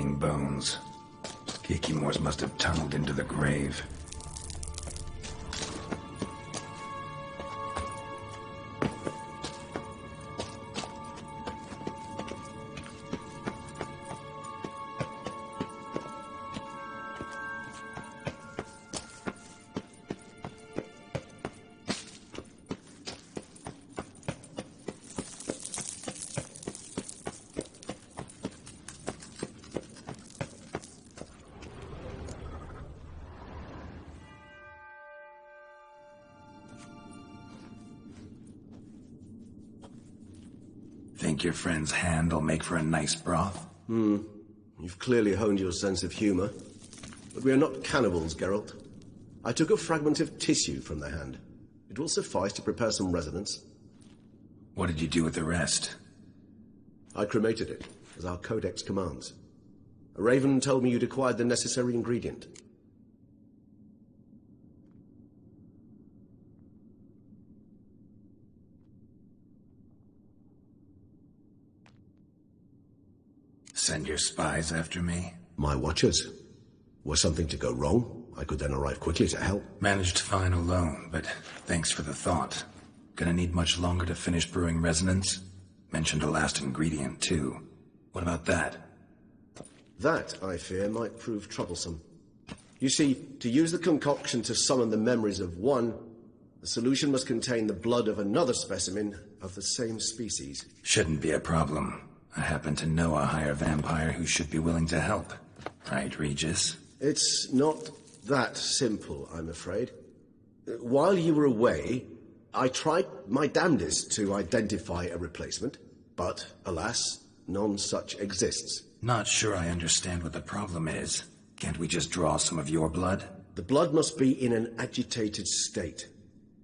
decaying bones. Kikimors must have tunneled into the grave. Think your friend's hand will make for a nice broth? You've clearly honed your sense of humor. But we are not cannibals, Geralt. I took a fragment of tissue from the hand. It will suffice to prepare some resonance. What did you do with the rest? I cremated it, as our codex commands. A raven told me you'd acquired the necessary ingredient. Send your spies after me? My watchers. Were something to go wrong, I could then arrive quickly to help. Managed fine alone, but thanks for the thought. Gonna need much longer to finish brewing resonance? Mentioned a last ingredient, too. What about that? That, I fear, might prove troublesome. You see, to use the concoction to summon the memories of one, the solution must contain the blood of another specimen of the same species. Shouldn't be a problem. I happen to know a higher vampire who should be willing to help. Right, Regis? It's not that simple, I'm afraid. While you were away, I tried my damnedest to identify a replacement, but, alas, none such exists. Not sure I understand what the problem is. Can't we just draw some of your blood? The blood must be in an agitated state.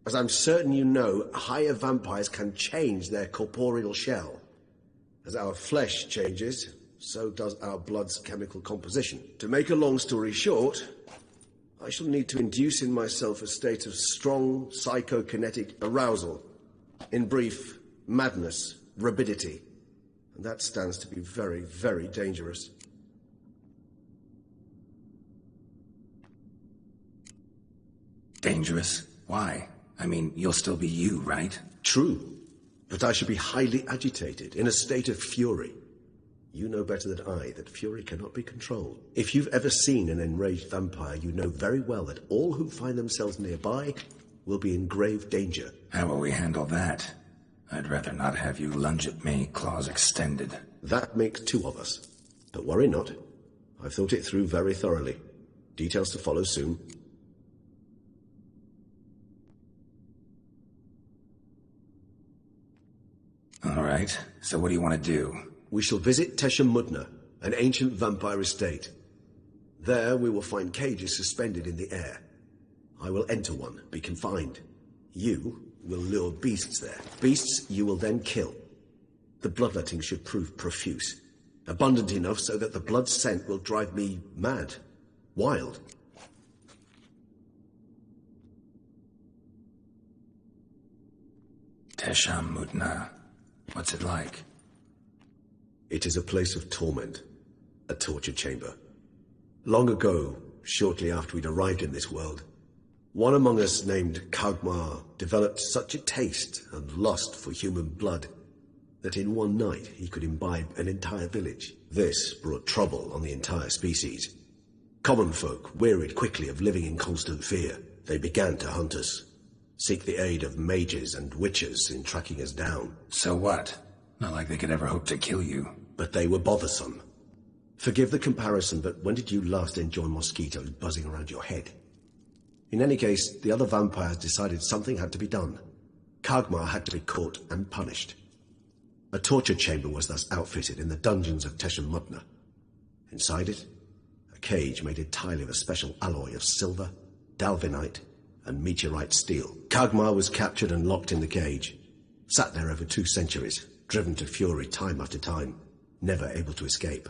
As I'm certain you know, higher vampires can change their corporeal shell. As our flesh changes, so does our blood's chemical composition. To make a long story short, I shall need to induce in myself a state of strong psychokinetic arousal. In brief, madness, rabidity. And that stands to be very, very dangerous. Dangerous? Why? I mean, you'll still be you, right? True. But I should be highly agitated, in a state of fury. You know better than I that fury cannot be controlled. If you've ever seen an enraged vampire, you know very well that all who find themselves nearby will be in grave danger. How will we handle that? I'd rather not have you lunge at me, claws extended. That makes two of us. But worry not. I've thought it through very thoroughly. Details to follow soon. All right, so what do you want to do? We shall visit Tesha Mudna, an ancient vampire estate. There we will find cages suspended in the air. I will enter one, be confined. You will lure beasts there. Beasts you will then kill. The bloodletting should prove profuse. Abundant enough so that the blood scent will drive me mad. Wild. Tesha Mudna. What's it like? It is a place of torment. A torture chamber. Long ago, shortly after we'd arrived in this world, one among us named Kagmar developed such a taste and lust for human blood that in one night he could imbibe an entire village. This brought trouble on the entire species. Common folk wearied quickly of living in constant fear. They began to hunt us, seek the aid of mages and witches in tracking us down. So what? Not like they could ever hope to kill you. But they were bothersome. Forgive the comparison, but when did you last enjoy mosquitoes buzzing around your head? In any case, the other vampires decided something had to be done. Kagmar had to be caught and punished. A torture chamber was thus outfitted in the dungeons of Tesha Mudna. Inside it, a cage made entirely of a special alloy of silver, dalvinite, and meteorite steel. Kagmar was captured and locked in the cage. Sat there over 2 centuries, driven to fury time after time, never able to escape.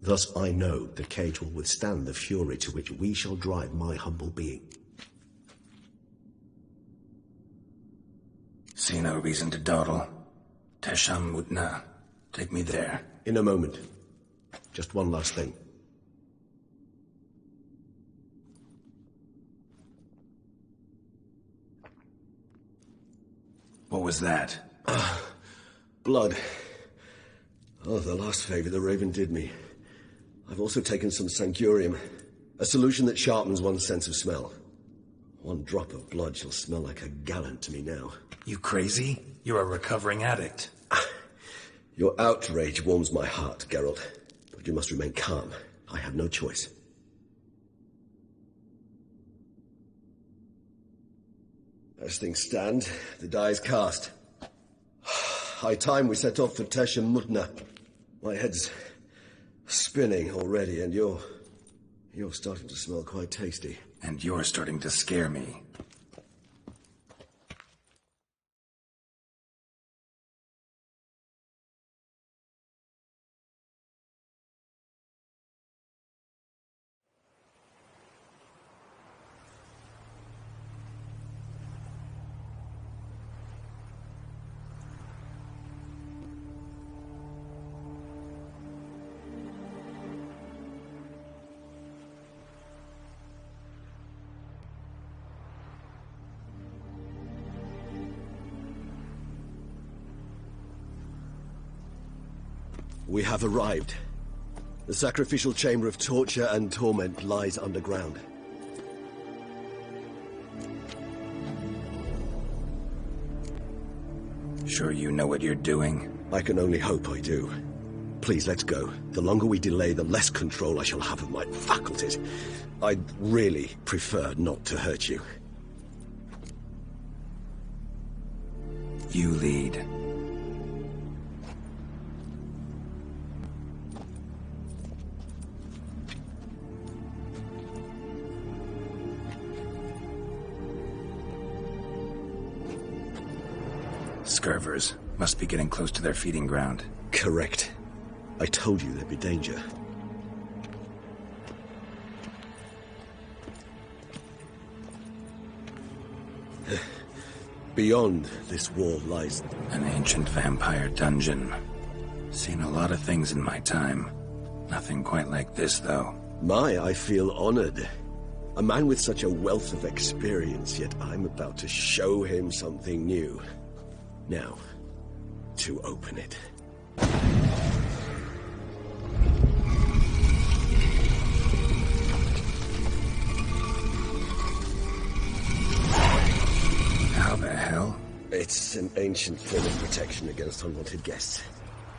Thus I know the cage will withstand the fury to which we shall drive my humble being. See no reason to dawdle. Tesha Mudna. Take me there. In a moment. Just one last thing. What was that? Blood. Oh, the last favor the Raven did me. I've also taken some Sancurium, a solution that sharpens one's sense of smell. One drop of blood shall smell like a gallon to me now. You crazy? You're a recovering addict. Your outrage warms my heart, Geralt. But you must remain calm. I have no choice. As things stand, the die is cast. High time we set off for Tesh and Mutna. My head's spinning already, and you're starting to smell quite tasty. And you're starting to scare me. We have arrived. The sacrificial chamber of torture and torment lies underground. Sure you know what you're doing? I can only hope I do. Please, let's go. The longer we delay, the less control I shall have of my faculties. I'd really prefer not to hurt you. You lead. Scurvers must be getting close to their feeding ground. Correct. I told you there'd be danger. Beyond this wall lies an ancient vampire dungeon. Seen a lot of things in my time. Nothing quite like this, though. I feel honored. A man with such a wealth of experience, yet I'm about to show him something new. Now, to open it. How the hell? It's an ancient form of protection against unwanted guests.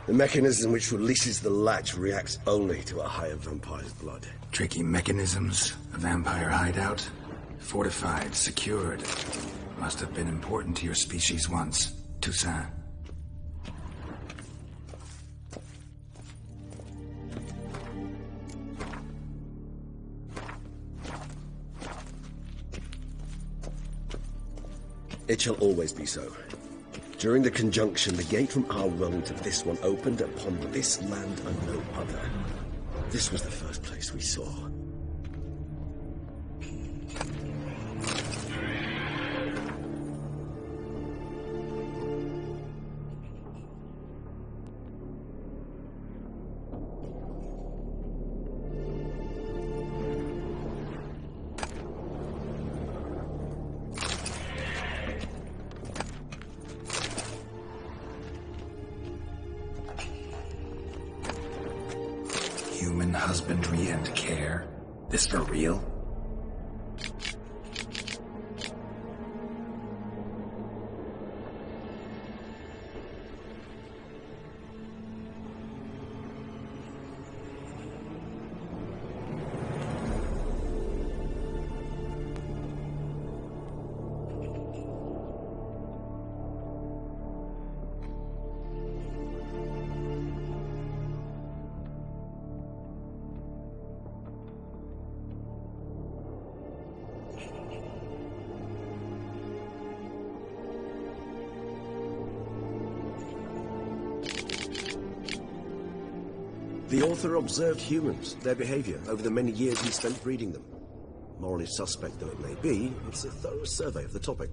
The mechanism which releases the latch reacts only to a higher vampire's blood. Tricky mechanisms, a vampire hideout. Fortified, secured. Must have been important to your species once. Toussaint. It shall always be so. During the conjunction, the gate from our realm to this one opened upon this land and no other. This was the first place we saw. Human husbandry and care? This for real? The author observed humans, their behavior, over the many years he spent breeding them. Morally suspect though it may be, it's a thorough survey of the topic.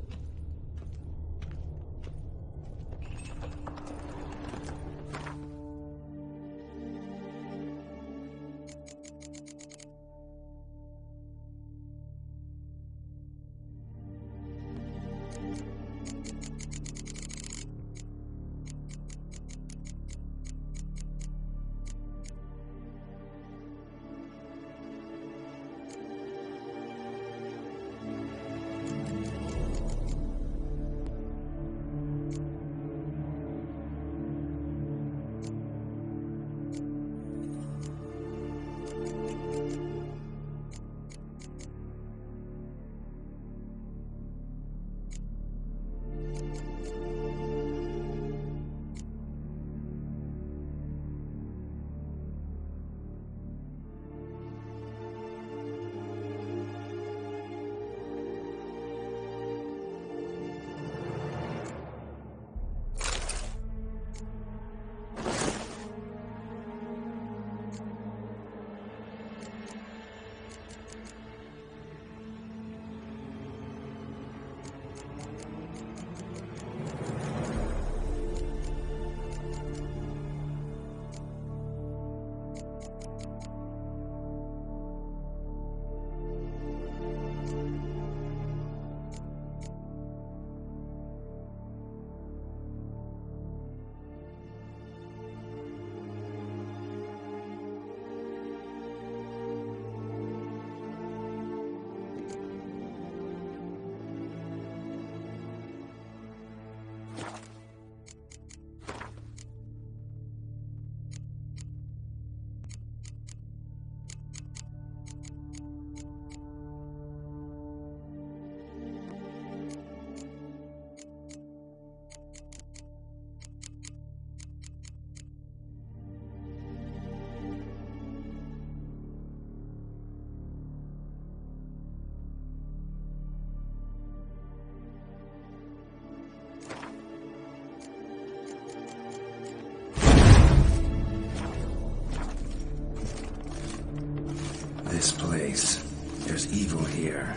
This place. There's evil here.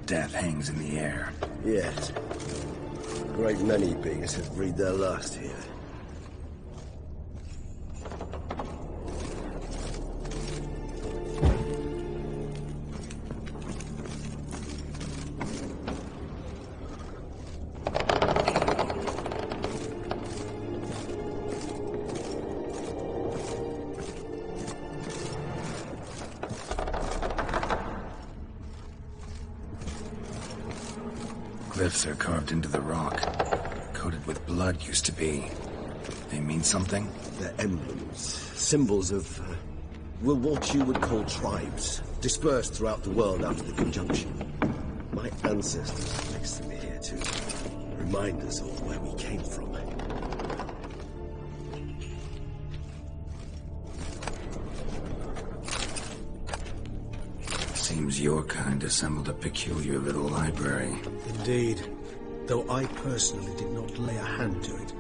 Death hangs in the air. Yes. A great many beings have breathed their last here. Glyphs are carved into the rock. Coated with blood used to be. They mean something? They're emblems, symbols of, well, what you would call tribes, dispersed throughout the world after the conjunction. My ancestors placed them here to remind us of where we came from. Seems your kind assembled a peculiar little library. Indeed, though I personally did not lay a hand to it.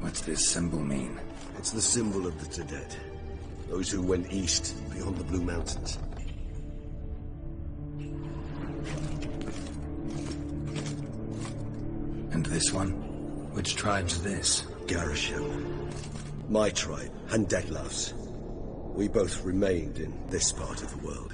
What's this symbol mean? It's the symbol of the Dead, those who went east beyond the Blue Mountains. And this one? Which tribe's this? Garisham. My tribe, and Detlef's. We both remained in this part of the world.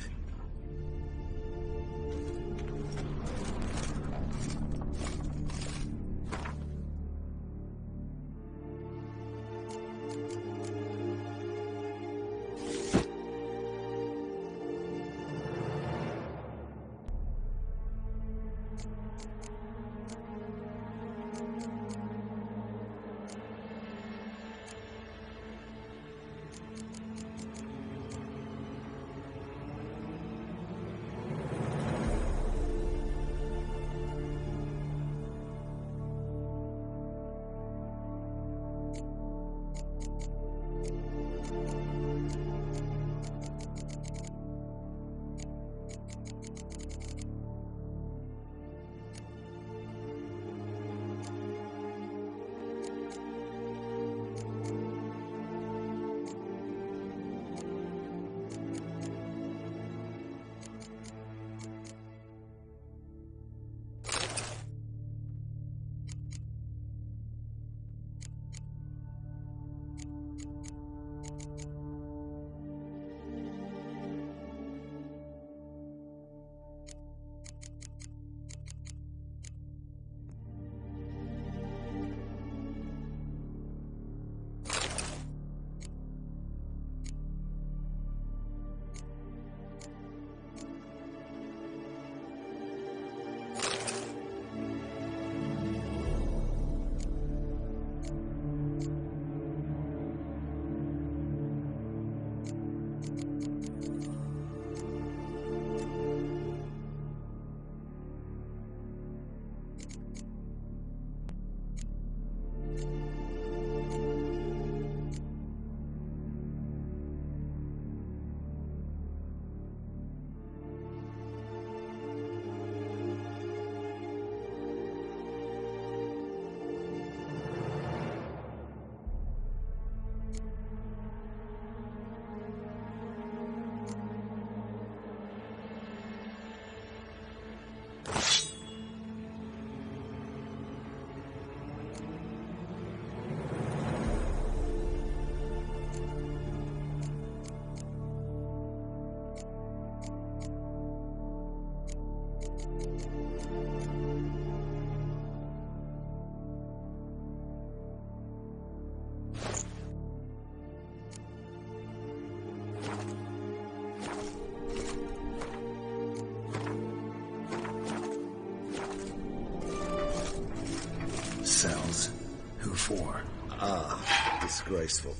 Cells. Who for? Ah, disgraceful.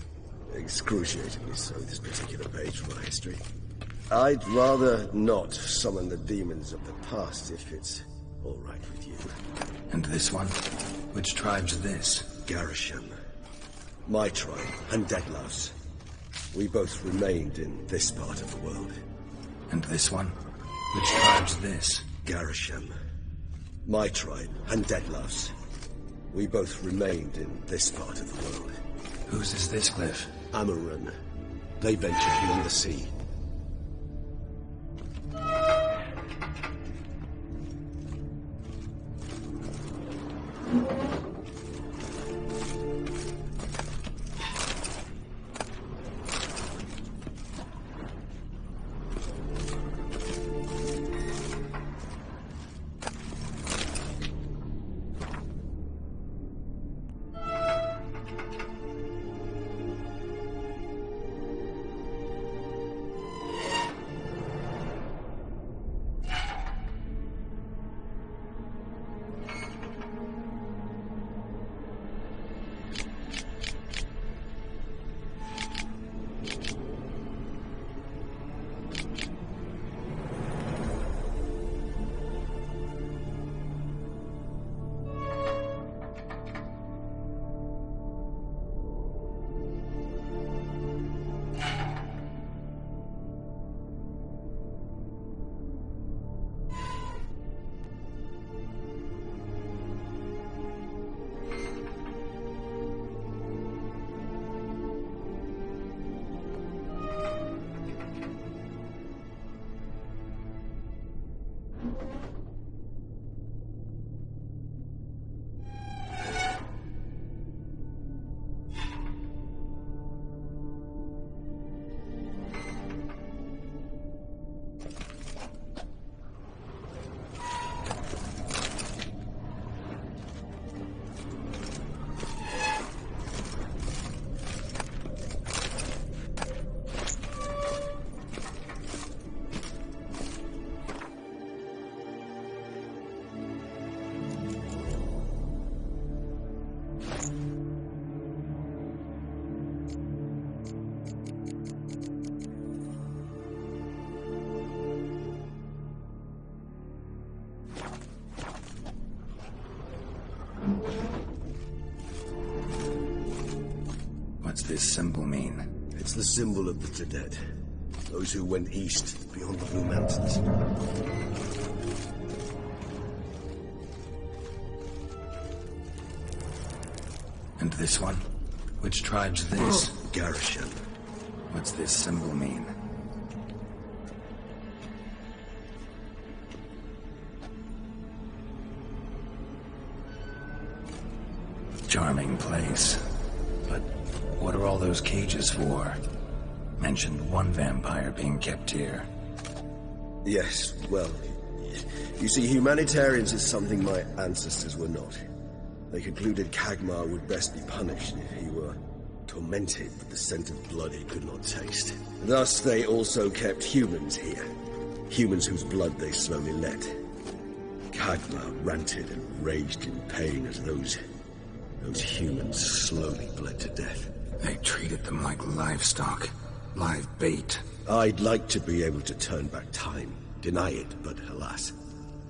Excruciatingly so, this particular page from our history. I'd rather not summon the demons of the past if it's all right with you. And this one? Which tribe's this? Garisham. My tribe, and Deadlouse. We both remained in this part of the world. And this one? Which tribe's this? Garisham. My tribe, and Deadlouse. We both remained in this part of the world. Whose is this cliff? Amaran. They ventured beyond the sea. What's this symbol mean? It's the symbol of the Dead. Those who went east, beyond the Blue Mountains. And this one? Which tribe's this? Garisham. What's this symbol mean? Charming place. But what are all those cages for? Mentioned one vampire being kept here. Yes, well, you see, humanitarians is something my ancestors were not. They concluded Kagmar would best be punished if he were tormented with the scent of blood he could not taste. Thus, they also kept humans here. Humans whose blood they slowly let. Kagmar ranted and raged in pain as those humans slowly bled to death. They treated them like livestock. Live bait. I'd like to be able to turn back time. Deny it, but alas,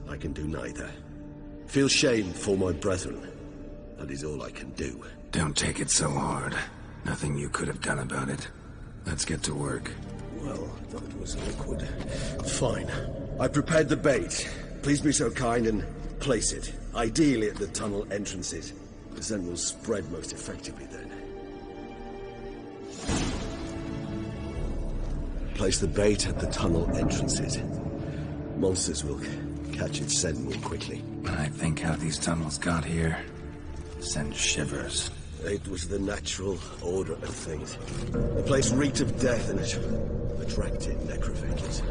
I can do neither. Feel shame for my brethren. That is all I can do. Don't take it so hard. Nothing you could have done about it. Let's get to work. Well, that was awkward. Fine. I prepared the bait. Please be so kind and place it. Ideally at the tunnel entrances. The scent will spread most effectively then. Place the bait at the tunnel entrances. Monsters will catch its scent more quickly. When I think how these tunnels got here, sends shivers. It was the natural order of things. The place reeked of death and it attracted necrophages.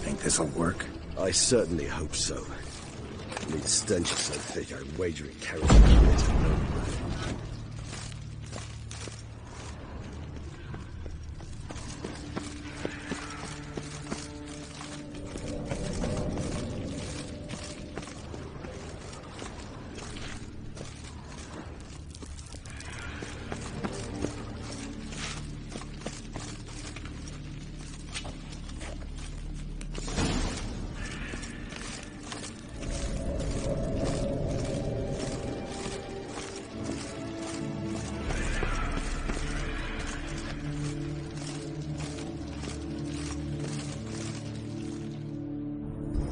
Think this'll work? I certainly hope so. I mean, stench is so thick, I wager it carries a creative no breath.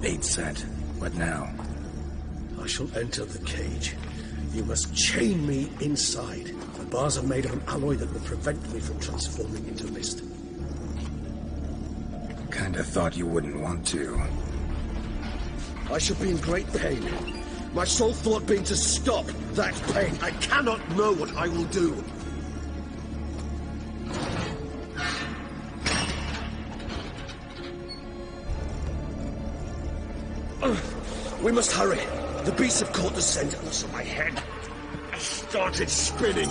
Bait set. What now? I shall enter the cage. You must chain me inside. The bars are made of an alloy that will prevent me from transforming into mist. Kinda thought you wouldn't want to. I shall be in great pain. My sole thought being to stop that pain. I cannot know what I will do. We must hurry. The beasts have caught the scent, and also my head. I started spinning.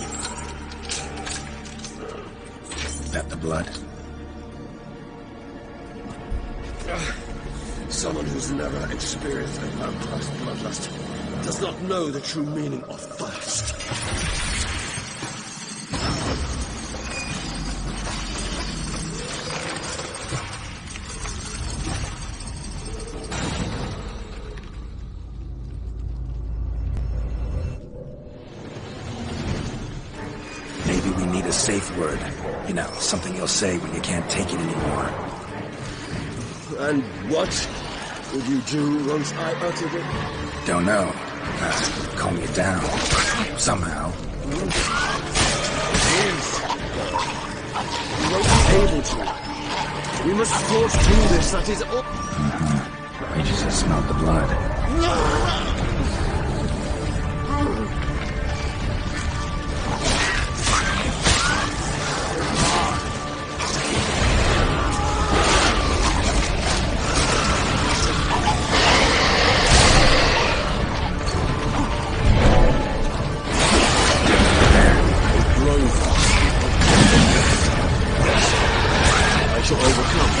That the blood? Someone who's never experienced a vampire's bloodlust does not know the true meaning of thirst. Maybe we need a safe word. You know, something you'll say when you can't take it anymore. And what would you do once I uttered it? Don't know. Calm you down. Somehow. We won't be able to. We must forge through this, that is all. I just smelled the blood. I shall overcome.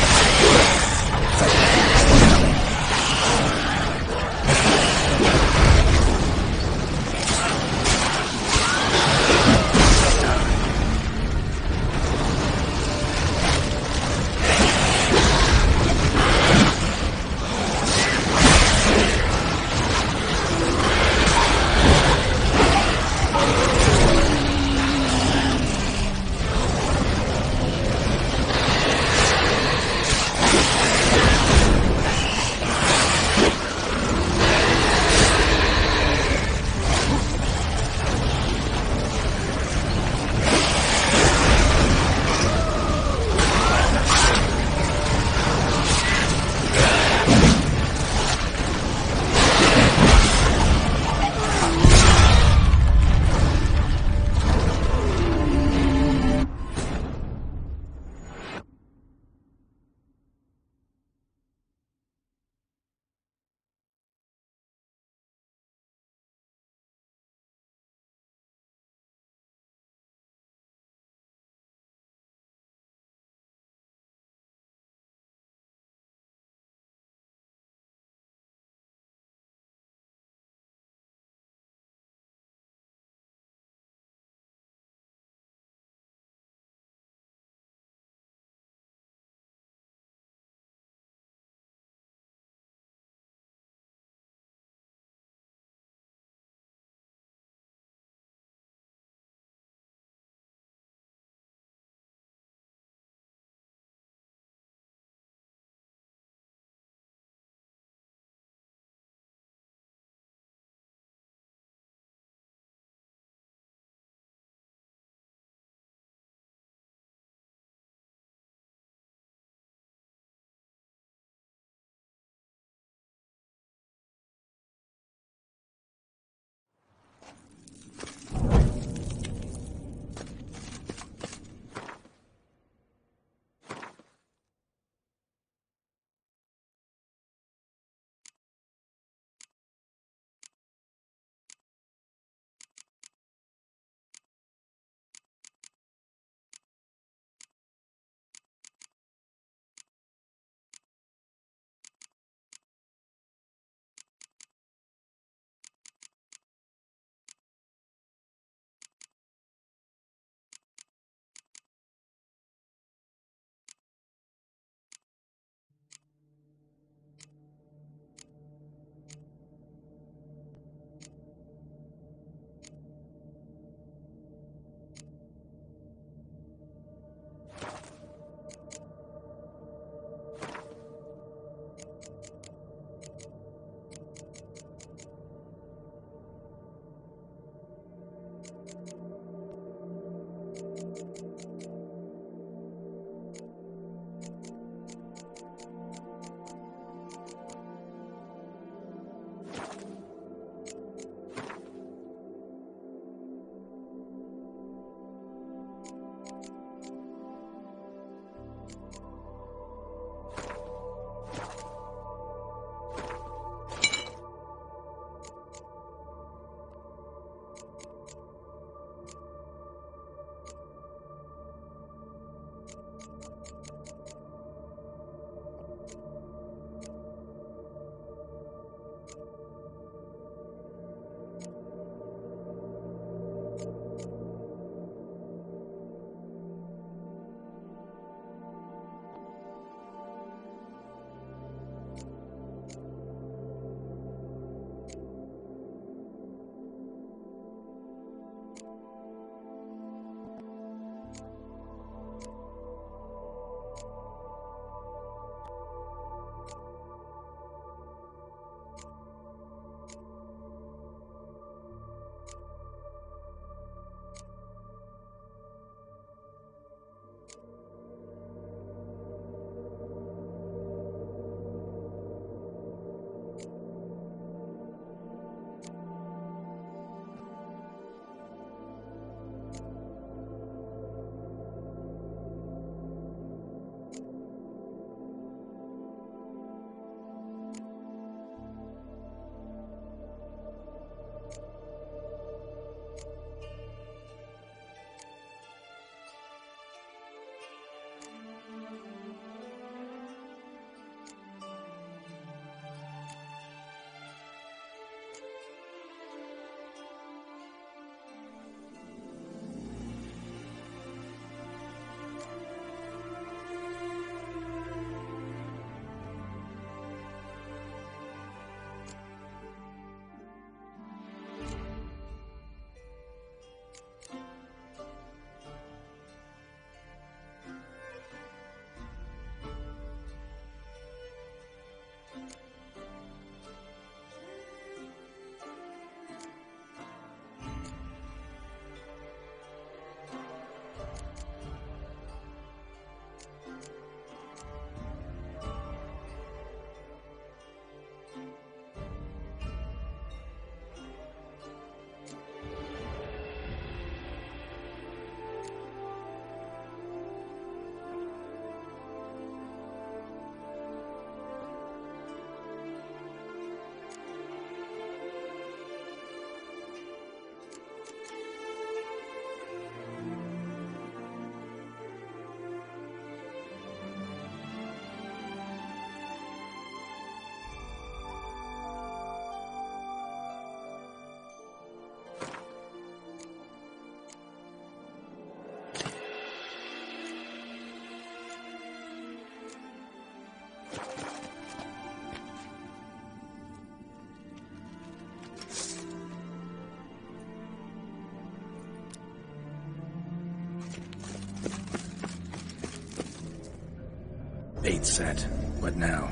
Bait set. What now?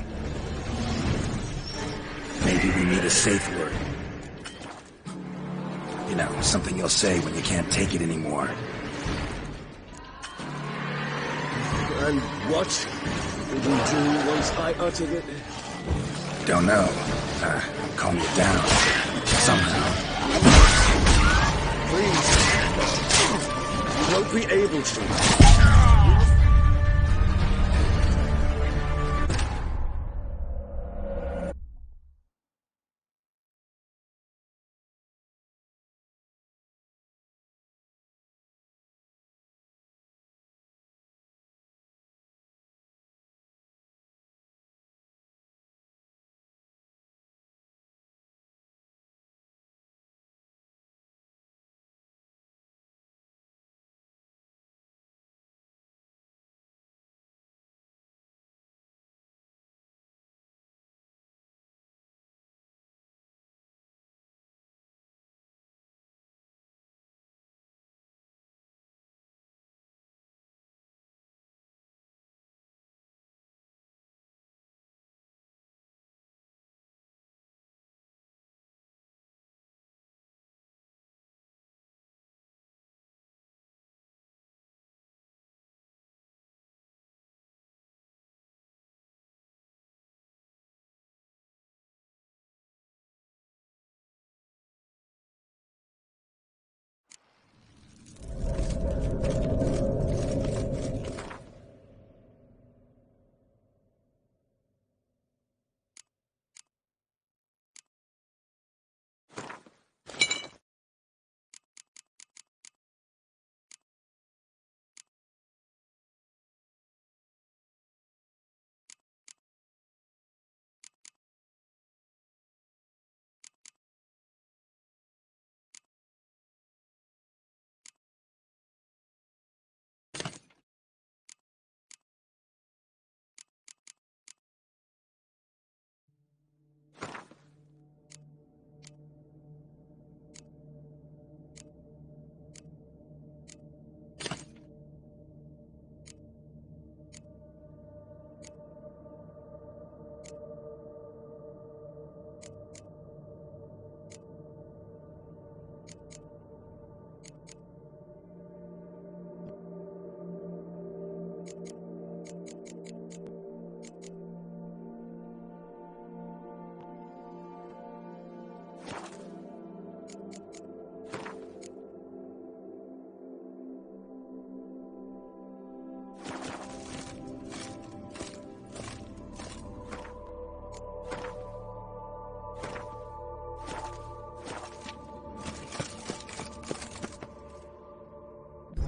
Maybe we need a safe word. You know, something you'll say when you can't take it anymore. And what will you do once I uttered it? Don't know. Calm you down. Somehow. Please. You won't be able to.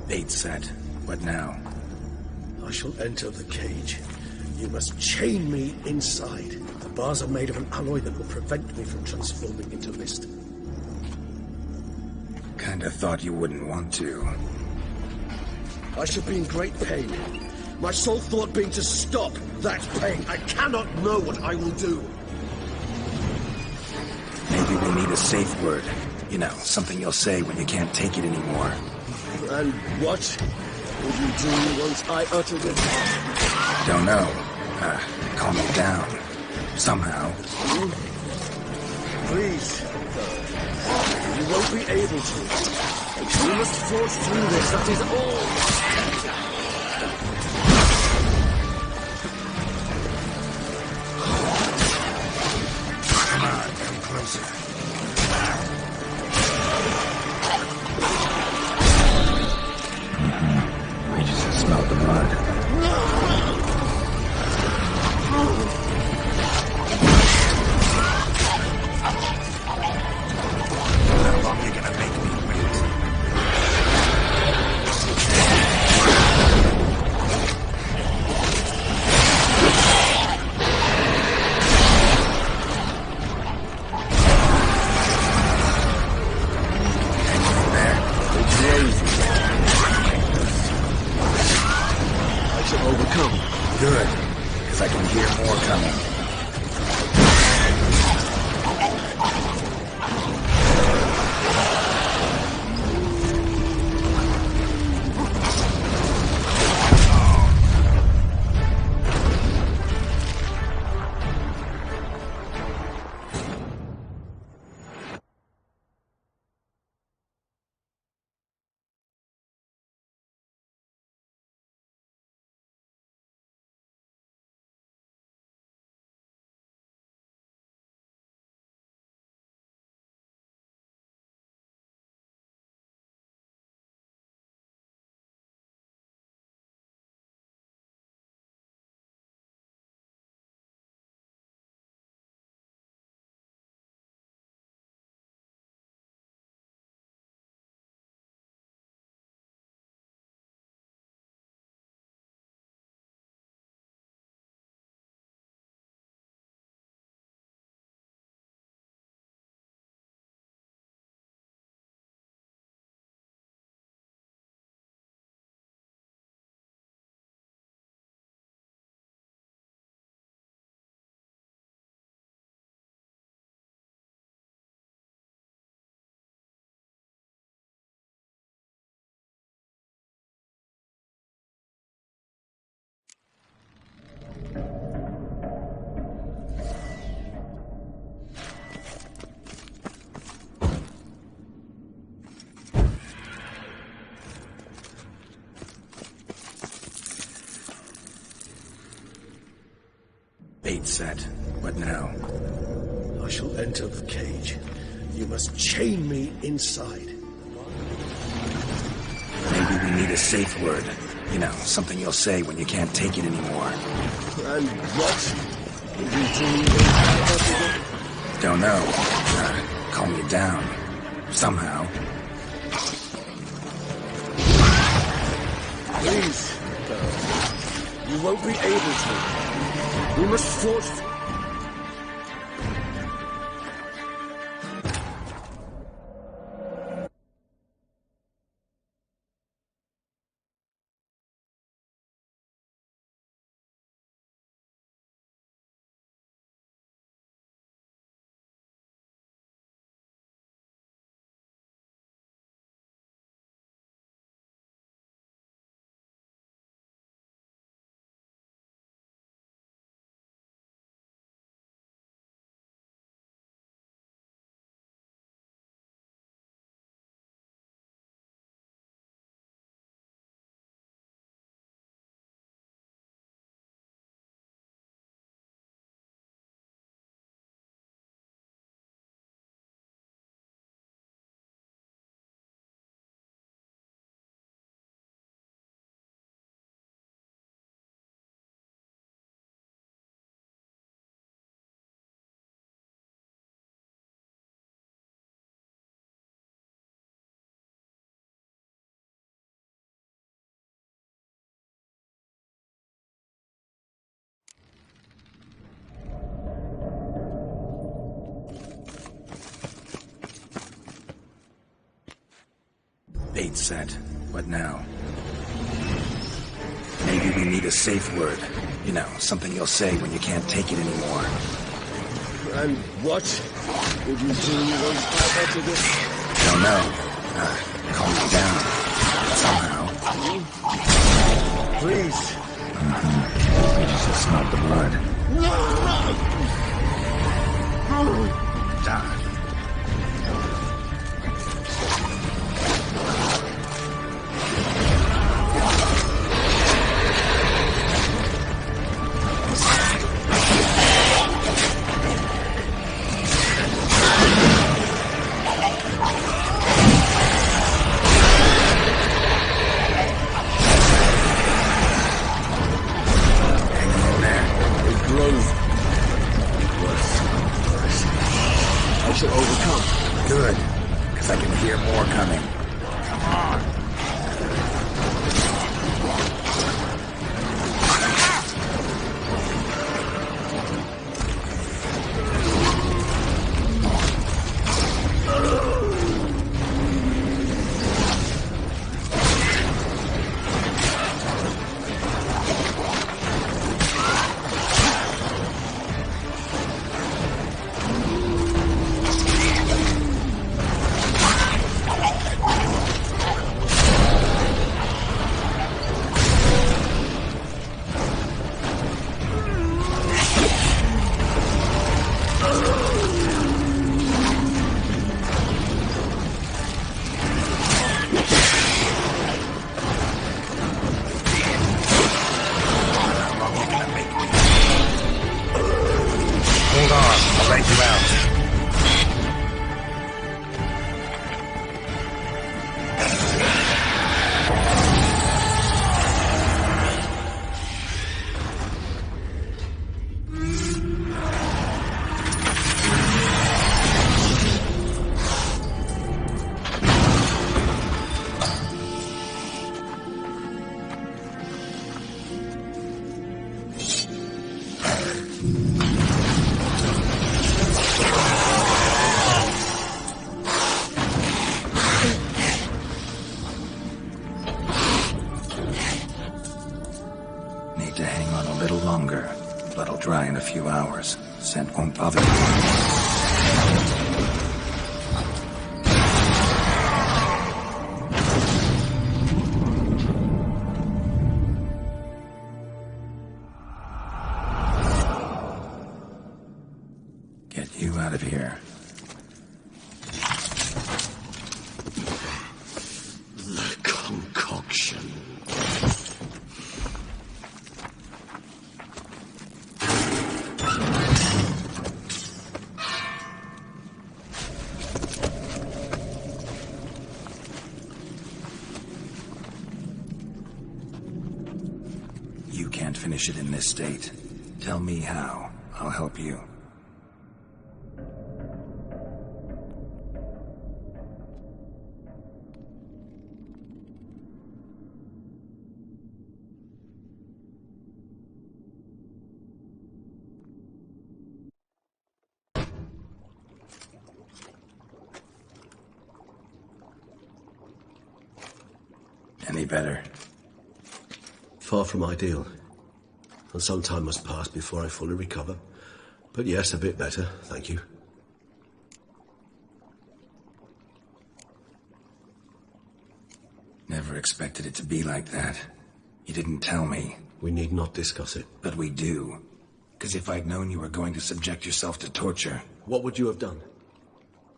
Bait set. What now? I shall enter the cage. You must chain me inside. The bars are made of an alloy that will prevent me from transforming into mist. Kinda thought you wouldn't want to. I shall be in great pain. My sole thought being to stop that pain. I cannot know what I will do. Maybe we need a safe word. You know, something you'll say when you can't take it anymore. And what will you do once I utter it? Don't know. Calm you down. Somehow. Please. You won't be able to. You must forge through this, that is all. Come on, come closer. Reaches and smell the blood. How long are you gonna make me wait? more coming. Bait set. What now? I shall enter the cage. You must chain me inside. Maybe we need a safe word. You know, something you'll say when you can't take it anymore. And what will you do? Don't know. Calm you down. Somehow. Please, you won't be able to. We must force... Bait set. What now? Maybe we need a safe word. You know, something you'll say when you can't take it anymore. And what will you do once I enter this? Don't know. Calm you down. Somehow. Please. You just smelled the blood. Die. Good, because I can hear more coming. Come on. take him out. Need to hang on a little longer. Blood'll dry in a few hours. Scent won't bother you. Get you out of here. The concoction. You can't finish it in this state. Tell me how. I'll help you. Any better? Far from ideal. And some time must pass before I fully recover. But yes, a bit better, thank you. Never expected it to be like that. You didn't tell me. We need not discuss it. But we do. Because if I'd known you were going to subject yourself to torture... What would you have done?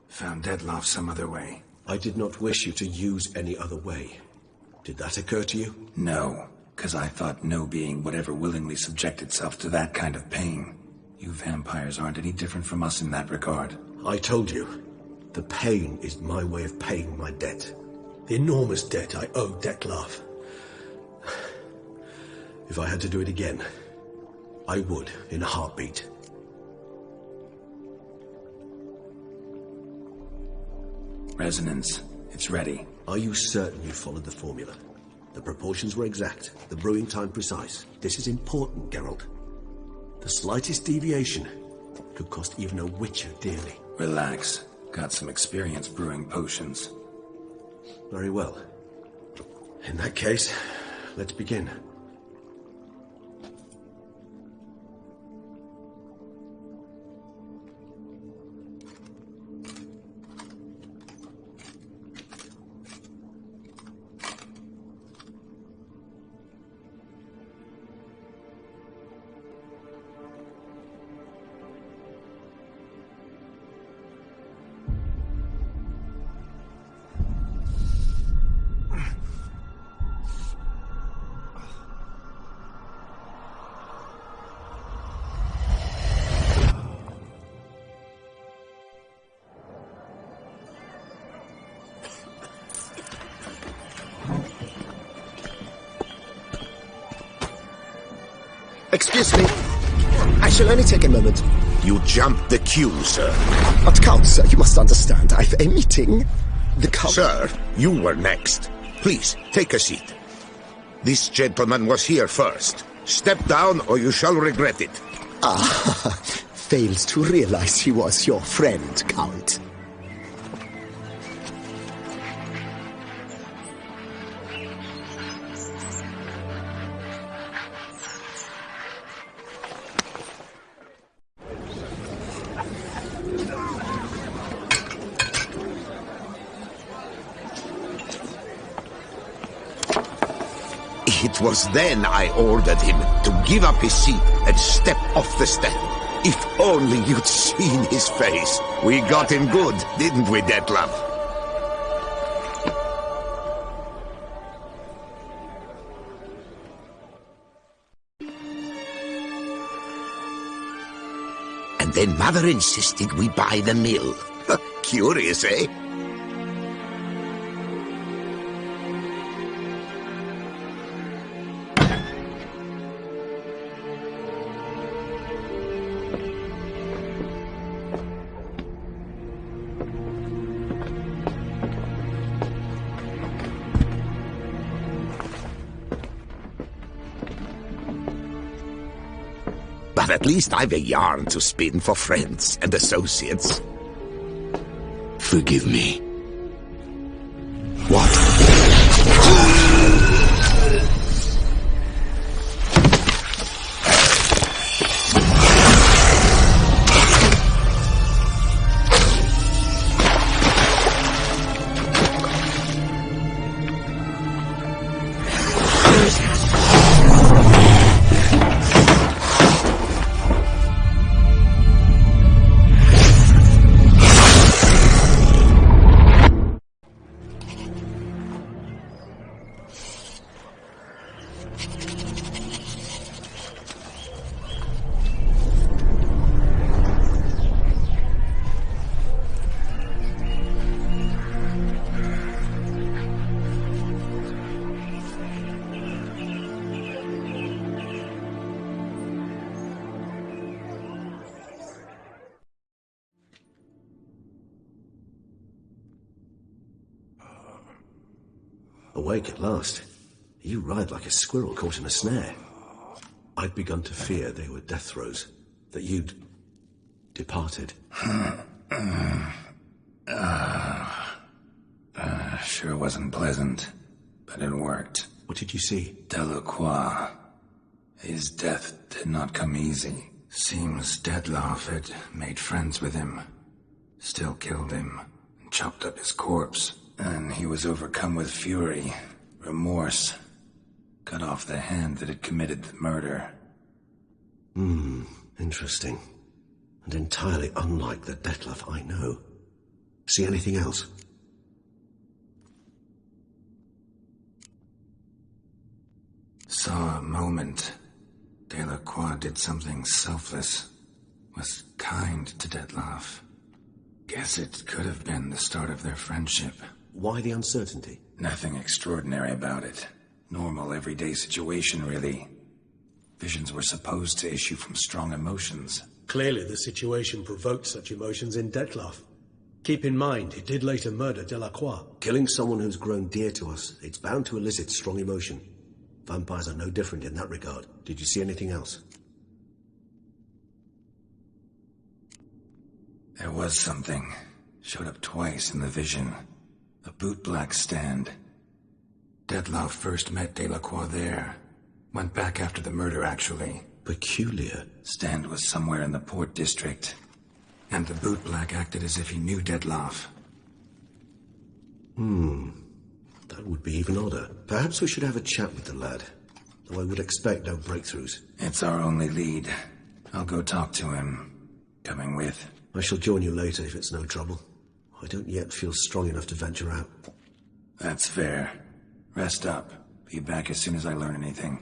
Found Dettlaff some other way. I did not wish you to use any other way. Did that occur to you? No. Because I thought no being would ever willingly subject itself to that kind of pain. You vampires aren't any different from us in that regard. I told you. The pain is my way of paying my debt. The enormous debt I owe Dettlaff. If I had to do it again, I would, in a heartbeat. Resonance. It's ready. Are you certain you followed the formula? The proportions were exact, the brewing time precise. This is important, Geralt. The slightest deviation could cost even a witcher dearly. Relax. Got some experience brewing potions. Very well. In that case, let's begin. Excuse me. I shall only take a moment. You jumped the queue, sir. But Count, sir, you must understand. I've a meeting. The Count... Sir, you were next. Please, take a seat. This gentleman was here first. Step down or you shall regret it. Ah, fails to realize he was your friend, Count. It was then I ordered him to give up his seat and step off the step. If only you'd seen his face. We got him good, didn't we, Dettlaff? and then Mother insisted we buy the mill. Curious, eh? But at least I've a yarn to spin for friends and associates. Forgive me. What? Awake at last. You ride like a squirrel caught in a snare. I'd begun to fear they were death throes, that you'd departed. Sure wasn't pleasant, but it worked. What did you see? Delacroix. His death did not come easy. Seems Dettlaff had made friends with him, still killed him, and chopped up his corpse. And he was overcome with fury, remorse, cut off the hand that had committed the murder. Interesting. And entirely unlike the Dettlaff I know. See anything else? Saw a moment. Delacroix did something selfless. Was kind to Dettlaff. Guess it could have been the start of their friendship. Why the uncertainty? Nothing extraordinary about it. Normal, everyday situation, really. Visions were supposed to issue from strong emotions. Clearly the situation provoked such emotions in Dettlaff. Keep in mind, he did later murder Delacroix. Killing someone who's grown dear to us, it's bound to elicit strong emotion. Vampires are no different in that regard. Did you see anything else? There was something. Showed up twice in the vision. A bootblack stand. Dettlaff first met Delacroix there. Went back after the murder, actually. Peculiar. Stand was somewhere in the port district. And the bootblack acted as if he knew Dettlaff. That would be even odder. Perhaps we should have a chat with the lad. Though I would expect no breakthroughs. It's our only lead. I'll go talk to him. Coming with. I shall join you later if it's no trouble. I don't yet feel strong enough to venture out. That's fair. Rest up. Be back as soon as I learn anything.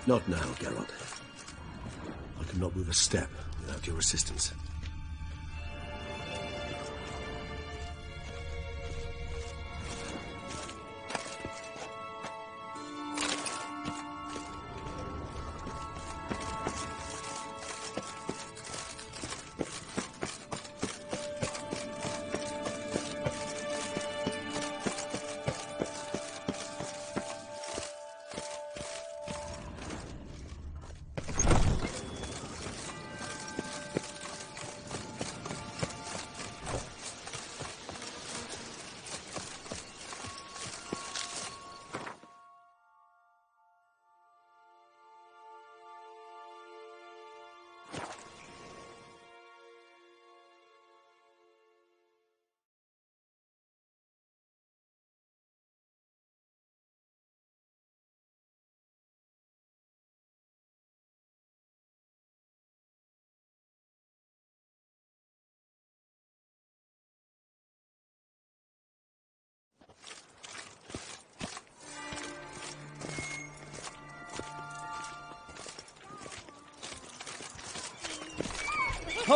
Not now, Geralt. I cannot move a step without your assistance.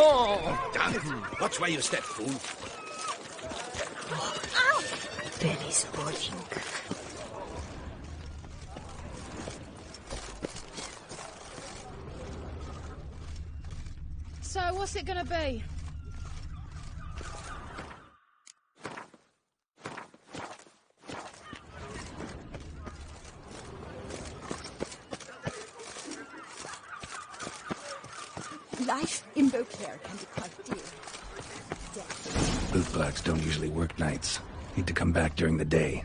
Oh, damn it! Watch where you step, fool. Very sporting. So, what's it gonna be? Life in Beauclair can be quite dear. Bootblacks don't usually work nights. Need to come back during the day.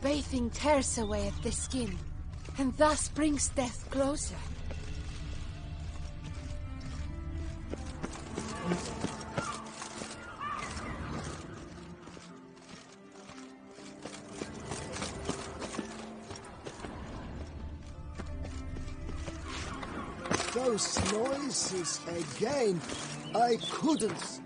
Bathing tears away at the skin, and thus brings death closer. Those noises again. I couldn't.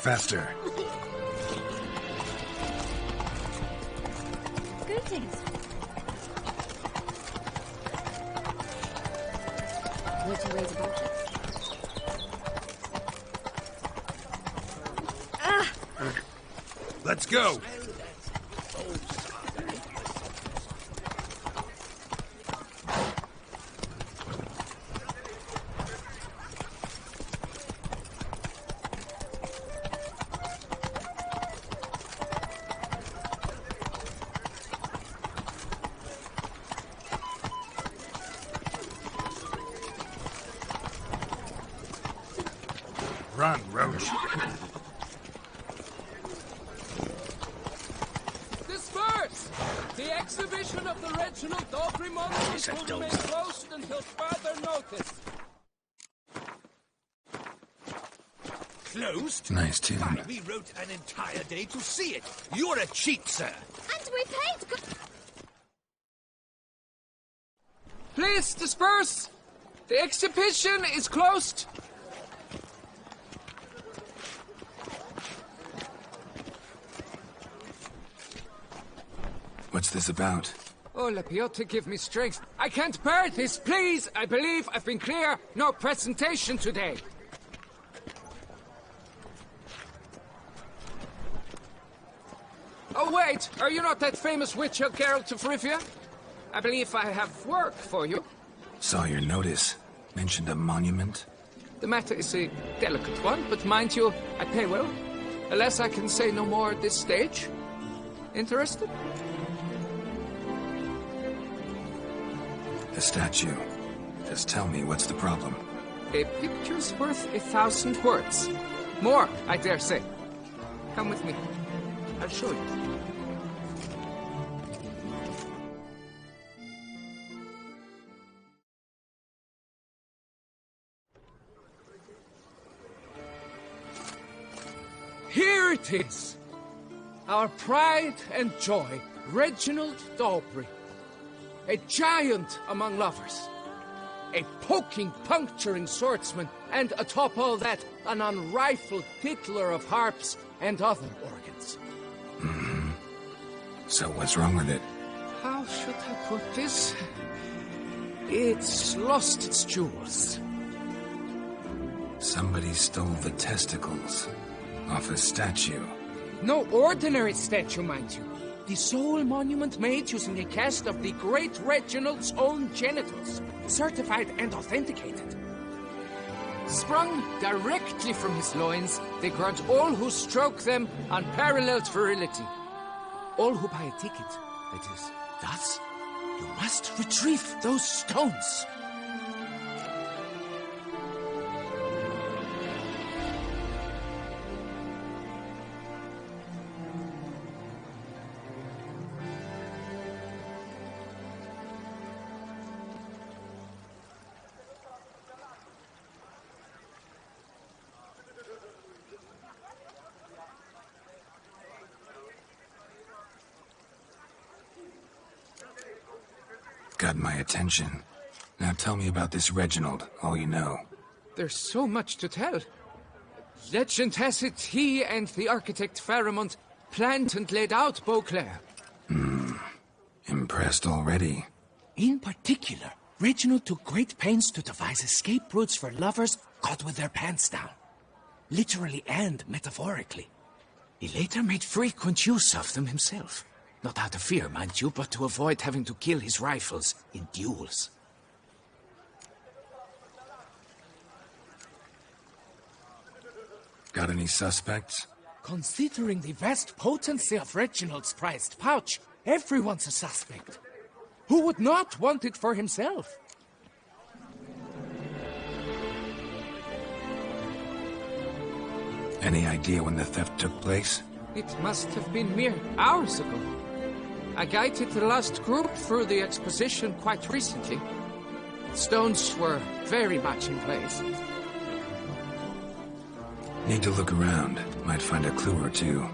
Faster. Greetings. What you raise about it? Let's go! Run, Roach. Disperse! The exhibition of the Reginald Daubry monument will remain closed until further notice. Closed? Nice tune. Why, we wrote an entire day to see it. You're a cheat, sir. And we paid Please disperse! The exhibition is closed. What's this about? Oh, Lepiota, give me strength. I can't bear this, please! I believe I've been clear. No presentation today. Oh, wait! Are you not that famous witch of Geralt of Rivia? I believe I have work for you. Saw your notice. Mentioned a monument. The matter is a delicate one, but mind you, I pay well. Alas, I can say no more at this stage. Interested? The statue. Just tell me what's the problem. A picture's worth 1,000 words. More, I dare say. Come with me. I'll show you. Here it is! Our pride and joy, Reginald Daubry. A giant among lovers. A poking, puncturing swordsman, and atop all that, an unrifled tickler of harps and other organs. Mm-hmm. So what's wrong with it? How should I put this? It's lost its jewels. Somebody stole the testicles off a statue. No ordinary statue, mind you. The sole monument made using a cast of the great Reginald's own genitals, certified and authenticated. Sprung directly from his loins, they grant all who stroke them unparalleled virility. All who buy a ticket, that is. Thus, you must retrieve those stones. Got my attention. Now tell me about this Reginald, all you know. There's so much to tell. Legend has it he and the architect Faramond planned and laid out Beauclair. Impressed already. In particular, Reginald took great pains to devise escape routes for lovers caught with their pants down. Literally and metaphorically. He later made frequent use of them himself. Not out of fear, mind you, but to avoid having to kill his rifles in duels. Got any suspects? Considering the vast potency of Reginald's prized pouch, everyone's a suspect. Who would not want it for himself? Any idea when the theft took place? It must have been mere hours ago. I guided the last group through the exposition quite recently. Stones were very much in place. Need to look around. Might find a clue or two.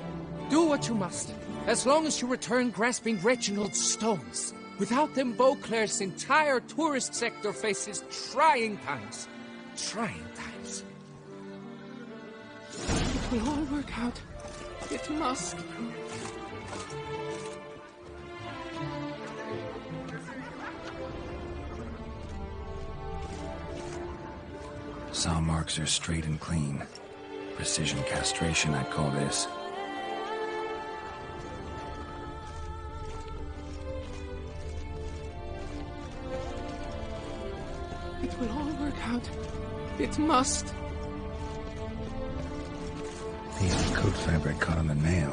Do what you must, as long as you return grasping Reginald's stones. Without them, Beauclair's entire tourist sector faces trying times. Trying times. It will all work out. It must. Saw marks are straight and clean. Precision castration, I'd call this. It will all work out. It must. The coat fabric caught on the nail.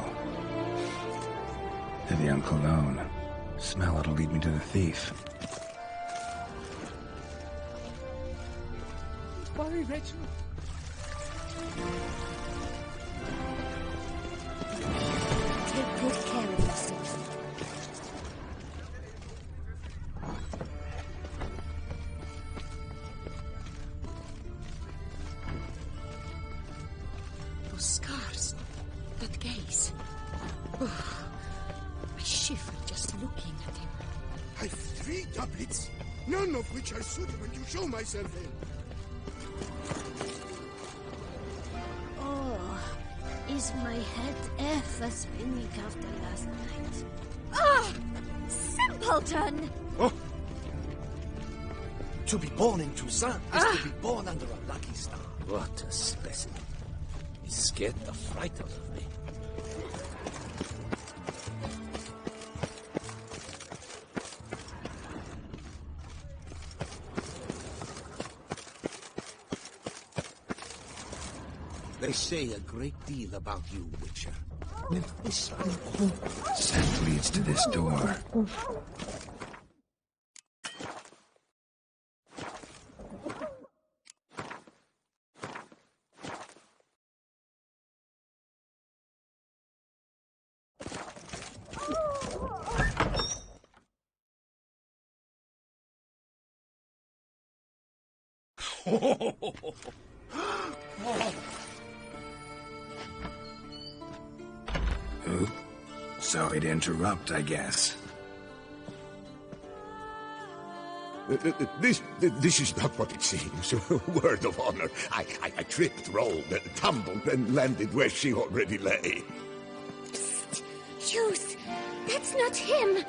Heavy on cologne. Smell it'll lead me to the thief. Don't worry, Reginald. Take good care of yourself. Those scars. That gaze. Oh, I shiver just looking at him. I've 3 doublets, none of which are suitable to show myself in. Oh, is my head ever spinning after last night? Ah! Simpleton! Oh. To be born in Toussaint is to be born under a lucky star. What a specimen. He scared the fright out of me. They say a great deal about you, Witcher. Scent leads to this door. Ooh. Sorry to interrupt, I guess. This is not what it seems. Word of honor. I tripped, rolled, tumbled, and landed where she already lay. Psst! Youth! That's not him!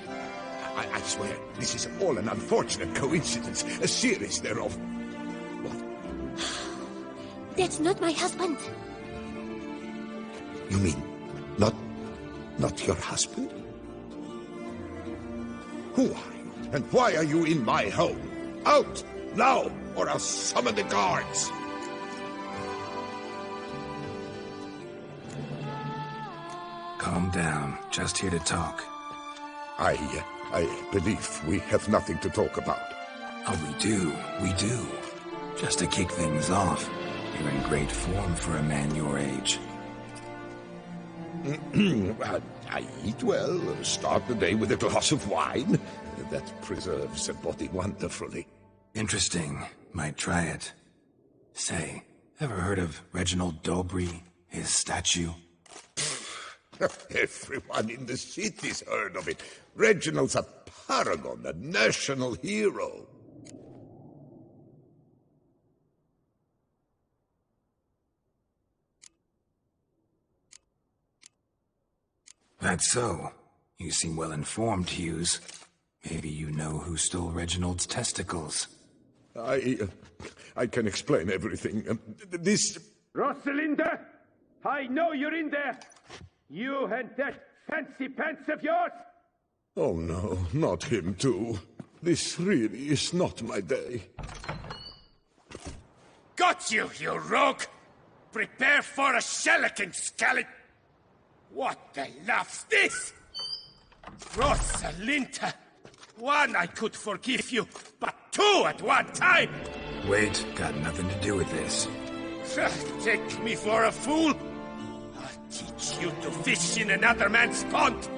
I swear, this is all an unfortunate coincidence, a series thereof. What? That's not my husband. You mean, not your husband? Who are you, and why are you in my home? Out, now, or I'll summon the guards! Calm down, just here to talk. I believe we have nothing to talk about. Oh, we do. Just to kick things off, you're in great form for a man your age. I eat well, start the day with a glass of wine. That preserves the body wonderfully. Interesting. Might try it. Say, ever heard of Reginald Dobry, his statue? Everyone in the city's heard of it. Reginald's a paragon, a national hero. That's so. You seem well informed, Hughes. Maybe you know who stole Reginald's testicles. I can explain everything. This... Rosalinda! I know you're in there! You and that fancy pants of yours! Oh no, not him too. This really is not my day. Got you, you rogue! Prepare for a shellacking, scallop! What the laugh's this? Rosalinda! One I could forgive you, but 2 at one time! Wait, got nothing to do with this. Take me for a fool? I'll teach you to fish in another man's pond!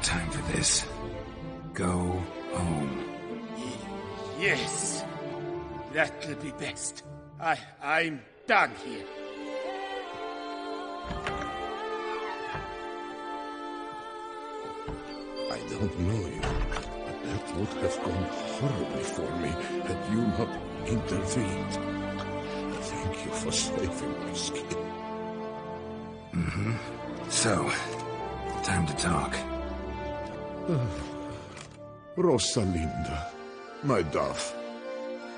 time for this. Go home. Yes. That'll be best. I'm done here. I don't know you, but that would have gone horribly for me had you not intervened. Thank you for saving my skin. Mm-hmm. So, time to talk. Rosalinda, my dove,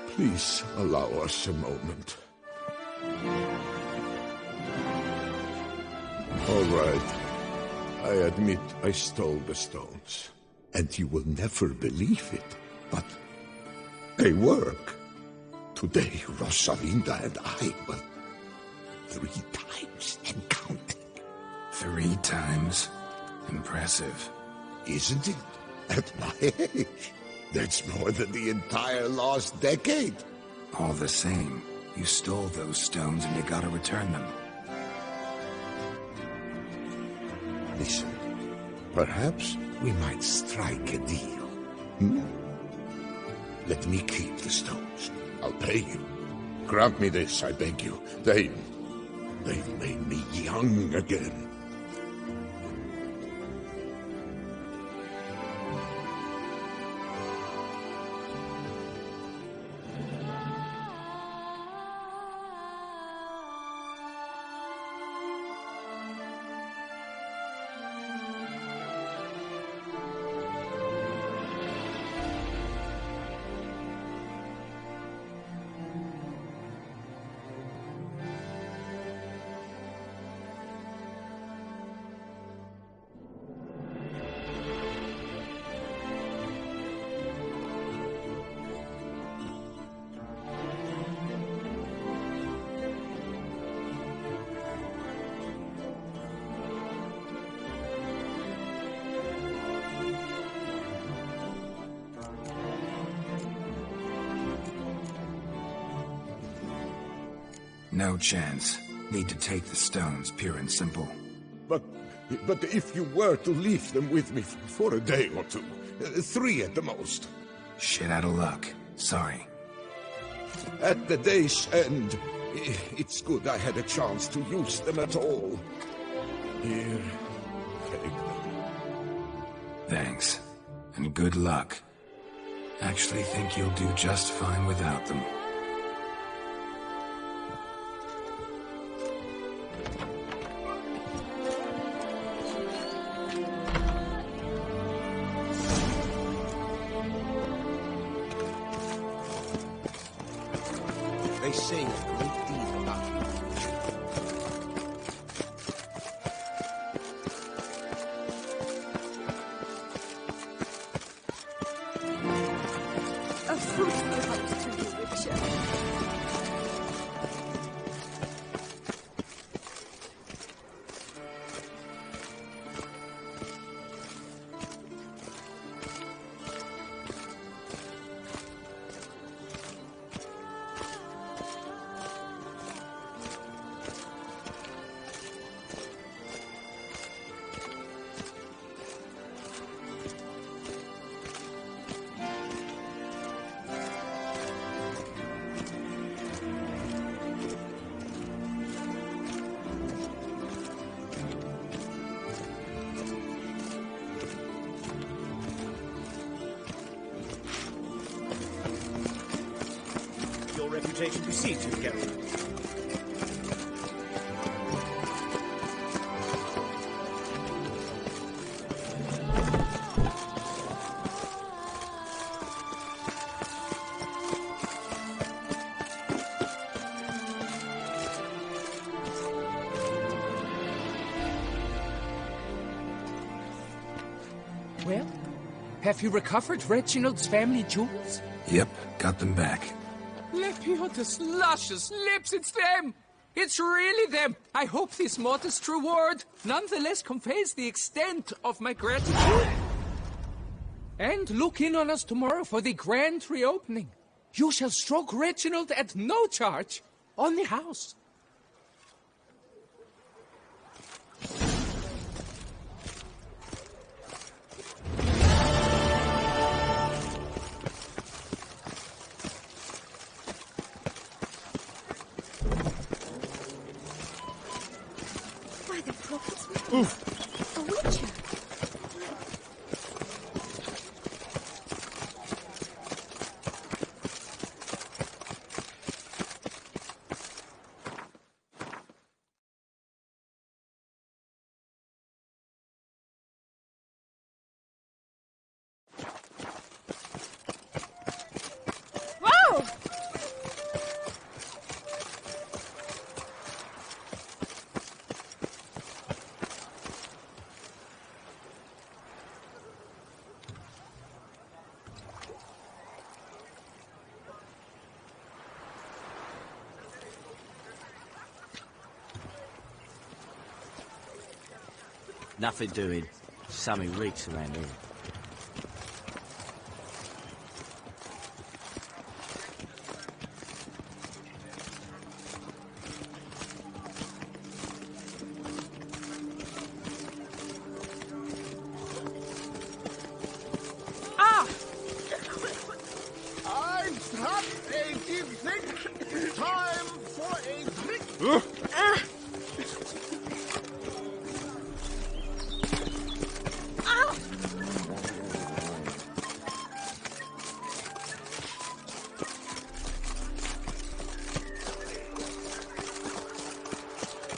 please allow us a moment. All right. I admit I stole the stones, and you will never believe it, but they work. Today, Rosalinda and I were 3 times and counting. 3 times? Impressive. Isn't it? At my age. That's more than the entire last decade. All the same, you stole those stones and you gotta return them. Listen, perhaps we might strike a deal. Hmm? Let me keep the stones. I'll pay you. Grant me this, I beg you. They've made me young again. No chance. Need to take the stones, pure and simple. But if you were to leave them with me for a day or 2, 3 at the most. Shit out of luck. Sorry. At the day's end, it's good I had a chance to use them at all. Here, take them. Thanks. And good luck. Actually think you'll do just fine without them. They say a great deal about you. A fruitful hunt to you, Richard. Your reputation precedes you, Geralt. Well, have you recovered Reginald's family jewels? Yep, got them back. Lepiotus, luscious lips, it's them! It's really them! I hope this modest reward nonetheless conveys the extent of my gratitude. And look in on us tomorrow for the grand reopening. You shall stroke Reginald at no charge on the house. The prophet's witness. A witcher. Nothing doing. Something reeks around here. I've had a deep think. Time for a drink.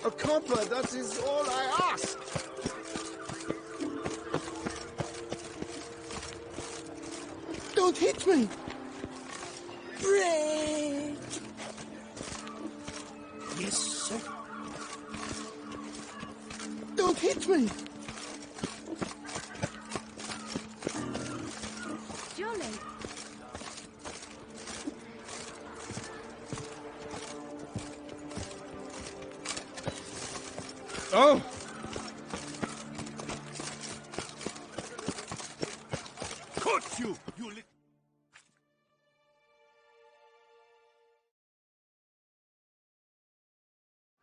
A copper, that is all I ask. Don't hit me. Break. Yes, sir. Don't hit me. Jolly. Oh! Caught you, you little...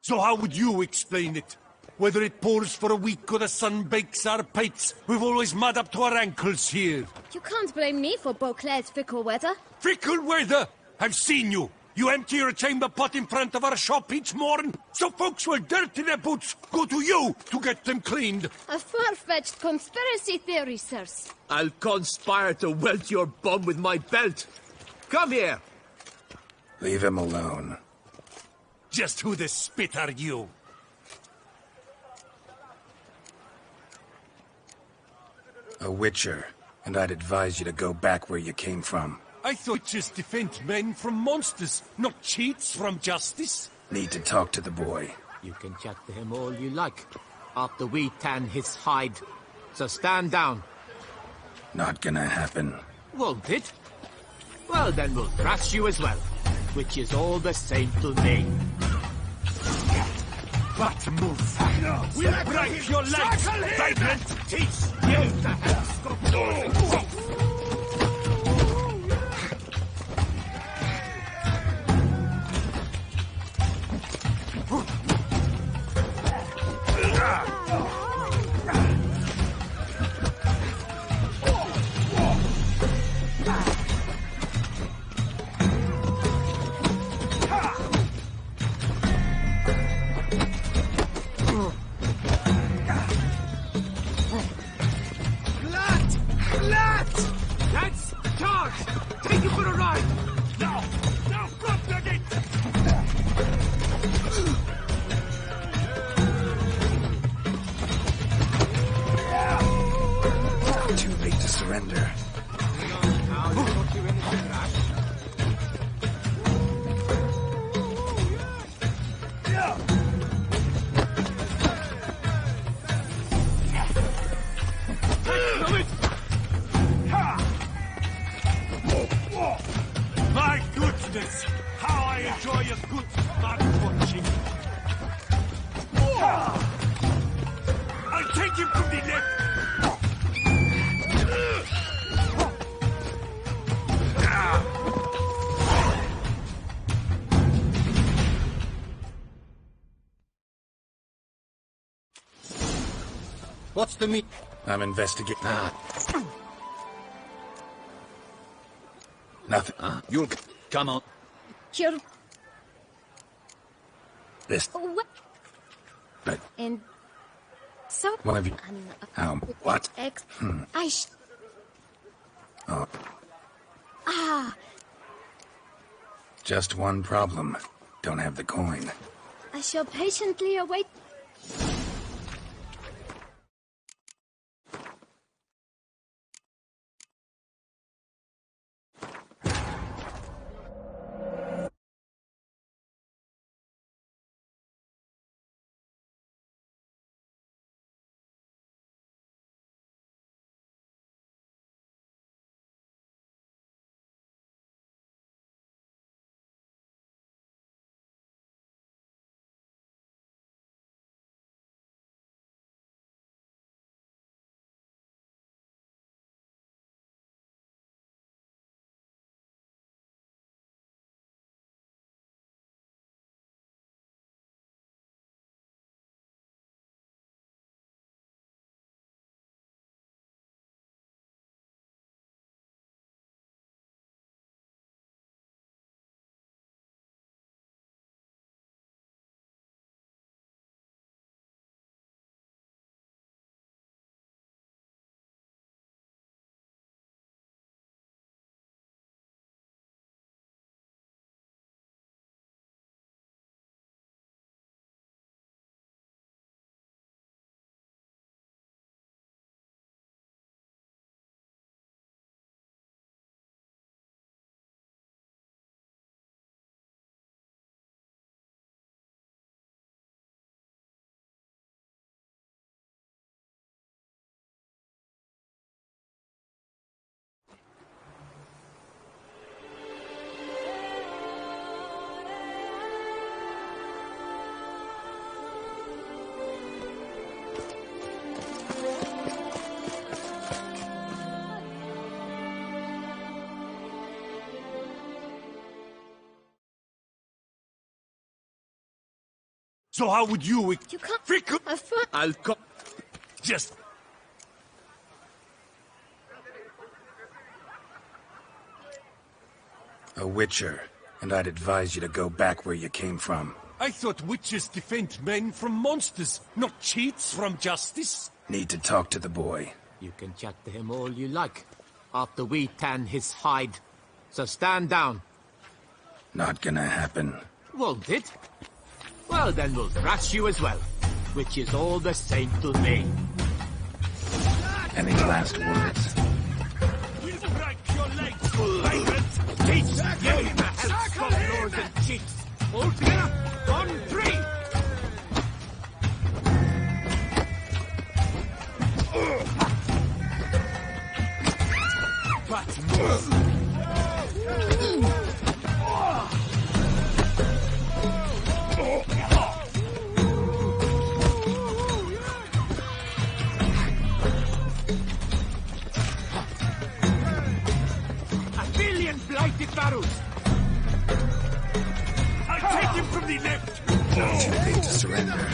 So how would you explain it? Whether it pours for a week or the sun bakes our pipes, we've always mud up to our ankles here. You can't blame me for Beauclair's fickle weather. Fickle weather! I've seen you. You empty your chamber pot in front of our shop each morn, so folks will dirty their boots, go to you to get them cleaned. A far-fetched conspiracy theory, sirs. I'll conspire to welt your bum with my belt. Come here. Leave him alone. Just who the spit are you? A witcher, and I'd advise you to go back where you came from. I thought witches defend men from monsters, not cheats from justice. Need to talk to the boy. You can chat to him all you like, after we tan his hide. So stand down. Not gonna happen. Won't it? Well, then we'll thrash you as well, which is all the same to me. But move. We'll break your legs, vagrant! Teach you to have surrender. My goodness! How I enjoy a good spot watching. I'll take him from the left. What's the meat? I'm investigating. Nothing. You'll come on. You're... This. What? But And so... One of you... what? Oh. Just one problem. Don't have the coin. I shall patiently await... So how would you... You can't... I'll come... Just... A witcher, and I'd advise you to go back where you came from. I thought witches defend men from monsters, not cheats from justice. Need to talk to the boy. You can chat to him all you like, after we tan his hide. So stand down. Not gonna happen. Won't it? Well, then we'll thrash you as well, which is all the same to me. Any last words? We'll break your legs, vagrant! Teach you the help of lords and chiefs! All together, on 3! Blighted barrels! I'll take him from the left! Too late to surrender.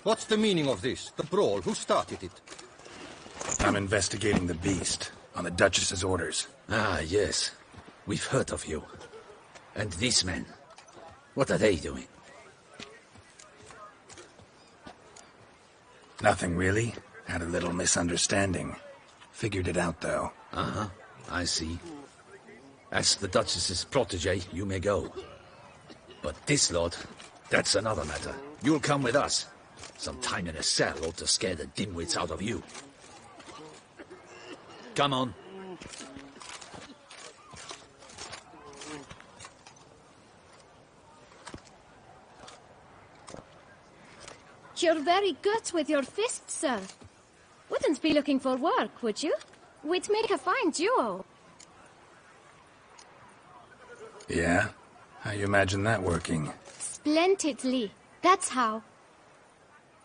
What's the meaning of this? The brawl? Who started it? I'm investigating the beast, on the Duchess's orders. Ah, yes. We've heard of you. And these men, what are they doing? Nothing really. Had a little misunderstanding. Figured it out, though. Uh-huh. I see. As the Duchess's protege, you may go. But this lot, that's another matter. You'll come with us. Some time in a cell ought to scare the dimwits out of you. Come on. You're very good with your fists, sir. Wouldn't be looking for work, would you? We'd make a fine duo. Yeah? How you imagine that working? Splendidly. That's how.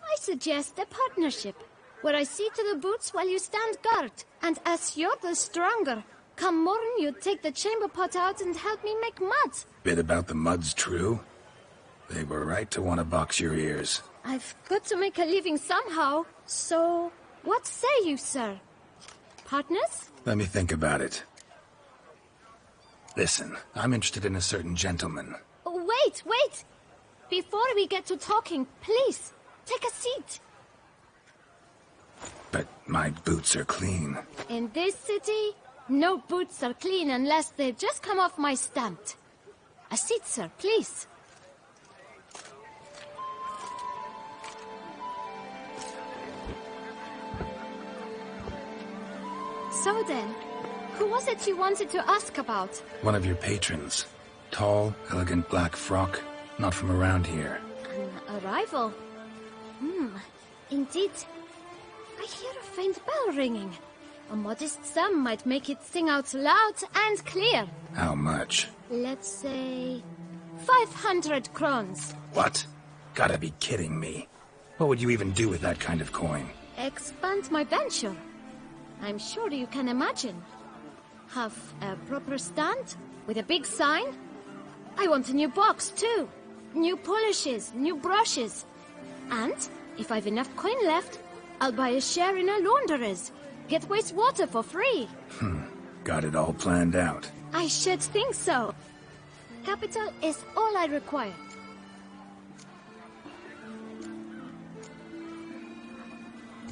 I suggest a partnership, where I see to the boots while you stand guard. And as you're the stronger, come morn you take the chamber pot out and help me make mud. Bit about the mud's true? They were right to want to box your ears. I've got to make a living somehow, so what say you, sir? Partners? Let me think about it. Listen, I'm interested in a certain gentleman. Oh, wait! Before we get to talking, please, take a seat. But my boots are clean. In this city, no boots are clean unless they've just come off my stamp. A seat, sir, please. So then, who was it you wanted to ask about? One of your patrons. Tall, elegant black frock. Not from around here. An arrival? Indeed. I hear a faint bell ringing. A modest sum might make it sing out loud and clear. How much? Let's say 500 crowns. What? Gotta be kidding me. What would you even do with that kind of coin? Expand my venture. I'm sure you can imagine. Have a proper stand with a big sign. I want a new box too. New polishes, new brushes. And if I've enough coin left, I'll buy a share in a launderer's. Get wastewater for free. Got it all planned out. I should think so. Capital is all I require.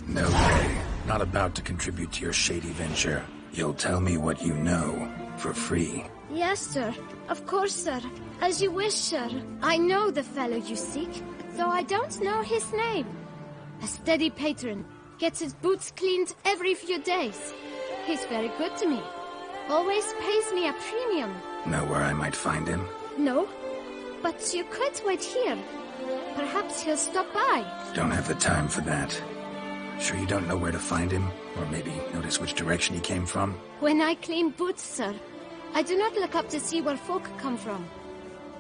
No way. Not about to contribute to your shady venture. You'll tell me what you know, for free. Yes, sir. Of course, sir. As you wish, sir. I know the fellow you seek, though I don't know his name. A steady patron. Gets his boots cleaned every few days. He's very good to me. Always pays me a premium. Know where I might find him? No, but you could wait here. Perhaps he'll stop by. Don't have the time for that. Sure you don't know where to find him? Or maybe notice which direction he came from? When I clean boots, sir, I do not look up to see where folk come from.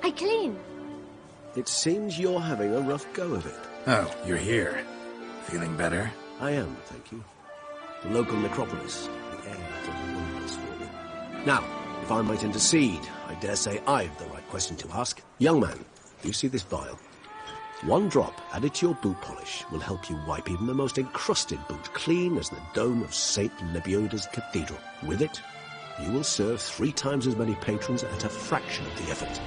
I clean. It seems you're having a rough go of it. Oh, you're here. Feeling better? I am, thank you. The local necropolis. The air does wonders for me. Now, if I might intercede, I dare say I've the right question to ask. Young man, you see this vial? One drop added to your boot polish will help you wipe even the most encrusted boot clean as the dome of St. Lebioda's Cathedral. With it, you will serve 3 times as many patrons at a fraction of the effort,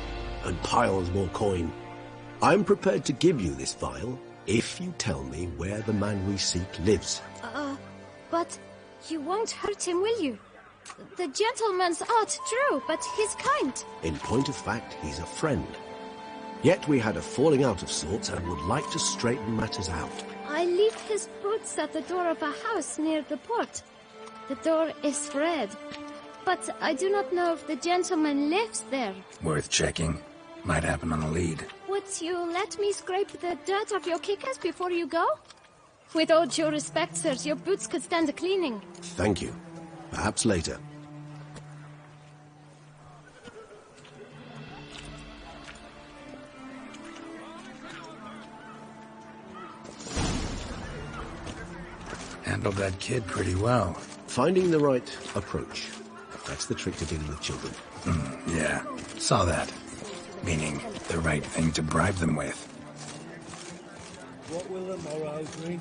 and piles more coin. I'm prepared to give you this vial if you tell me where the man we seek lives. But you won't hurt him, will you? The gentleman's odd, true, but he's kind. In point of fact, he's a friend. Yet we had a falling out of sorts and would like to straighten matters out. I leave his boots at the door of a house near the port. The door is red, but I do not know if the gentleman lives there. Worth checking. Might happen on a lead. Would you let me scrape the dirt off your kickers before you go? With all due respect, sirs, your boots could stand a cleaning. Thank you. Perhaps later. Handled that kid pretty well. Finding the right approach. That's the trick to dealing with children. Yeah, saw that. Meaning, the right thing to bribe them with. What will the morrow bring?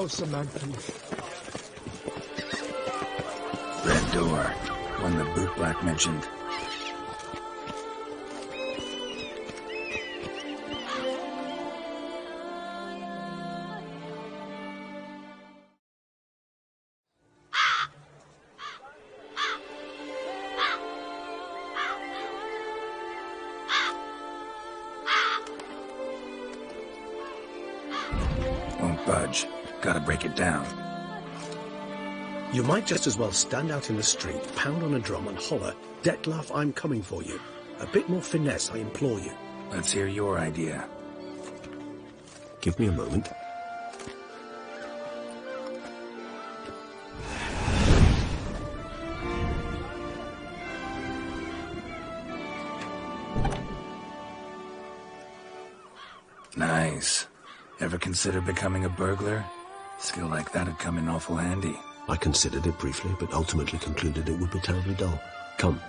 Oh, Samantha. Red door. One the boot black mentioned. budge. Gotta break it down. You might just as well stand out in the street, pound on a drum and holler, "Dettlaff, I'm coming for you." A bit more finesse, I implore you. Let's hear your idea. Give me a moment. Nice. Ever consider becoming a burglar? Skill like that'd come in awful handy. I considered it briefly, but ultimately concluded it would be terribly dull. Come.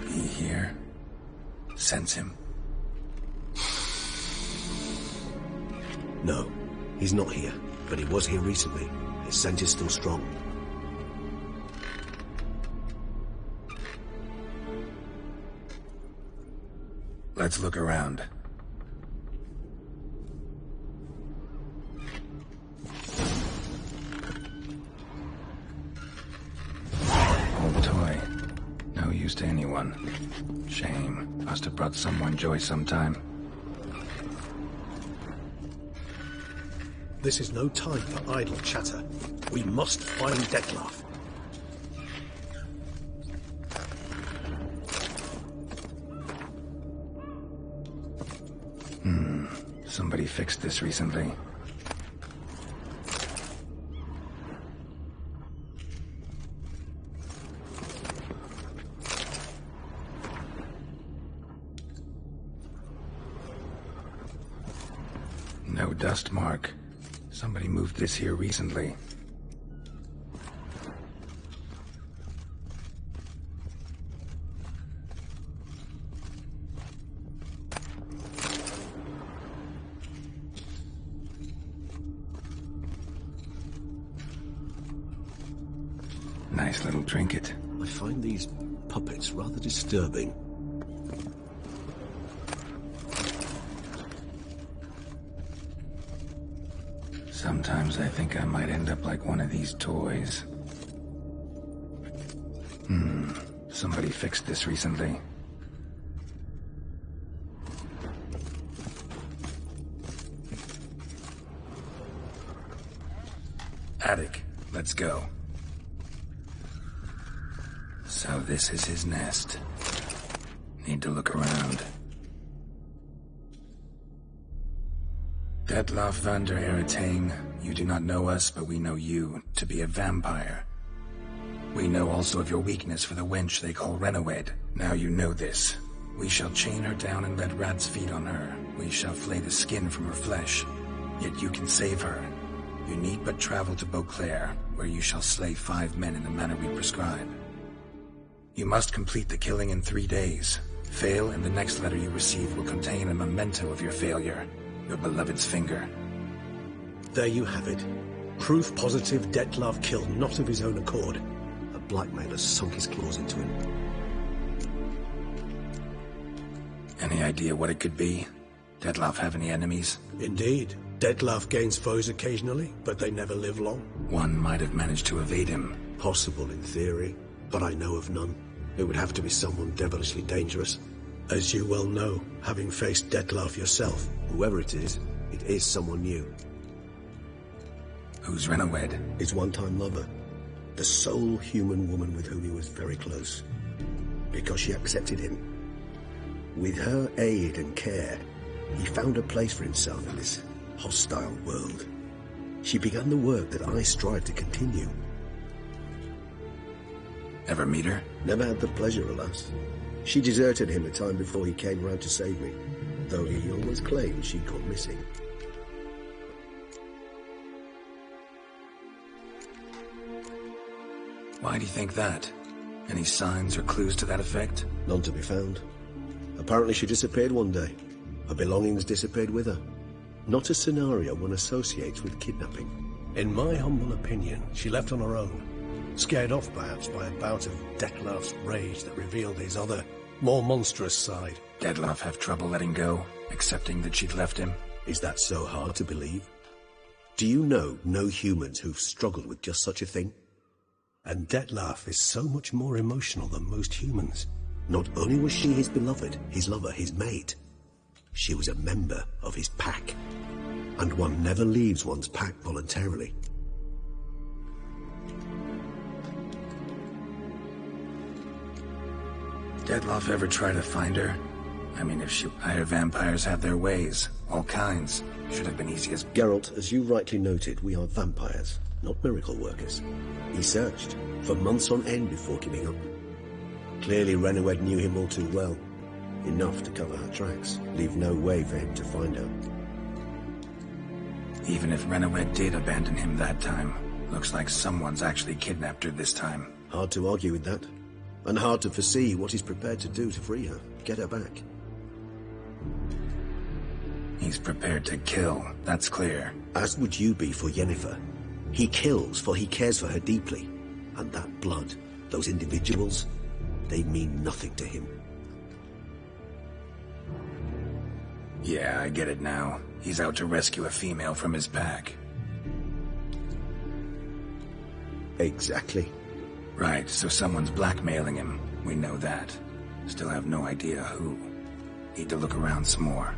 He here? Sense him. No, he's not here, but he was here recently. His scent is still strong. Let's look around. Old toy. No use to anyone. Shame. Must have brought someone joy sometime. This is no time for idle chatter. We must find Dettlaff. Somebody fixed this recently. No dust mark. Somebody moved this here recently. Nice little trinket. I find these puppets rather disturbing. Sometimes I think I might end up like one of these toys. Somebody fixed this recently. Attic, let's go. So this is his nest. Need to look around. Dettlaff van der Eretane, you do not know us, but we know you to be a vampire. We know also of your weakness for the wench they call Renowed. Now you know this. We shall chain her down and let rats feed on her. We shall flay the skin from her flesh. Yet you can save her. You need but travel to Beauclair, where you shall slay 5 men in the manner we prescribe. You must complete the killing in 3 days. Fail, and the next letter you receive will contain a memento of your failure. Your beloved's finger. There you have it. Proof positive Dettlaff killed not of his own accord. A blackmailer sunk his claws into him. Any idea what it could be? Dettlaff have any enemies? Indeed. Dettlaff gains foes occasionally, but they never live long. One might have managed to evade him. Possible in theory, but I know of none. It would have to be someone devilishly dangerous. As you well know, having faced Dettlaff yourself. Whoever it is someone new. Who's Renowed? His one-time lover. The sole human woman with whom he was very close. Because she accepted him. With her aid and care, he found a place for himself in this hostile world. She began the work that I strive to continue. Ever meet her? Never had the pleasure, alas. She deserted him a time before he came round to save me, though he always claimed she'd gone missing. Why do you think that? Any signs or clues to that effect? None to be found. Apparently she disappeared one day. Her belongings disappeared with her. Not a scenario one associates with kidnapping. In my humble opinion, she left on her own. Scared off, perhaps, by a bout of Detlef's rage that revealed his other, more monstrous side. Detlef have trouble letting go, accepting that she'd left him? Is that so hard to believe? Do you know no humans who've struggled with just such a thing? And Detlef is so much more emotional than most humans. Not only was she his beloved, his lover, his mate, she was a member of his pack. And one never leaves one's pack voluntarily. Detlef ever try to find her? I mean, if I hear vampires have their ways, all kinds. Should have been easy as... Geralt, as you rightly noted, we are vampires, not miracle workers. He searched for months on end before giving up. Clearly Renowed knew him all too well. Enough to cover her tracks, leave no way for him to find her. Even if Renowed did abandon him that time, looks like someone's actually kidnapped her this time. Hard to argue with that. And hard to foresee what he's prepared to do to free her, get her back. He's prepared to kill, that's clear. As would you be for Yennefer. He kills, for he cares for her deeply. And that blood, those individuals, they mean nothing to him. Yeah, I get it now. He's out to rescue a female from his pack. Exactly. Right, so someone's blackmailing him. We know that. Still have no idea who. Need to look around some more.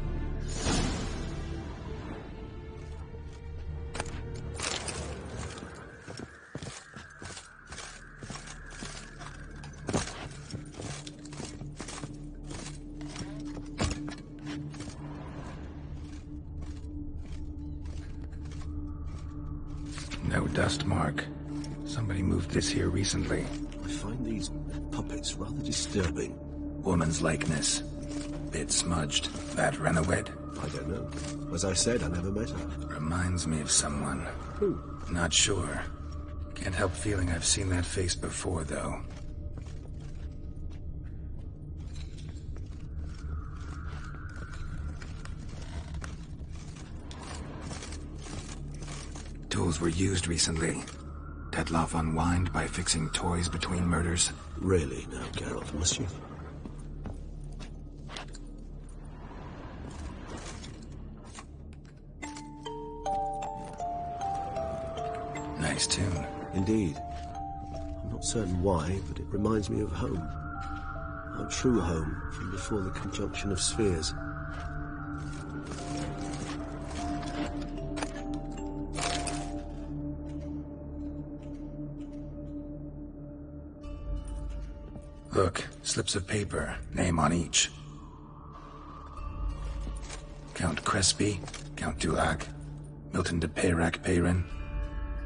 No dust mark. Somebody moved this here recently. I find these puppets rather disturbing. Woman's likeness. Bit smudged. That Renowed? I don't know. As I said, I never met her. Reminds me of someone. Who? Not sure. Can't help feeling I've seen that face before, though. Tools were used recently. Detlef unwind by fixing toys between murders. Really now, Geralt, must you? Nice tune. Indeed. I'm not certain why, but it reminds me of home. Our true home from before the conjunction of spheres. Look, slips of paper, name on each. Count Crespi, Count Dulac, Milton de Peyrac-Peyrin,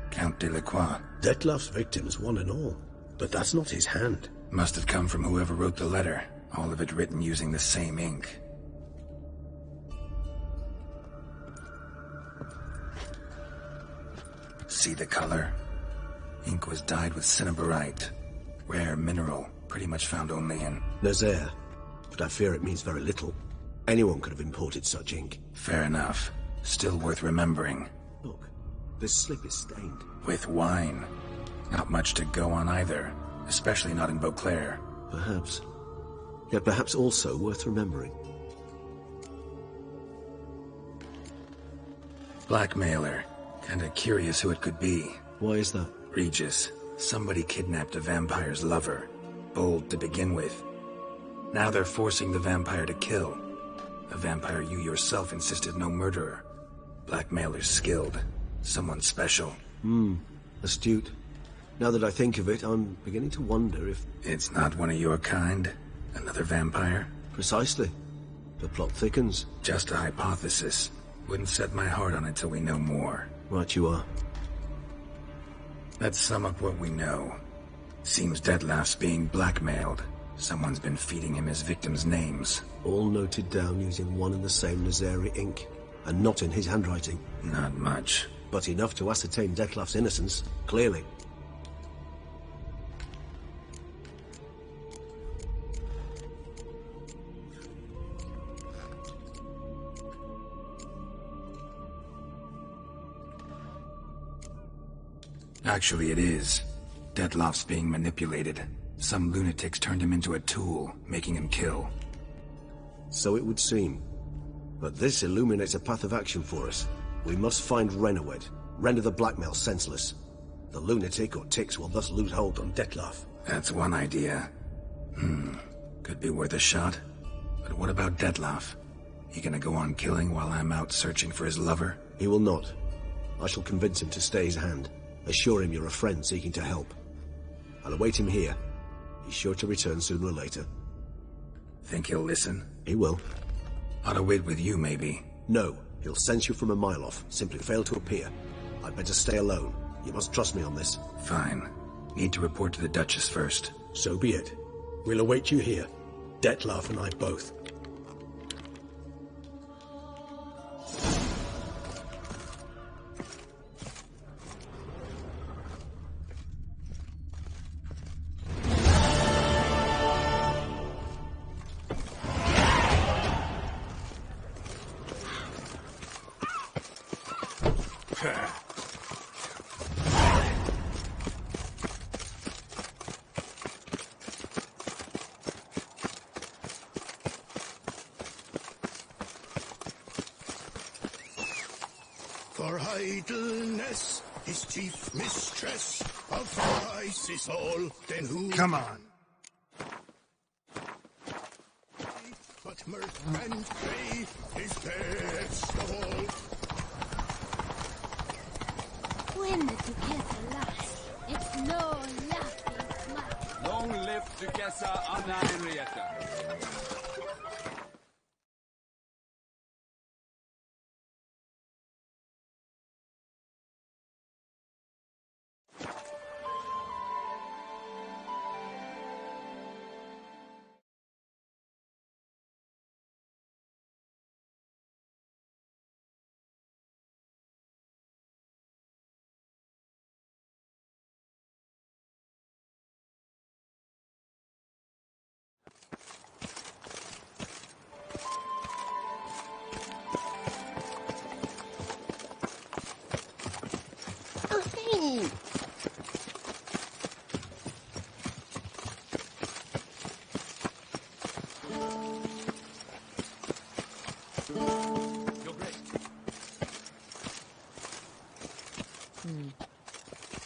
Count Delacroix. Detlef's victims, one and all. But that's not his hand. Must have come from whoever wrote the letter. All of it written using the same ink. See the color? Ink was dyed with cinnabarite. Rare mineral, pretty much found only in... Nazaire. But I fear it means very little. Anyone could have imported such ink. Fair enough. Still worth remembering. Look, this slip is stained. With wine. Not much to go on either. Especially not in Beauclair. Perhaps. Yet perhaps also worth remembering. Blackmailer. Kinda curious who it could be. Why is that? Regis. Somebody kidnapped a vampire's lover. Bold to begin with. Now they're forcing the vampire to kill. A vampire you yourself insisted no murderer. Blackmailer's skilled. Someone special. Astute. Now that I think of it, I'm beginning to wonder if... It's not one of your kind? Another vampire? Precisely. The plot thickens. Just a hypothesis. Wouldn't set my heart on it till we know more. Right you are. Let's sum up what we know. Seems Detlef's being blackmailed. Someone's been feeding him his victims' names. All noted down using one and the same Nazaire ink. And not in his handwriting. Not much. But enough to ascertain Detlef's innocence, clearly. Actually, it is. Detlof's being manipulated. Some lunatics turned him into a tool, making him kill. So it would seem. But this illuminates a path of action for us. We must find Renowed, render the blackmail senseless. The lunatic or ticks will thus lose hold on Detlof. That's one idea. Could be worth a shot. But what about Detlof? He gonna go on killing while I'm out searching for his lover? He will not. I shall convince him to stay his hand. Assure him you're a friend seeking to help. I'll await him here. He's sure to return sooner or later. Think he'll listen? He will. Ought to wait with you, maybe. No, he'll sense you from a mile off. Simply fail to appear. I'd better stay alone. You must trust me on this. Fine. Need to report to the Duchess first. So be it. We'll await you here. Detlof and I both. For idleness is chief mistress of vice is all, then who... Come on. But mirth and faith is best of all. When the Duquesa laughs, it's no laughing matter. Long live Duquesa Ana Henrietta.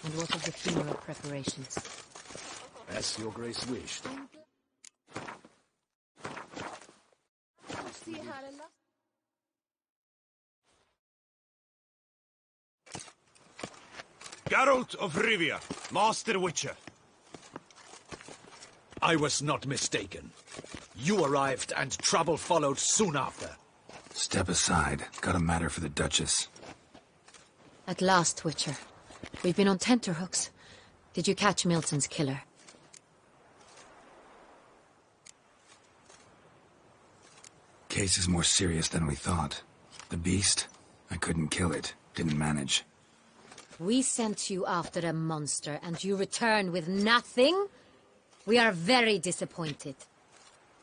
And what of the funeral preparations? As your grace wished. Geralt of Rivia, Master Witcher. I was not mistaken. You arrived and trouble followed soon after. Step aside. Got a matter for the Duchess. At last, Witcher. We've been on tenterhooks. Did you catch Milton's killer? Case is more serious than we thought. The beast, I couldn't kill it. Didn't manage. We sent you after a monster, and you return with nothing? We are very disappointed.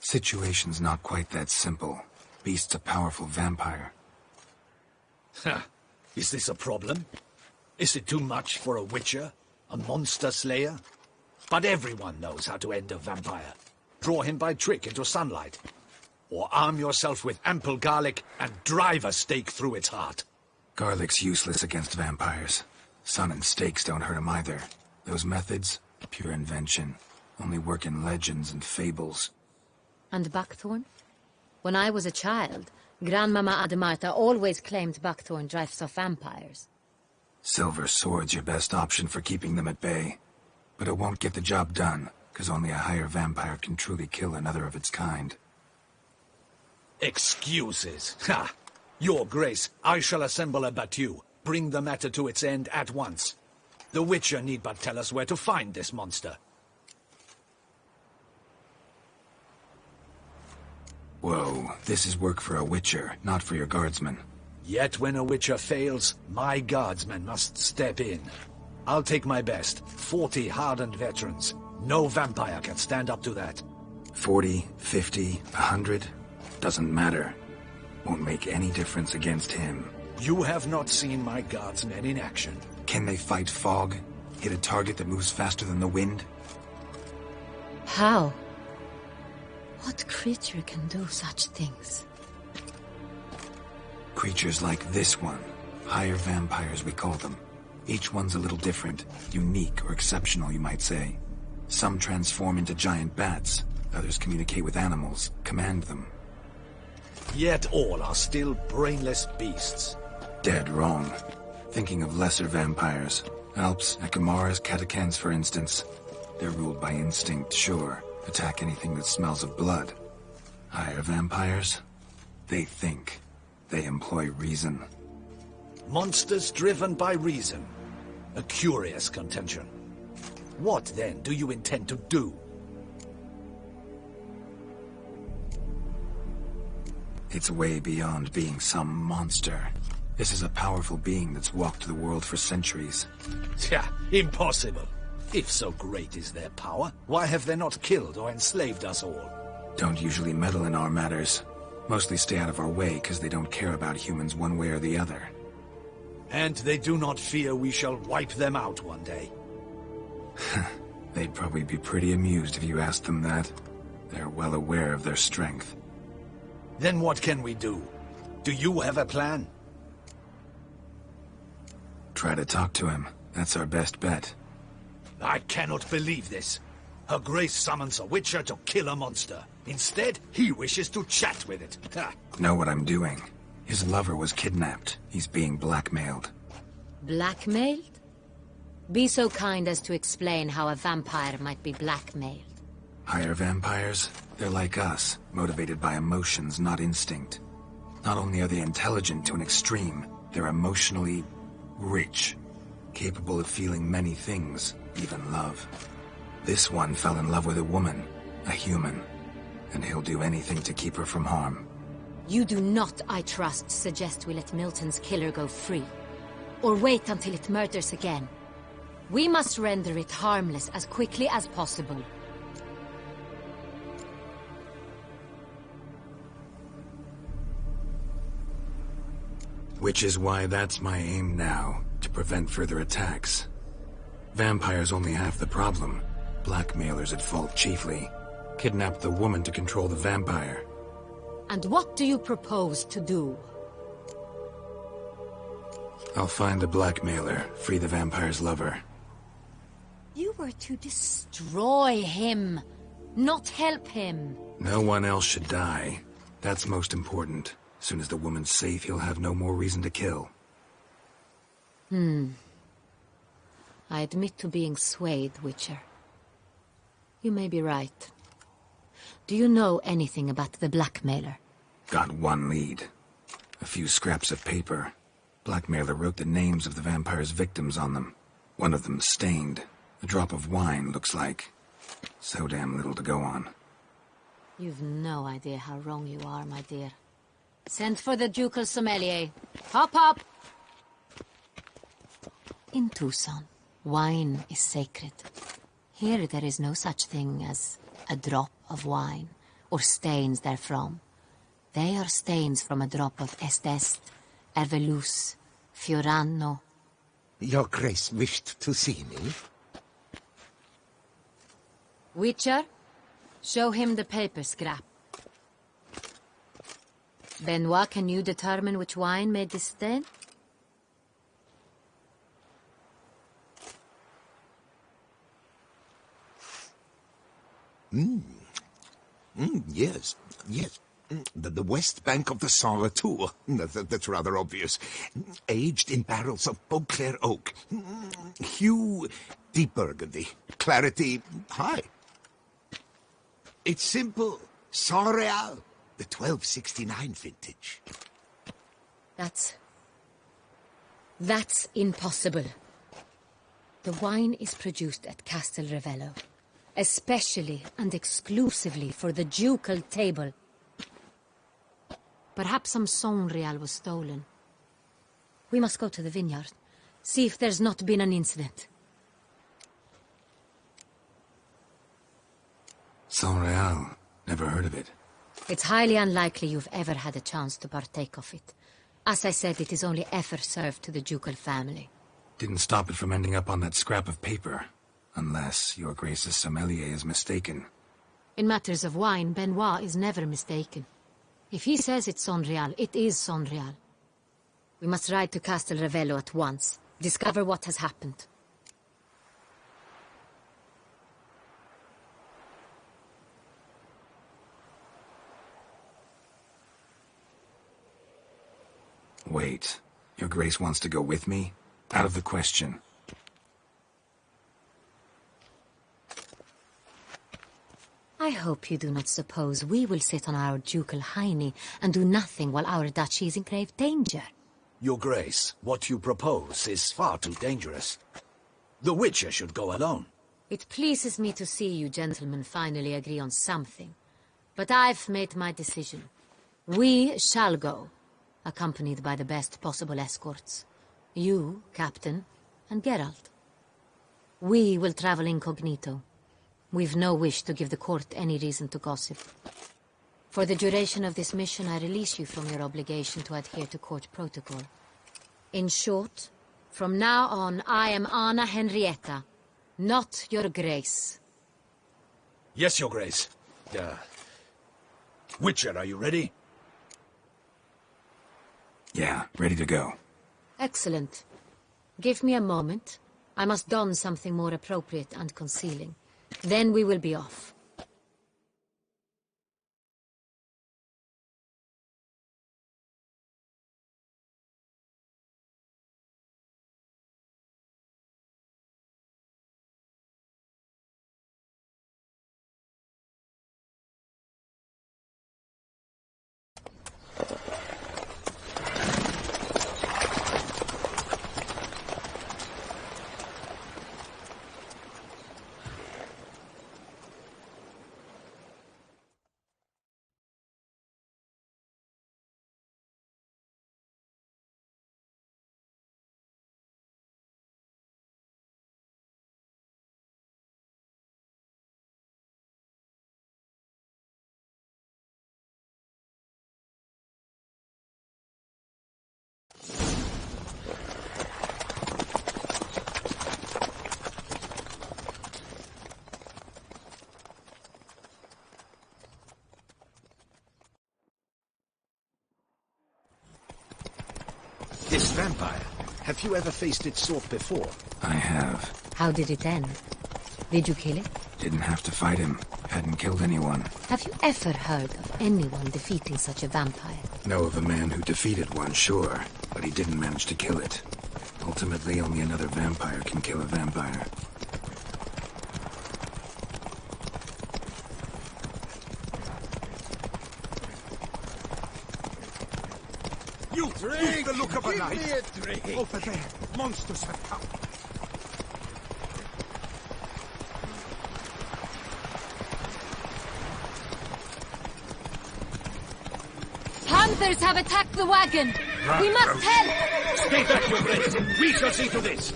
Situation's not quite that simple. Beast's a powerful vampire. Ha! Is this a problem? Is it too much for a witcher? A monster slayer? But everyone knows how to end a vampire. Draw him by trick into sunlight. Or arm yourself with ample garlic and drive a stake through its heart. Garlic's useless against vampires. Sun and stakes don't hurt him either. Those methods, pure invention. Only work in legends and fables. And buckthorn? When I was a child, Grandmama Ademarta always claimed buckthorn drives off vampires. Silver sword's your best option for keeping them at bay. But it won't get the job done, because only a higher vampire can truly kill another of its kind. Excuses. Ha! Your Grace, I shall assemble a battue. Bring the matter to its end at once. The Witcher need but tell us where to find this monster. Whoa, this is work for a Witcher, not for your guardsmen. Yet when a Witcher fails, my guardsmen must step in. I'll take my best. 40 hardened veterans. No vampire can stand up to that. 40, 50, 100? Doesn't matter. Won't make any difference against him. You have not seen my guardsmen in action. Can they fight fog? Hit a target that moves faster than the wind? How? What creature can do such things? Creatures like this one. Higher vampires, we call them. Each one's a little different. Unique or exceptional, you might say. Some transform into giant bats. Others communicate with animals, command them. Yet all are still brainless beasts. Dead wrong. Thinking of lesser vampires. Alps, Ekamaras, Catacans, for instance. They're ruled by instinct, sure. Attack anything that smells of blood. Higher vampires? They think. They employ reason. Monsters driven by reason. A curious contention. What, then, do you intend to do? It's way beyond being some monster. This is a powerful being that's walked the world for centuries. Yeah, impossible. If so great is their power, why have they not killed or enslaved us all? Don't usually meddle in our matters. Mostly stay out of our way because they don't care about humans one way or the other. And they do not fear we shall wipe them out one day. They'd probably be pretty amused if you asked them that. They're well aware of their strength. Then what can we do? Do you have a plan? Try to talk to him. That's our best bet. I cannot believe this. Her Grace summons a witcher to kill a monster. Instead, he wishes to chat with it. Ha. Know what I'm doing. His lover was kidnapped. He's being blackmailed. Blackmailed? Be so kind as to explain how a vampire might be blackmailed. Higher vampires? They're like us, motivated by emotions, not instinct. Not only are they intelligent to an extreme, they're emotionally rich, capable of feeling many things, even love. This one fell in love with a woman, a human, and he'll do anything to keep her from harm. You do not, I trust, suggest we let Milton's killer go free, or wait until it murders again. We must render it harmless as quickly as possible. Which is why that's my aim now, to prevent further attacks. Vampires only half the problem. Blackmailers at fault chiefly. Kidnap the woman to control the vampire. And what do you propose to do? I'll find the blackmailer, free the vampire's lover. You were to destroy him, not help him. No one else should die. That's most important. As soon as the woman's safe, he'll have no more reason to kill. I admit to being swayed, Witcher. You may be right. Do you know anything about the blackmailer? Got one lead. A few scraps of paper. Blackmailer wrote the names of the vampire's victims on them. One of them stained. A drop of wine, looks like. So damn little to go on. You've no idea how wrong you are, my dear. Send for the ducal sommelier. Hop, hop! In Tucson, wine is sacred. Here there is no such thing as a drop of wine, or stains therefrom. They are stains from a drop of Estest, Ervelus, Fiorano. Your Grace wished to see me? Witcher, show him the paper scrap. Benoit, can you determine which wine made this stain? Yes. The west bank of the Saint Latour. That's rather obvious. Aged in barrels of Beauclair oak. Hue, deep burgundy. Clarity, high. It's simple. Saint Real, the 1269 vintage. That's impossible. The wine is produced at Castel Ravello, especially and exclusively for the ducal table. Perhaps some Saint Real was stolen. We must go to the vineyard, see if there's not been an incident. Saint Real. Never heard of it. It's highly unlikely you've ever had a chance to partake of it. As I said, it is only ever served to the ducal family. Didn't stop it from ending up on that scrap of paper. Unless your Grace's sommelier is mistaken. In matters of wine, Benoit is never mistaken. If he says it's Sonreal, it is Sonreal. We must ride to Castel Ravello at once. Discover what has happened. Wait. Your Grace wants to go with me? Out of the question. I hope you do not suppose we will sit on our ducal hiney and do nothing while our duchy is in grave danger. Your Grace, what you propose is far too dangerous. The Witcher should go alone. It pleases me to see you gentlemen finally agree on something. But I've made my decision. We shall go, accompanied by the best possible escorts. You, Captain, and Geralt. We will travel incognito. We've no wish to give the court any reason to gossip. For the duration of this mission, I release you from your obligation to adhere to court protocol. In short, from now on, I am Anna Henrietta, not your Grace. Yes, Your Grace. Witcher, are you ready? Yeah, ready to go. Excellent. Give me a moment. I must don something more appropriate and concealing. Then we will be off. This vampire, have you ever faced its sort before? I have. How did it end? Did you kill it? Didn't have to fight him. Hadn't killed anyone. Have you ever heard of anyone defeating such a vampire? Know of a man who defeated one, sure. But he didn't manage to kill it. Ultimately, only another vampire can kill a vampire. You! Drink! The look of a Give knight! me a drink! Over there! Monsters have come! Panthers have attacked the wagon! We must help! Stay back, Your Grace! We shall see to this!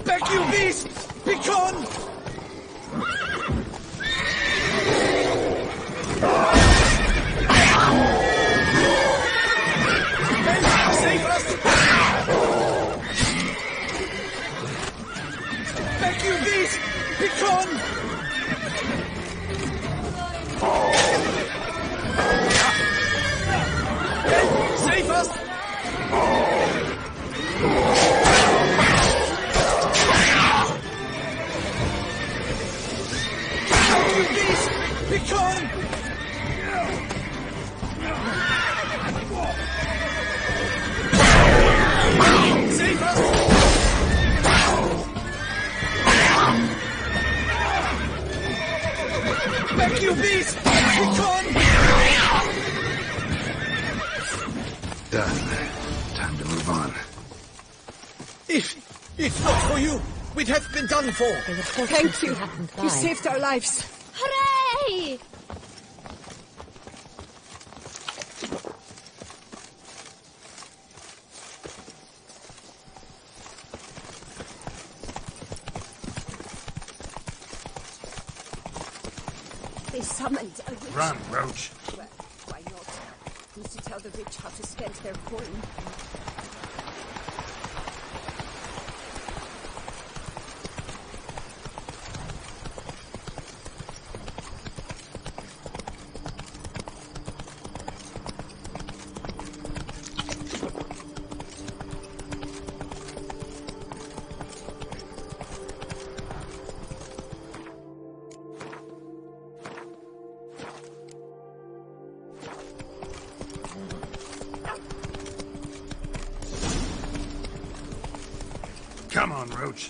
Back, you beast! Begone! Save us! Back, you beast! Begone! Save us! You beast! Begone! Save us! Back, you beast! Begone! Done. Time to move on. If not for you, we'd have been done for. Thank you. You saved our lives. Hooray! They summoned a witch. Run, Roach! Well, why not? Who's to tell the rich how to spend their coin? Come on, Roach.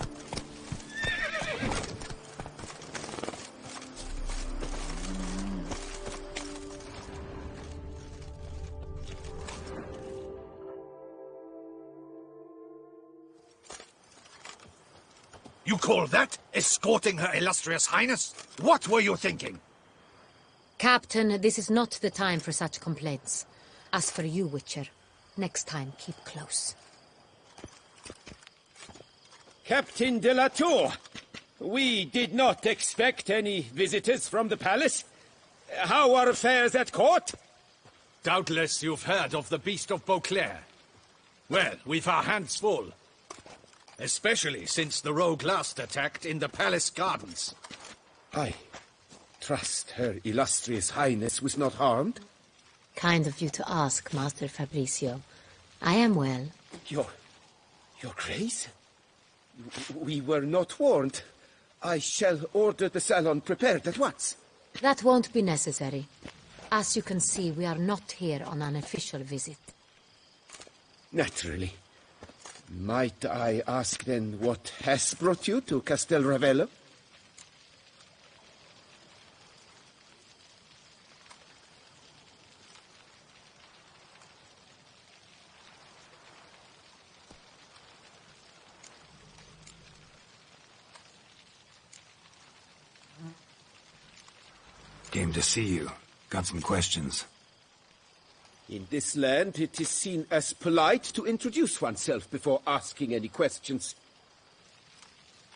You call that escorting Her Illustrious Highness? What were you thinking? Captain, this is not the time for such complaints. As for you, Witcher, next time keep close. Captain de la Tour, we did not expect any visitors from the palace. How are affairs at court? Doubtless you've heard of the Beast of Beauclair. Well, we've our hands full. Especially since the rogue last attacked in the palace gardens. I trust Her Illustrious Highness was not harmed? Kind of you to ask, Master Fabricio. I am well. Your Grace? We were not warned. I shall order the salon prepared at once. That won't be necessary. As you can see, we are not here on an official visit. Naturally. Might I ask then what has brought you to Castel Ravello? Came to see you. Got some questions. In this land, it is seen as polite to introduce oneself before asking any questions.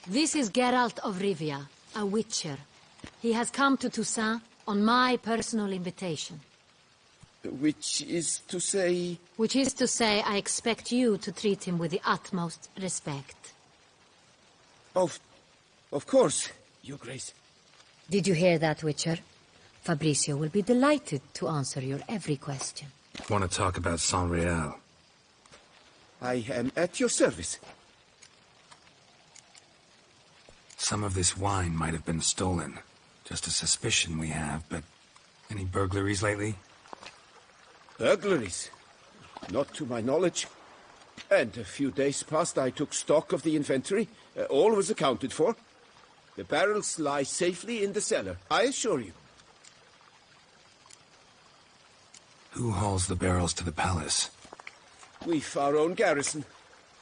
This is Geralt of Rivia, a witcher. He has come to Toussaint on my personal invitation. Which is to say... Which is to say, I expect you to treat him with the utmost respect. Of course, Your Grace. Did you hear that, Witcher? Fabricio will be delighted to answer your every question. Want to talk about Saint-Réal? I am at your service. Some of this wine might have been stolen. Just a suspicion we have, but any burglaries lately? Burglaries? Not to my knowledge. And a few days past I took stock of the inventory. All was accounted for. The barrels lie safely in the cellar, I assure you. Who hauls the barrels to the palace? We've our own garrison.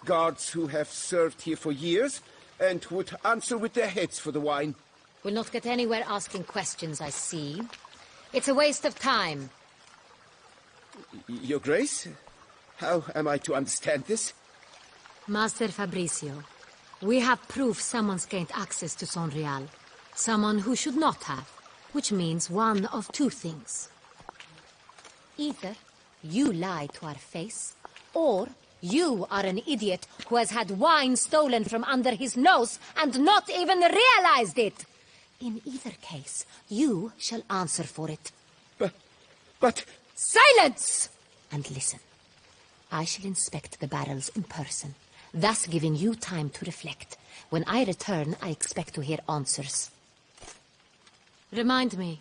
Guards who have served here for years and would answer with their heads for the wine. We'll not get anywhere asking questions, I see. It's a waste of time. Your Grace? How am I to understand this? Master Fabricio, we have proof someone's gained access to Saint-Réal. Someone who should not have. Which means one of two things. Either you lie to our face, or you are an idiot who has had wine stolen from under his nose and not even realized it. In either case, you shall answer for it. But... Silence! And listen. I shall inspect the barrels in person, thus giving you time to reflect. When I return, I expect to hear answers. Remind me,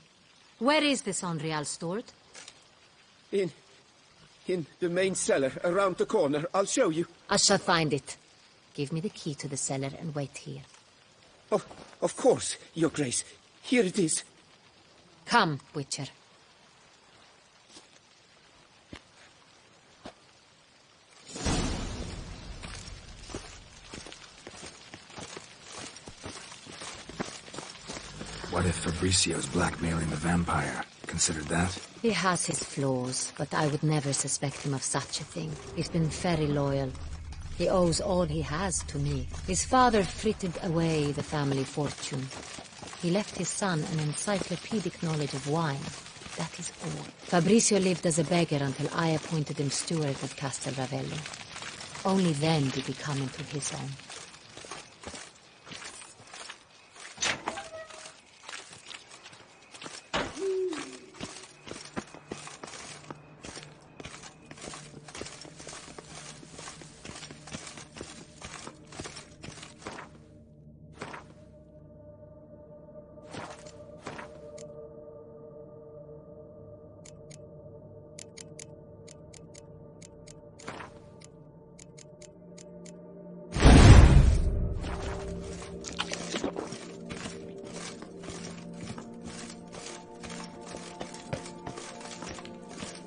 where is the Saint-Réal stored? In the main cellar, around the corner. I'll show you. I shall find it. Give me the key to the cellar and wait here. Of course, Your Grace. Here it is. Come, Witcher. What if Fabricio's blackmailing the vampire? Considered that? He has his flaws, but I would never suspect him of such a thing. He's been very loyal. He owes all he has to me. His father frittered away the family fortune. He left his son an encyclopedic knowledge of wine. That is all. Fabricio lived as a beggar until I appointed him steward of Castel Ravello. Only then did he come into his own.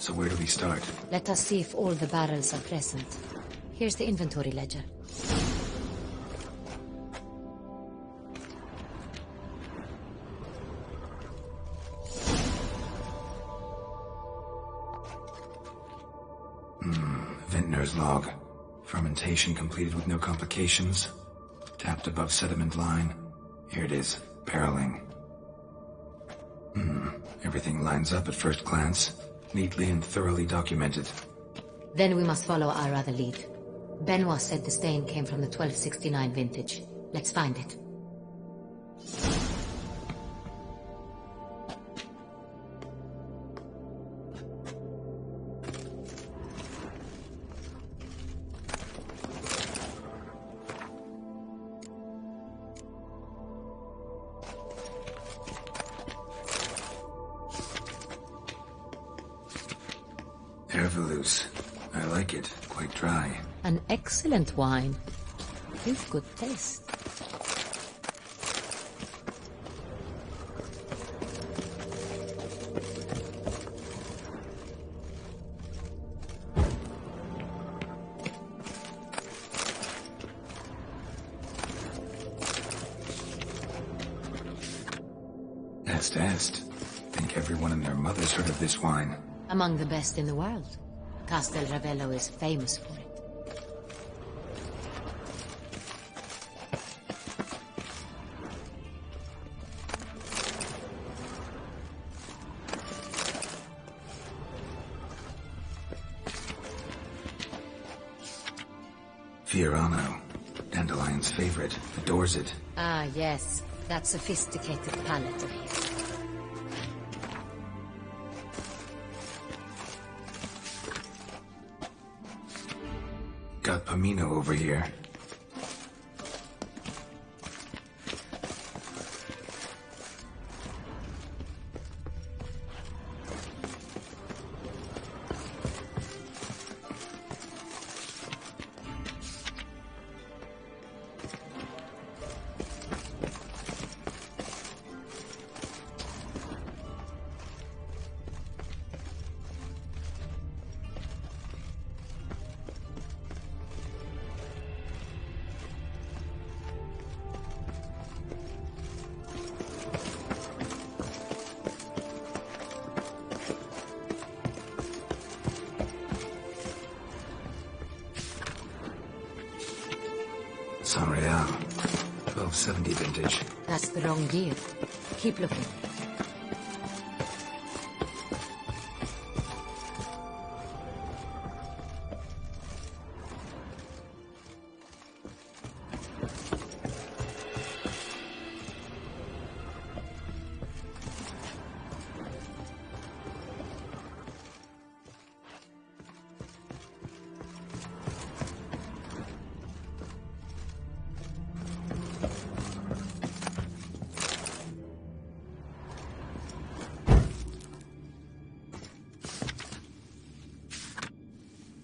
So where do we start? Let us see if all the barrels are present. Here's the inventory ledger. Vintner's log. Fermentation completed with no complications. Tapped above sediment line. Here it is. Barreling. Everything lines up at first glance. Neatly and thoroughly documented. Then we must follow our other lead. Benoit said the stain came from the 1269 vintage. Let's find it. Herveloos. I like it. Quite dry. An excellent wine. You've good taste. Est. Think everyone and their mother's heard of this wine. Among the best in the world. Castel Ravello is famous for it. Fiorano. Dandelion's favorite. Adores it. Ah, yes. That sophisticated palate of his. Got Pomino over here. San Real. 1270 vintage. That's the wrong year. Keep looking.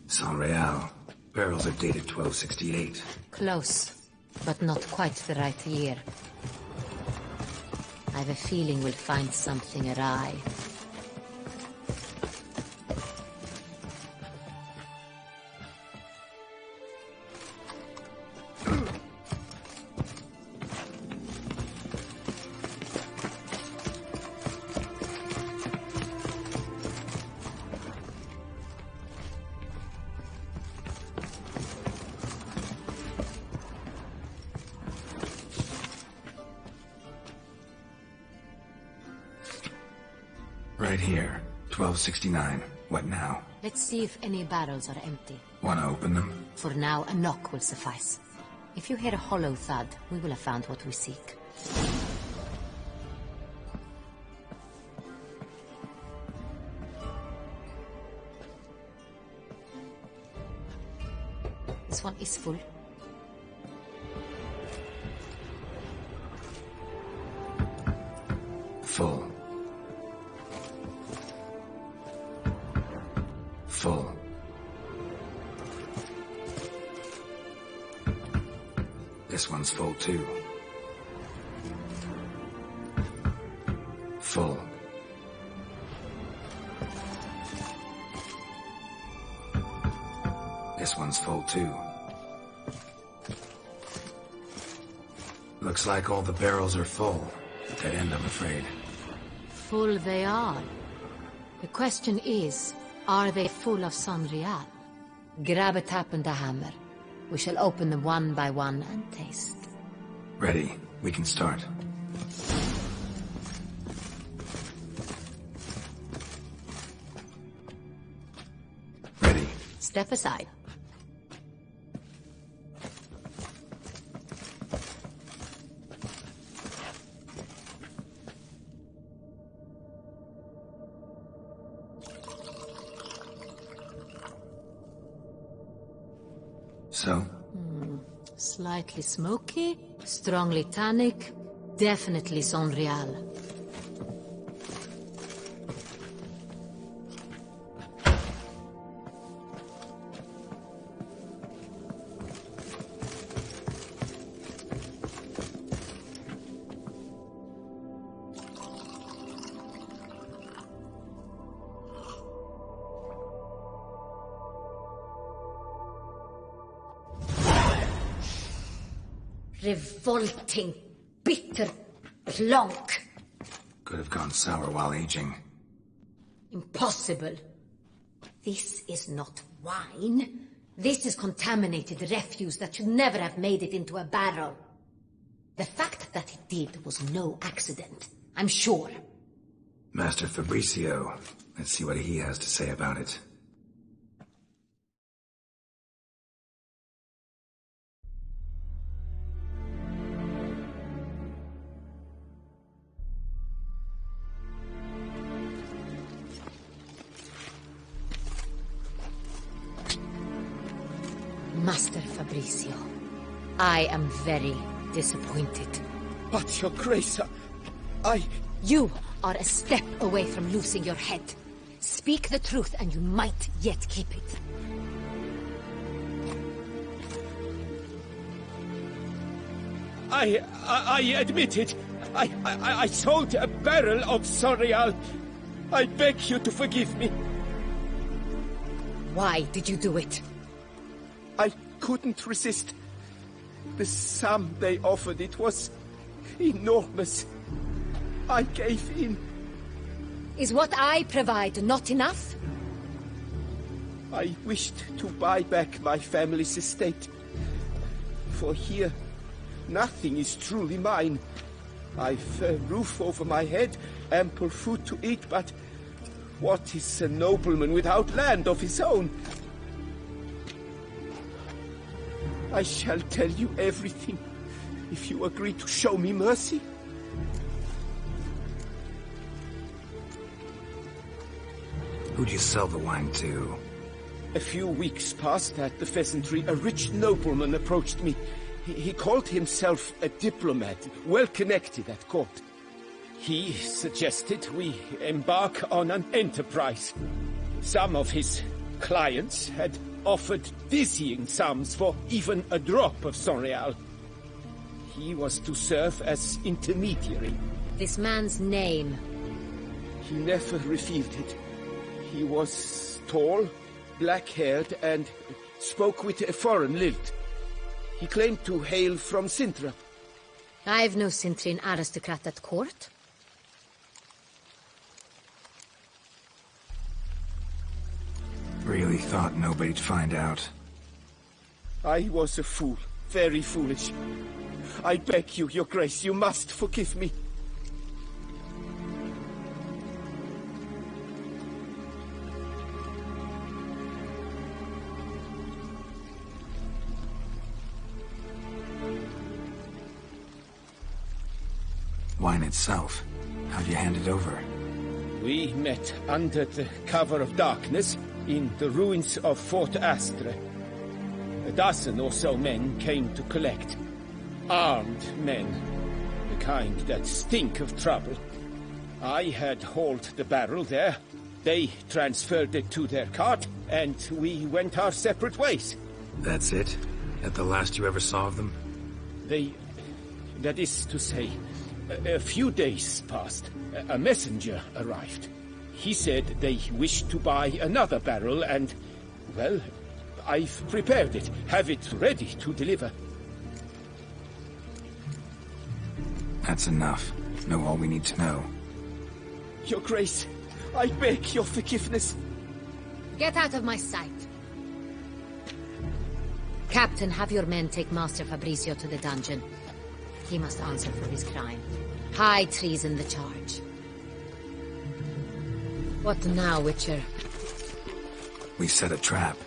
San Real. Barrels are dated 1268. Close, but not quite the right year. I have a feeling we'll find something awry. Right here. 1269. What now? Let's see if any barrels are empty. Wanna open them? For now, a knock will suffice. If you hear a hollow thud, we will have found what we seek. This one is full. Full. Full. This one's full too. Full. This one's full too. Looks like all the barrels are full. Dead end, I'm afraid. Full they are. The question is, are they full of Sonreal? Grab a tap and a hammer. We shall open them one by one and taste. Ready. We can start. Ready. Step aside. So? Slightly smoky, strongly tannic, definitely Sonreal. Revolting, bitter plonk. Could have gone sour while aging. Impossible. This is not wine. This is contaminated refuse that should never have made it into a barrel. The fact that it did was no accident, I'm sure. Master Fabricio. Let's see what he has to say about it. Master Fabricio, I am very disappointed. But, Your Grace, You are a step away from losing your head. Speak the truth and you might yet keep it. I admit it. I sold a barrel of Sonreal. I beg you to forgive me. Why did you do it? I couldn't resist. The sum they offered, it was enormous. I gave in. Is what I provide not enough? I wished to buy back my family's estate. For here, nothing is truly mine. I've a roof over my head, ample food to eat, but what is a nobleman without land of his own? I shall tell you everything, if you agree to show me mercy. Who'd you sell the wine to? A few weeks past at the pheasantry, a rich nobleman approached me. He called himself a diplomat, well connected at court. He suggested we embark on an enterprise. Some of his clients had offered dizzying sums for even a drop of Sonreal. He was to serve as intermediary. This man's name? He never revealed it. He was tall, black-haired, and spoke with a foreign lilt. He claimed to hail from Sintra. I've no Sintrian aristocrat at court. Really thought nobody'd find out. I was a fool, very foolish. I beg you, Your Grace, you must forgive me. Wine itself, how'd you hand it over? We met under the cover of darkness in the ruins of Fort Astre. A dozen or so men came to collect. Armed men, the kind that stink of trouble. I had hauled the barrel there. They transferred it to their cart, and we went our separate ways. That's it? That the last you ever saw of them? That is to say, a few days passed. A messenger arrived. He said they wished to buy another barrel and, well, I've prepared it. Have it ready to deliver. That's enough. Know all we need to know. Your Grace, I beg your forgiveness. Get out of my sight. Captain, have your men take Master Fabrizio to the dungeon. He must answer for his crime. High treason the charge. What now, Witcher? We set a trap.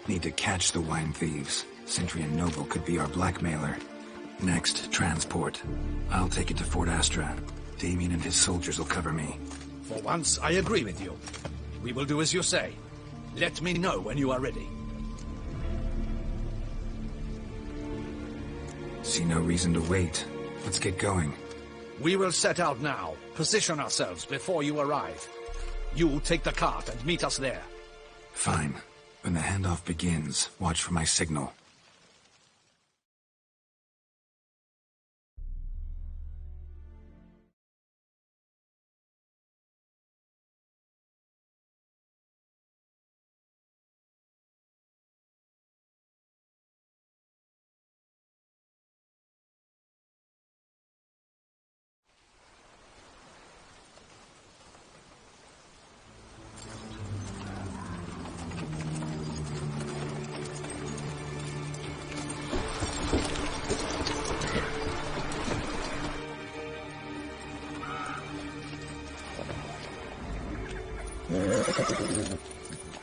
Need to catch the wine thieves. Sentry and Noble could be our blackmailer. Next, transport. I'll take it to Fort Astra. Damien and his soldiers will cover me. For once, I agree with you. We will do as you say. Let me know when you are ready. See no reason to wait. Let's get going. We will set out now. Position ourselves before you arrive. You take the cart and meet us there. Fine. When the handoff begins, watch for my signal.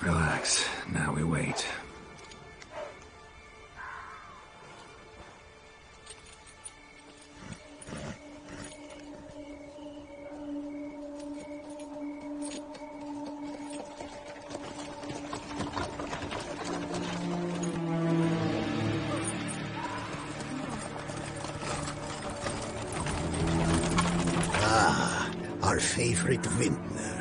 Relax. Now we wait. Ah, our favorite vintner.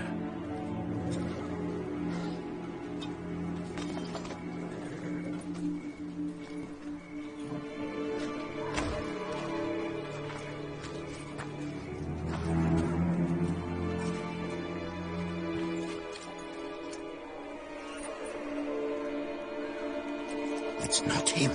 It's not him.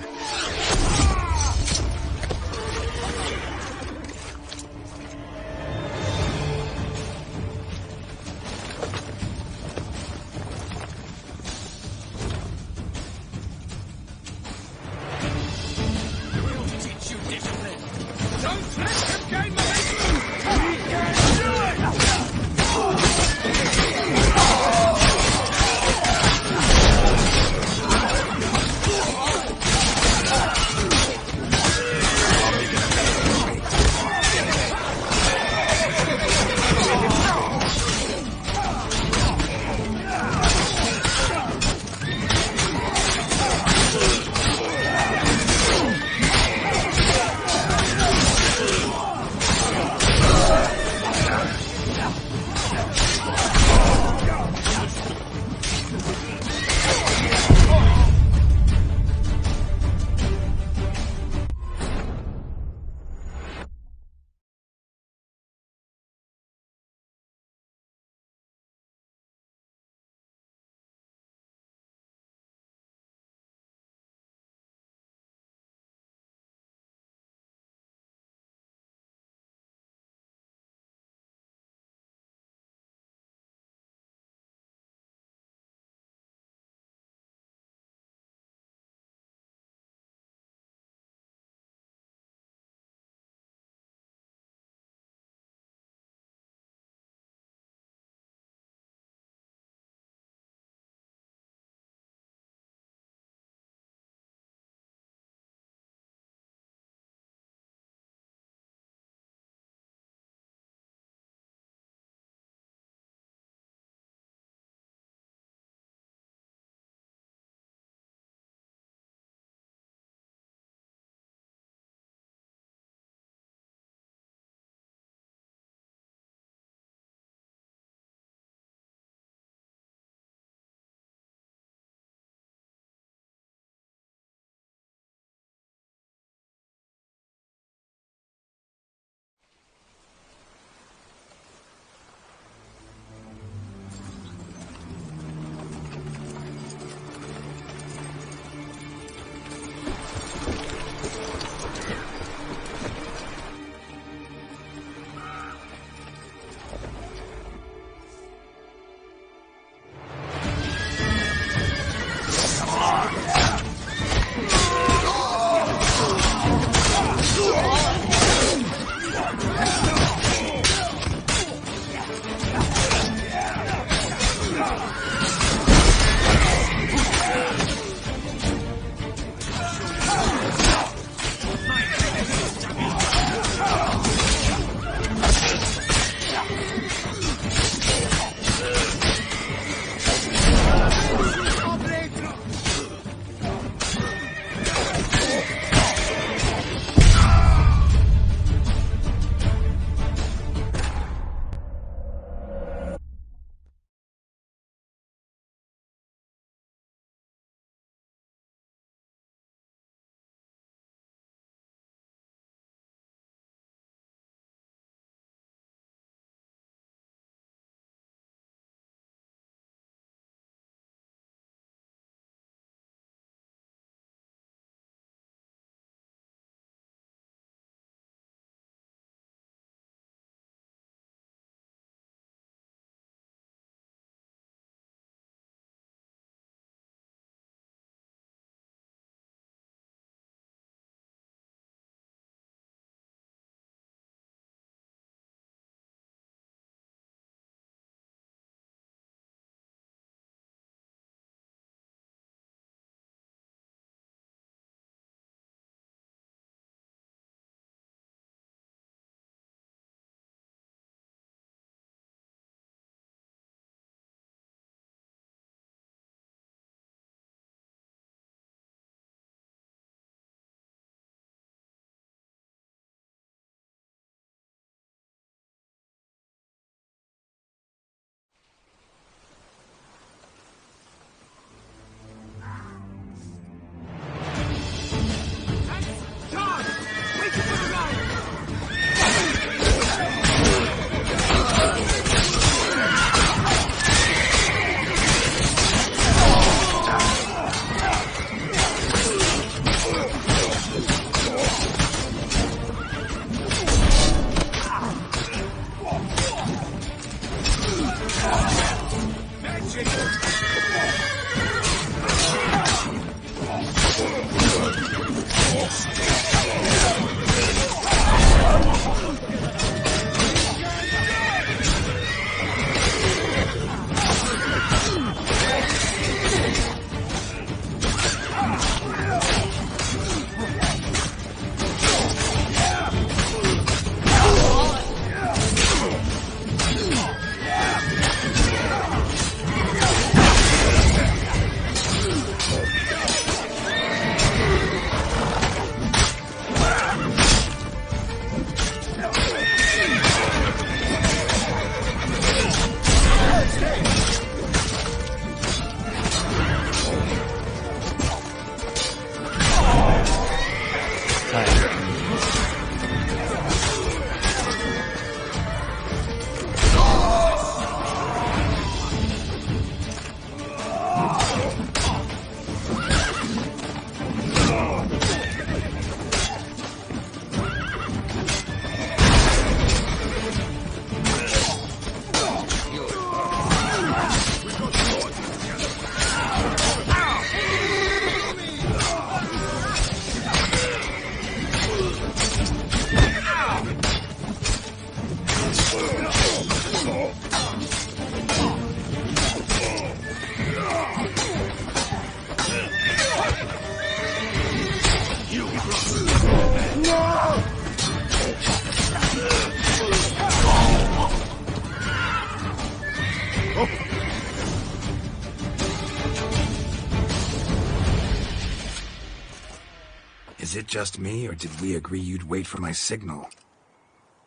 Is it just me, or did we agree you'd wait for my signal?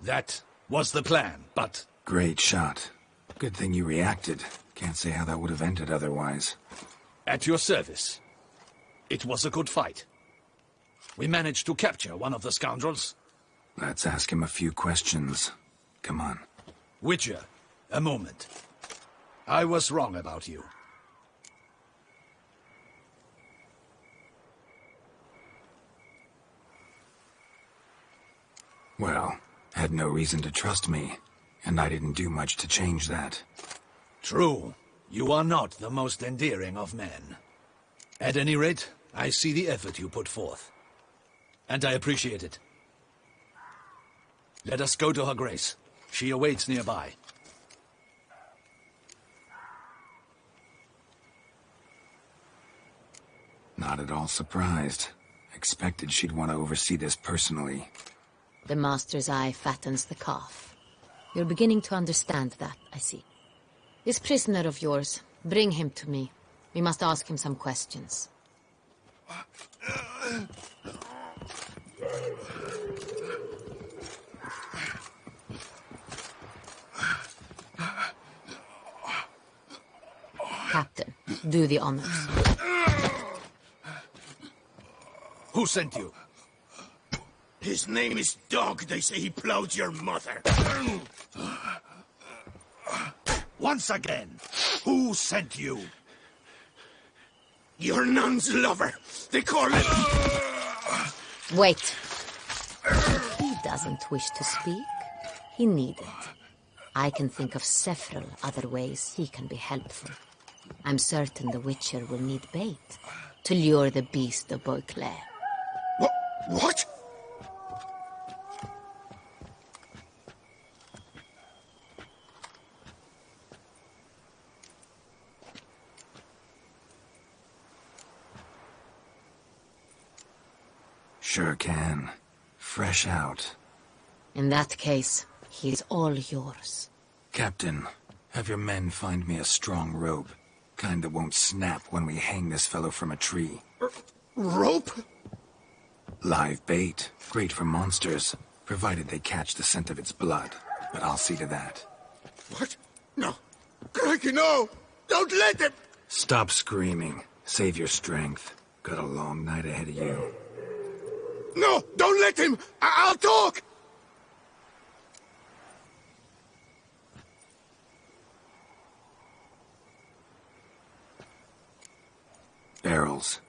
That was the plan, but... Great shot. Good thing you reacted. Can't say how that would have ended otherwise. At your service. It was a good fight. We managed to capture one of the scoundrels. Let's ask him a few questions. Come on. Witcher, a moment. I was wrong about you. Well, had no reason to trust me, and I didn't do much to change that. True. You are not the most endearing of men. At any rate, I see the effort you put forth. And I appreciate it. Let us go to her grace. She awaits nearby. Not at all surprised. Expected she'd want to oversee this personally. The master's eye fattens the calf. You're beginning to understand that, I see. This prisoner of yours, bring him to me. We must ask him some questions. Captain, do the honors. Who sent you? His name is Dog. They say he plowed your mother. Once again, who sent you? Your nun's lover. They call it... Wait. He doesn't wish to speak. He needn't. I can think of several other ways he can be helpful. I'm certain the Witcher will need bait to lure the beast of Beauclair. What? Sure can. Fresh out. In that case, he's all yours. Captain, have your men find me a strong rope. Kind that won't snap when we hang this fellow from a tree. Rope? Live bait. Great for monsters, provided they catch the scent of its blood. But I'll see to that. What? No. Crikey, no! Don't let him! Stop screaming. Save your strength. Got a long night ahead of you. No! Don't let him! I'll talk! Barrels.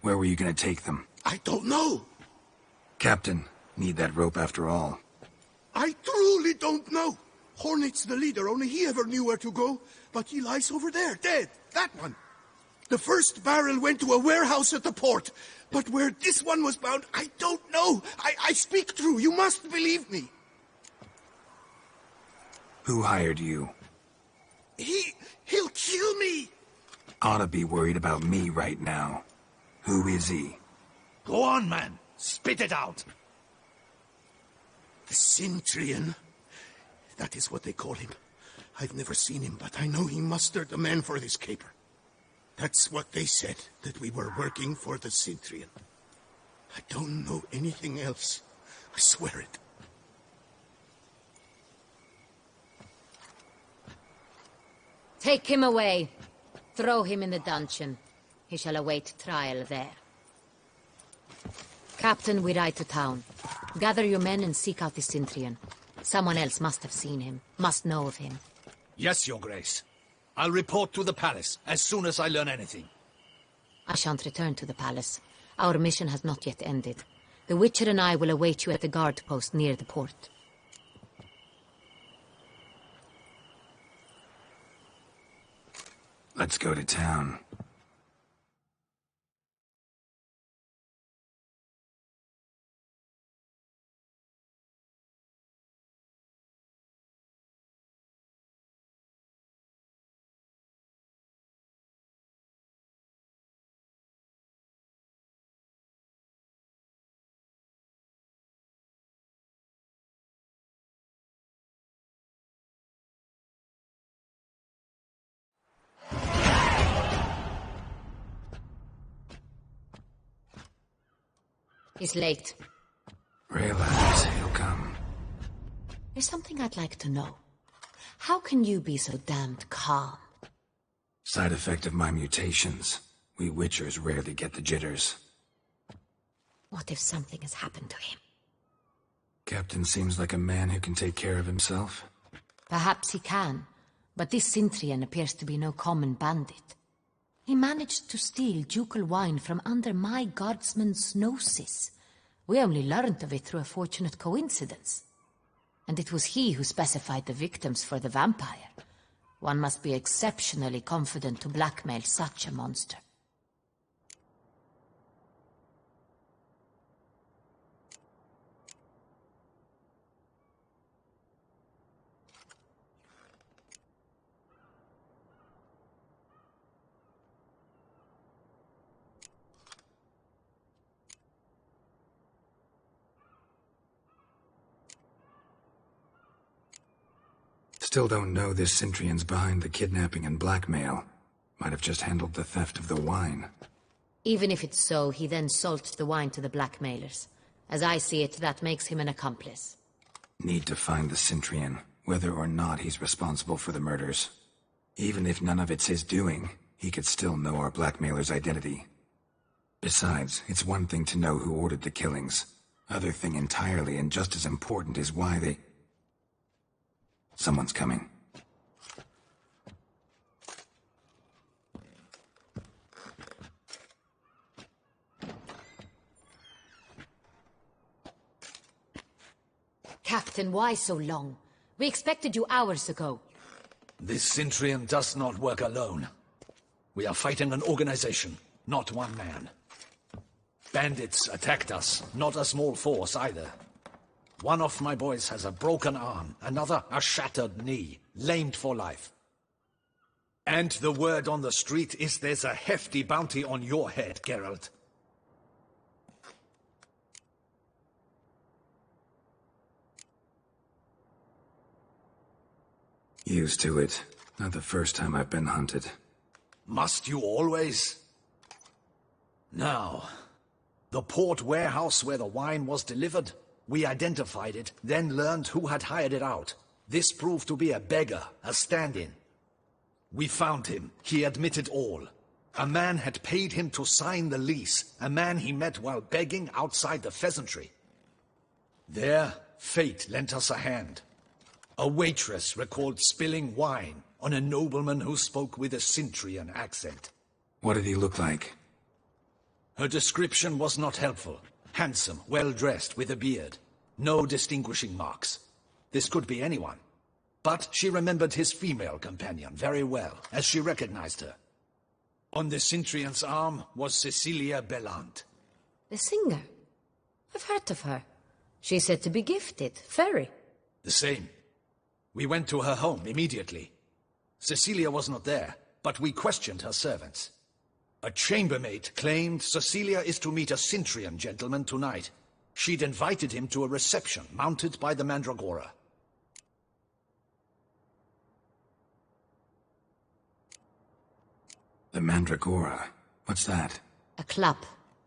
Where were you gonna take them? I don't know. Captain, need that rope after all. I truly don't know. Hornet's the leader, only he ever knew where to go. But he lies over there, dead. That one. The first barrel went to a warehouse at the port. But where this one was bound, I don't know. I speak true. You must believe me. Who hired you? He'll kill me. Ought to be worried about me right now. Who is he? Go on, man. Spit it out. The Centurion. That is what they call him. I've never seen him, but I know he mustered the men for this caper. That's what they said, that we were working for the Centurion. I don't know anything else. I swear it. Take him away. Throw him in the dungeon. He shall await trial there. Captain, we ride to town. Gather your men and seek out the Centurion. Someone else must have seen him, must know of him. Yes, Your Grace. I'll report to the palace as soon as I learn anything. I shan't return to the palace. Our mission has not yet ended. The Witcher and I will await you at the guard post near the port. Let's go to town. He's late. Realize he'll come. There's something I'd like to know. How can you be so damned calm? Side effect of my mutations. We Witchers rarely get the jitters. What if something has happened to him? Captain seems like a man who can take care of himself. Perhaps he can, but this Centurion appears to be no common bandit. He managed to steal ducal wine from under my guardsman's noses. We only learned of it through a fortunate coincidence. And it was he who specified the victims for the vampire. One must be exceptionally confident to blackmail such a monster. Still don't know this Centurion's behind the kidnapping and blackmail. Might have just handled the theft of the wine. Even if it's so, he then sold the wine to the blackmailers. As I see it, that makes him an accomplice. Need to find the Centurion, whether or not he's responsible for the murders. Even if none of it's his doing, he could still know our blackmailer's identity. Besides, it's one thing to know who ordered the killings. Other thing entirely, and just as important, is why they... Someone's coming. Captain, why so long? We expected you hours ago. This Centurion does not work alone. We are fighting an organization, not one man. Bandits attacked us, not a small force either. One of my boys has a broken arm, another a shattered knee, lamed for life. And the word on the street is there's a hefty bounty on your head, Geralt. Used to it. Not the first time I've been hunted. Must you always? Now, the port warehouse where the wine was delivered, we identified it, then learned who had hired it out. This proved to be a beggar, a stand-in. We found him. He admitted all. A man had paid him to sign the lease, a man he met while begging outside the pheasantry. There, fate lent us a hand. A waitress recalled spilling wine on a nobleman who spoke with a Centurion accent. What did he look like? Her description was not helpful. Handsome, well-dressed, with a beard. No distinguishing marks. This could be anyone. But she remembered his female companion very well, as she recognized her. On the Cintrian's arm was Cecilia Bellant. The singer? I've heard of her. She's said to be gifted. Very. The same. We went to her home immediately. Cecilia was not there, but we questioned her servants. A chambermaid claimed Cecilia is to meet a Cintrian gentleman tonight. She'd invited him to a reception mounted by the Mandragora. The Mandragora? What's that? A club,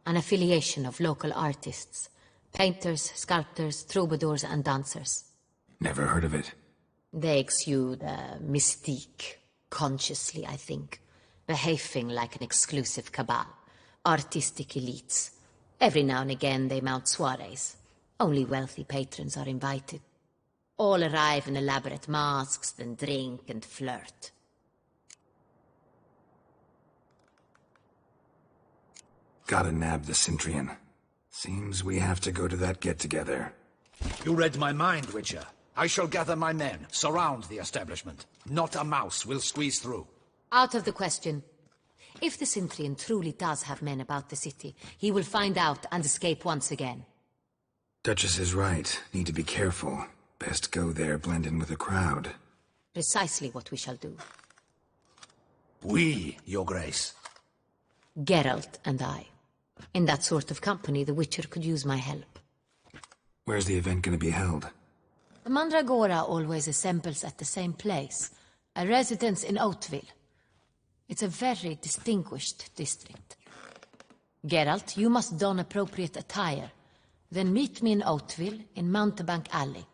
an affiliation of local artists. Painters, sculptors, troubadours and dancers. Never heard of it. They exude mystique, consciously, I think. Behaving like an exclusive cabal. Artistic elites. Every now and again they mount soirees. Only wealthy patrons are invited. All arrive in elaborate masks, then drink and flirt. Gotta nab the Cintrian. Seems we have to go to that get-together. You read my mind, Witcher. I shall gather my men, surround the establishment. Not a mouse will squeeze through. Out of the question. If the Cintrian truly does have men about the city, he will find out and escape once again. Duchess is right. Need to be careful. Best go there, blend in with the crowd. Precisely what we shall do. We, Your Grace. Geralt and I. In that sort of company, the Witcher could use my help. Where's the event gonna be held? The Mandragora always assembles at the same place, a residence in Oatville. It's a very distinguished district. Geralt, you must don appropriate attire. Then meet me in Oatville, in Mountebank Alley.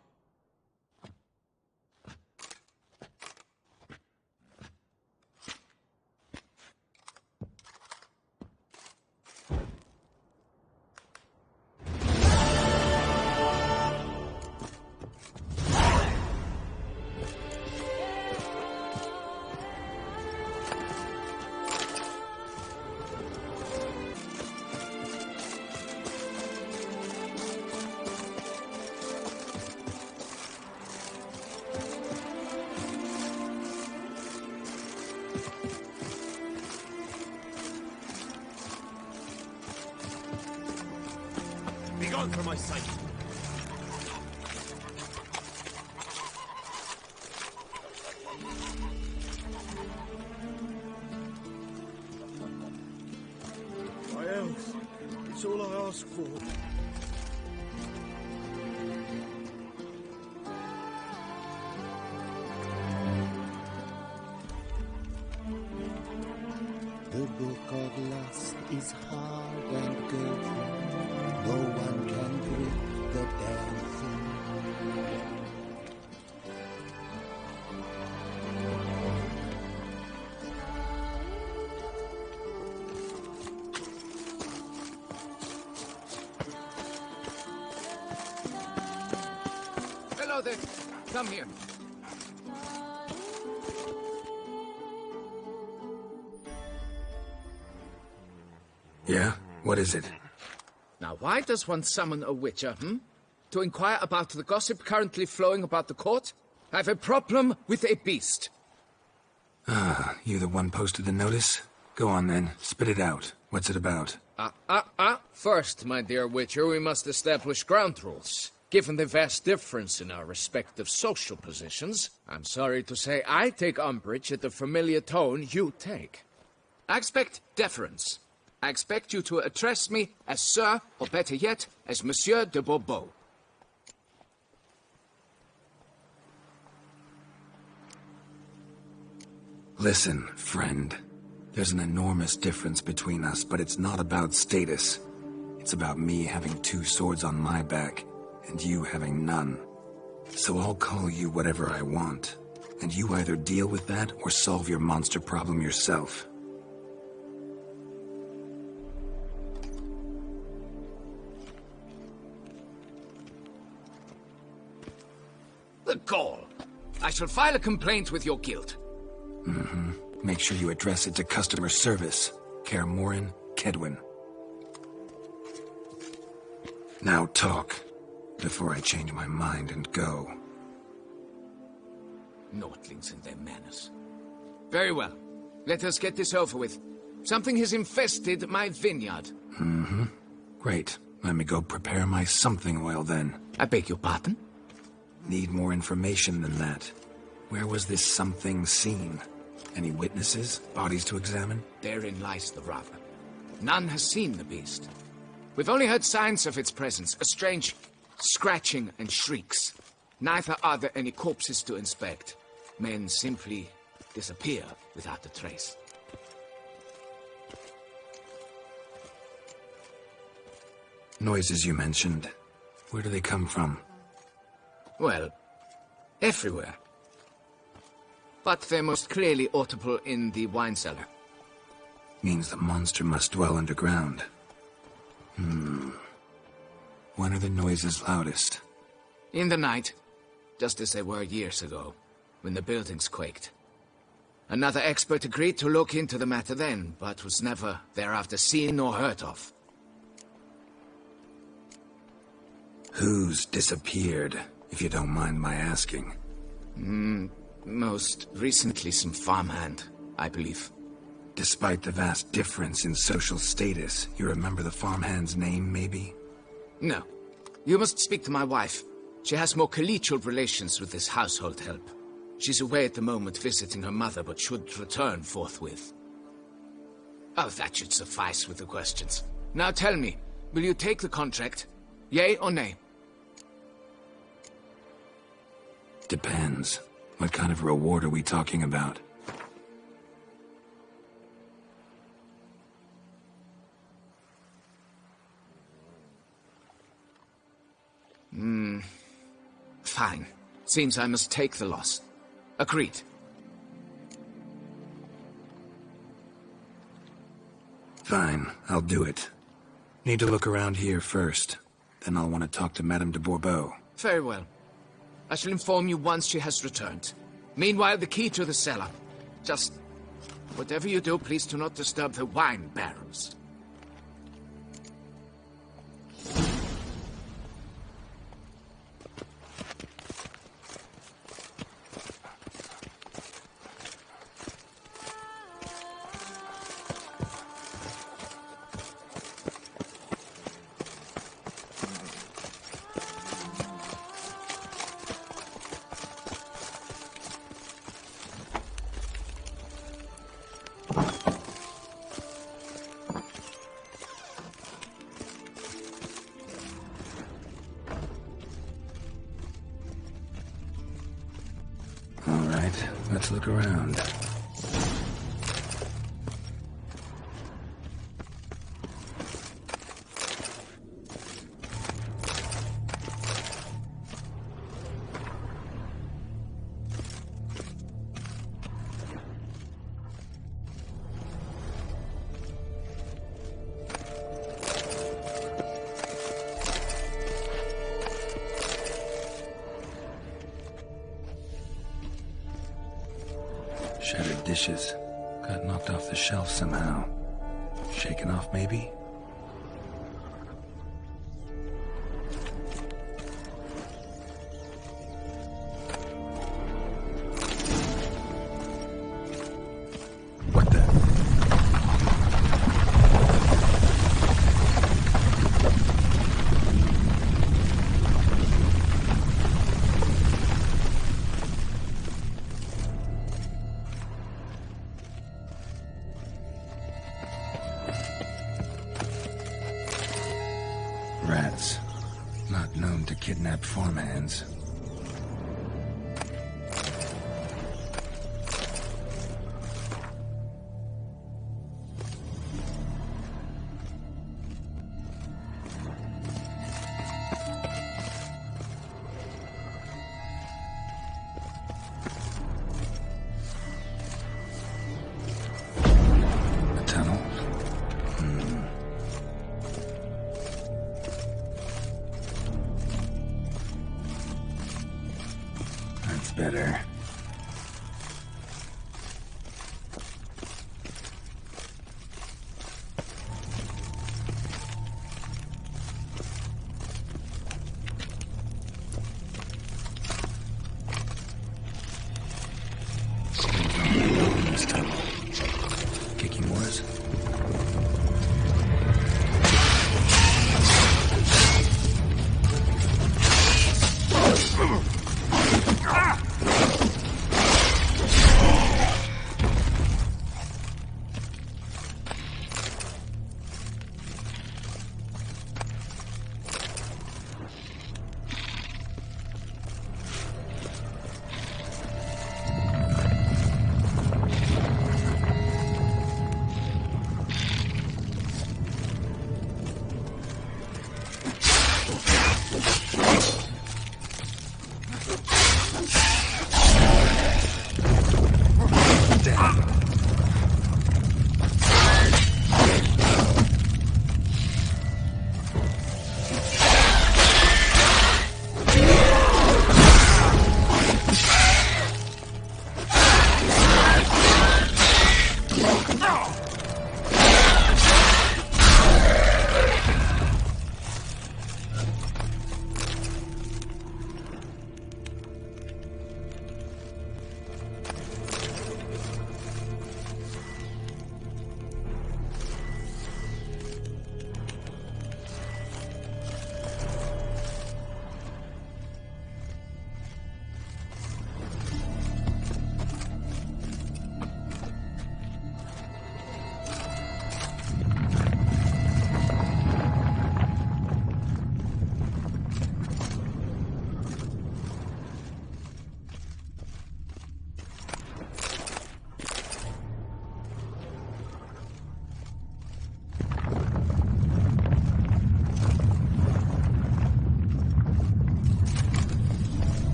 Begone from my sight! My health, it's all I ask for. The book of lust is hard and good. No one can break the damn thing. Hello there. Come here. Yeah? What is it? Now, why does one summon a witcher, To inquire about the gossip currently flowing about the court? I have a problem with a beast. Ah, you the one posted the notice? Go on then, spit it out. What's it about? First, my dear witcher, we must establish ground rules. Given the vast difference in our respective social positions, I'm sorry to say I take umbrage at the familiar tone you take. I expect deference. I expect you to address me as Sir, or better yet, as Monsieur de Bourbeau. Listen, friend. There's an enormous difference between us, but it's not about status. It's about me having 2 swords on my back, and you having none. So I'll call you whatever I want, and you either deal with that or solve your monster problem yourself. The gall! I shall file a complaint with your guild. Mm-hmm. Make sure you address it to customer service. Kaer Morhen, Kedwin. Now talk, before I change my mind and go. Nordlings and their manners. Very well. Let us get this over with. Something has infested my vineyard. Mm-hmm. Great. Let me go prepare my something oil then. I beg your pardon? Need more information than that. Where was this something seen? Any witnesses? Bodies to examine? Therein lies the rub. None has seen the beast. We've only heard signs of its presence, a strange scratching and shrieks. Neither are there any corpses to inspect. Men simply disappear without a trace. Noises you mentioned. Where do they come from? Well, everywhere. But they're most clearly audible in the wine cellar. Means the monster must dwell underground. When are the noises loudest? In the night, just as they were years ago, when the buildings quaked. Another expert agreed to look into the matter then, but was never thereafter seen nor heard of. Who's disappeared, if you don't mind my asking? Most recently some farmhand, I believe. Despite the vast difference in social status, you remember the farmhand's name, maybe? No. You must speak to my wife. She has more collegial relations with this household help. She's away at the moment visiting her mother, but should return forthwith. Oh, that should suffice with the questions. Now tell me, will you take the contract? Yea or nay? Depends. What kind of reward are we talking about? Fine. Seems I must take the loss. Agreed. Fine, I'll do it. Need to look around here first. Then I'll want to talk to Madame de Bourbeau. Very well. I shall inform you once she has returned. Meanwhile, the key to the cellar. Just... whatever you do, please do not disturb the wine barrels. Let's look around. Shattered dishes. Got knocked off the shelf somehow. Shaken off, maybe? What the? Rats. Not known to kidnap farmhands. A tunnel? That's better.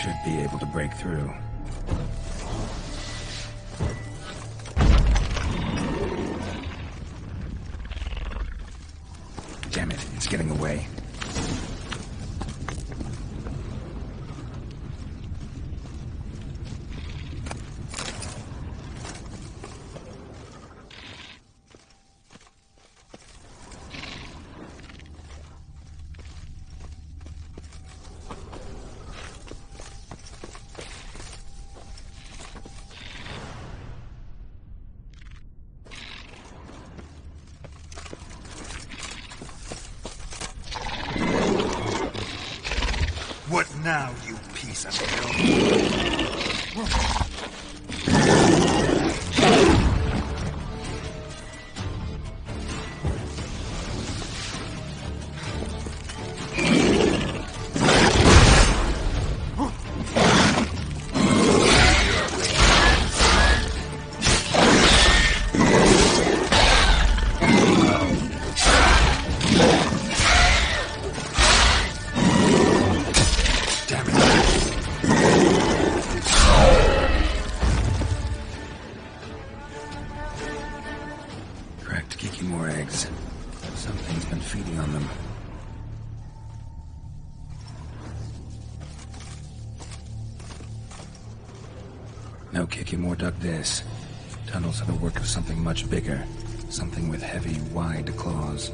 Should be able to break through. Damn it, it's getting away. What now, you piece of hell? No Kikimor dug this. Tunnels are the work of something much bigger. Something with heavy, wide claws.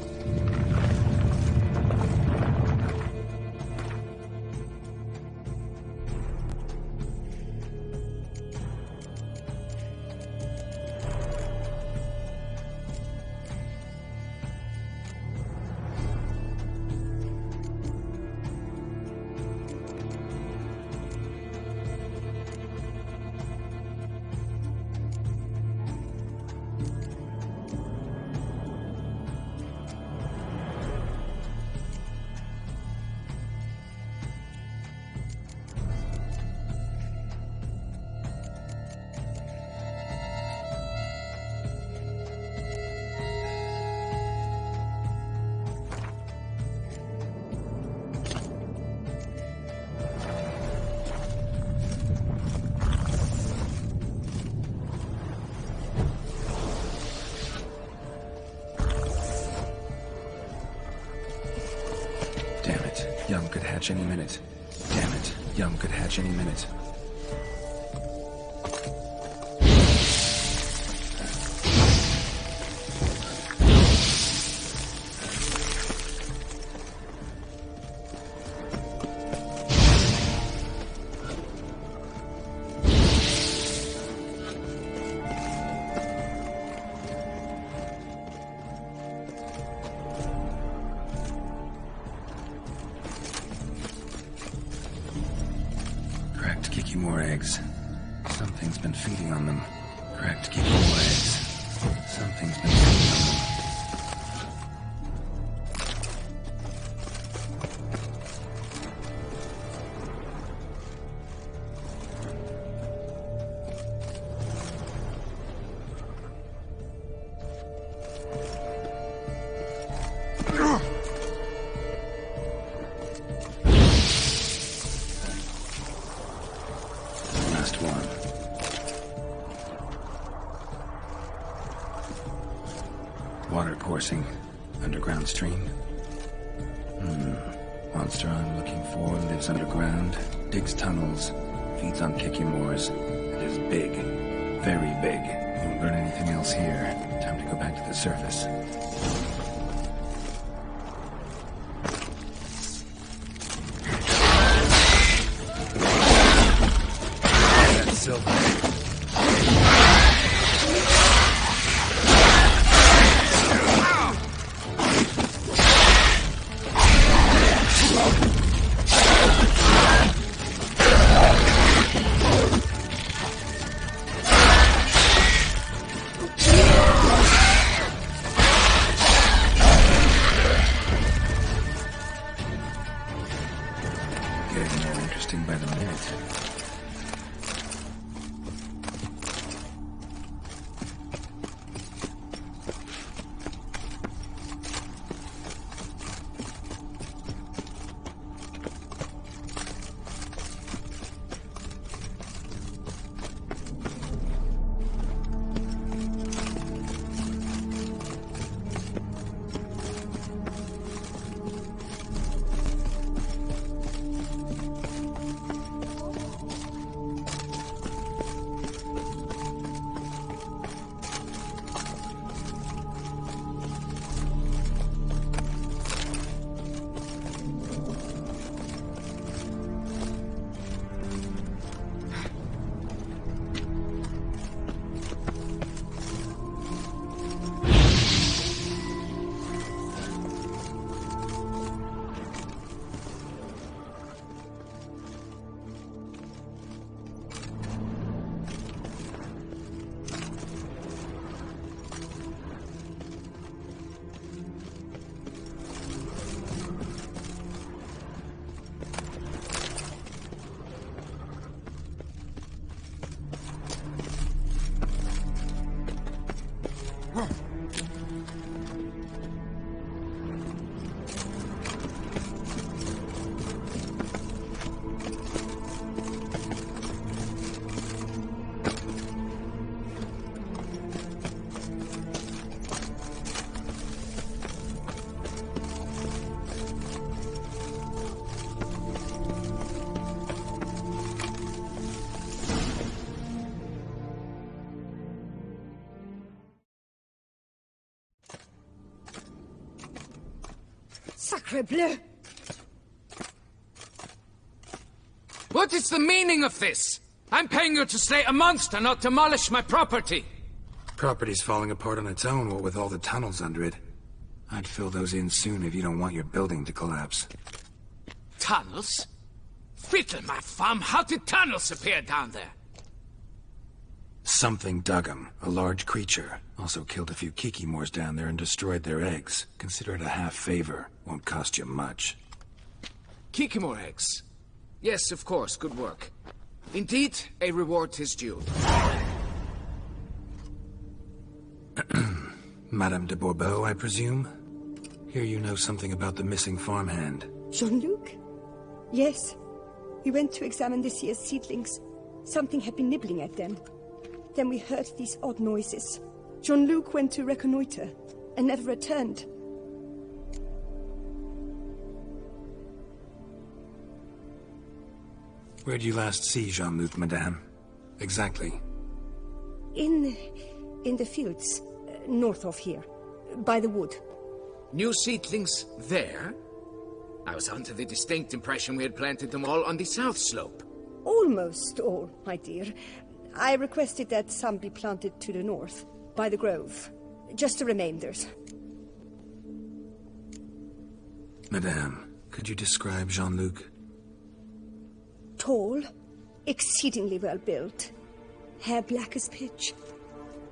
Yum could hatch any minute. Damn it. Yum could hatch any minute. More eggs. Something's been feeding on them. Cracked Kikimor eggs. Something's been feeding on them. Water coursing. Underground stream. Monster I'm looking for lives underground, digs tunnels, feeds on Kikimors, and is big. Very big. Won't learn anything else here. Time to go back to the surface. That's silver. Getting more interesting by the minute. Sacre bleu! What is the meaning of this? I'm paying you to slay a monster, not demolish my property. Property's falling apart on its own, what with all the tunnels under it. I'd fill those in soon if you don't want your building to collapse. Tunnels? Fiddle my thumb, how did tunnels appear down there? Something dug 'em. A large creature. Also killed a few kikimors down there and destroyed their eggs. Consider it a half favor. Won't cost you much. Kikimor eggs. Yes, of course, good work. Indeed, a reward is due. Madame de Bourbeau, I presume? Hear you know something about the missing farmhand. Jean-Luc? Yes. We went to examine this year's seedlings. Something had been nibbling at them. Then we heard these odd noises. Jean-Luc went to reconnoiter and never returned. Where'd you last see Jean-Luc, madame? Exactly. In the fields, north of here, by the wood. New seedlings there? I was under the distinct impression we had planted them all on the south slope. Almost all, my dear. I requested that some be planted to the north, by the grove. Just the remainders. Madame, could you describe Jean-Luc? Tall, exceedingly well built, hair black as pitch.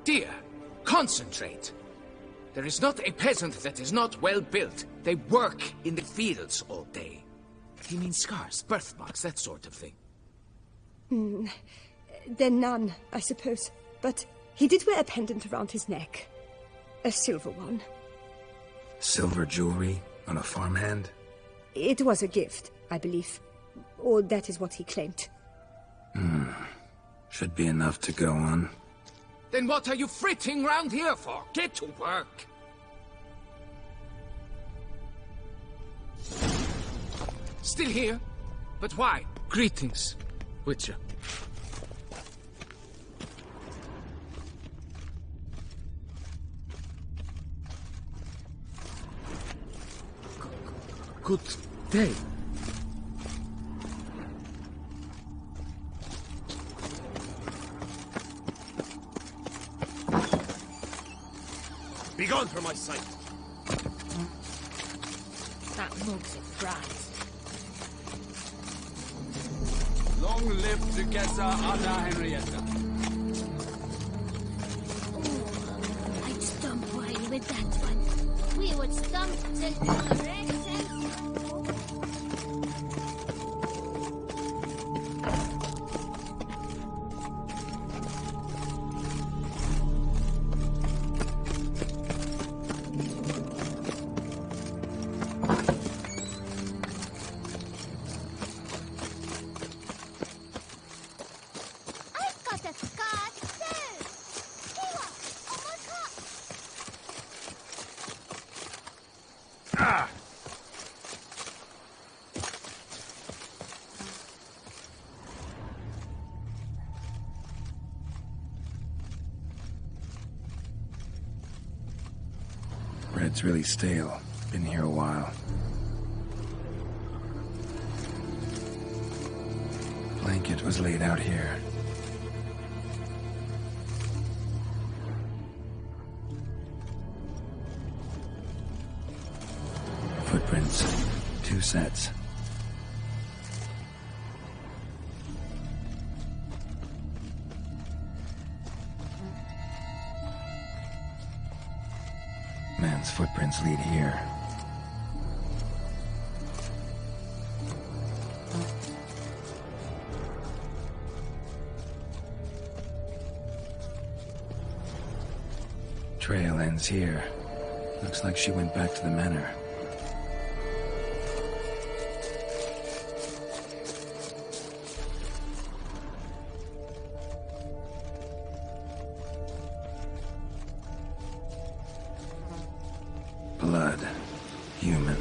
Dear, concentrate. There is not a peasant that is not well built. They work in the fields all day. He means scars, birthmarks, that sort of thing. Then none, I suppose. But he did wear a pendant around his neck. A silver one. Silver jewelry on a farmhand? It was a gift, I believe. Or that is what he claimed. Should be enough to go on. Then what are you fritting round here for? Get to work! Still here? But why? Greetings, Witcher. Good day. Begone from my sight! That mug's a brat. Long live Duchessa Anna Henrietta. I'd stomp Wine with that one. We would stomp till your eggs. Bread's really stale. Been here a while. Blanket was laid out here. Footprints. 2 sets. Man's footprints lead here. Trail ends here. Looks like she went back to the manor. Blood. Human.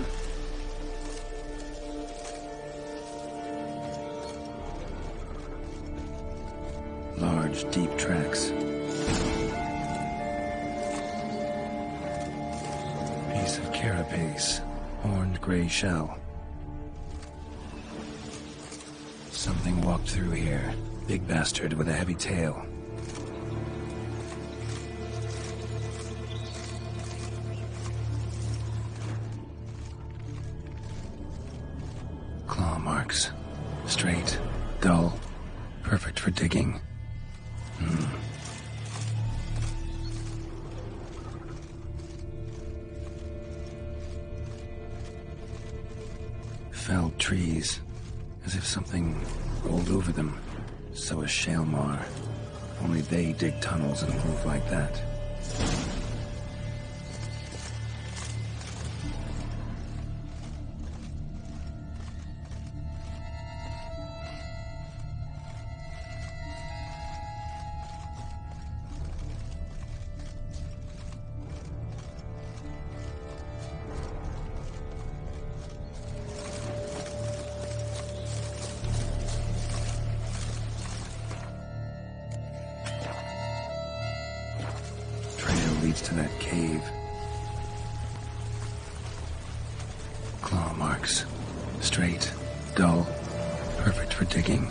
Large, deep tracks. Piece of carapace. Horned gray shell. Something walked through here. Big bastard with a heavy tail. Claw marks. Straight, dull, perfect for digging. Felled trees, as if something rolled over them. So is Shaelmar. Only they dig tunnels and move like that. Leads to that cave. Claw marks. Straight, dull, perfect for digging.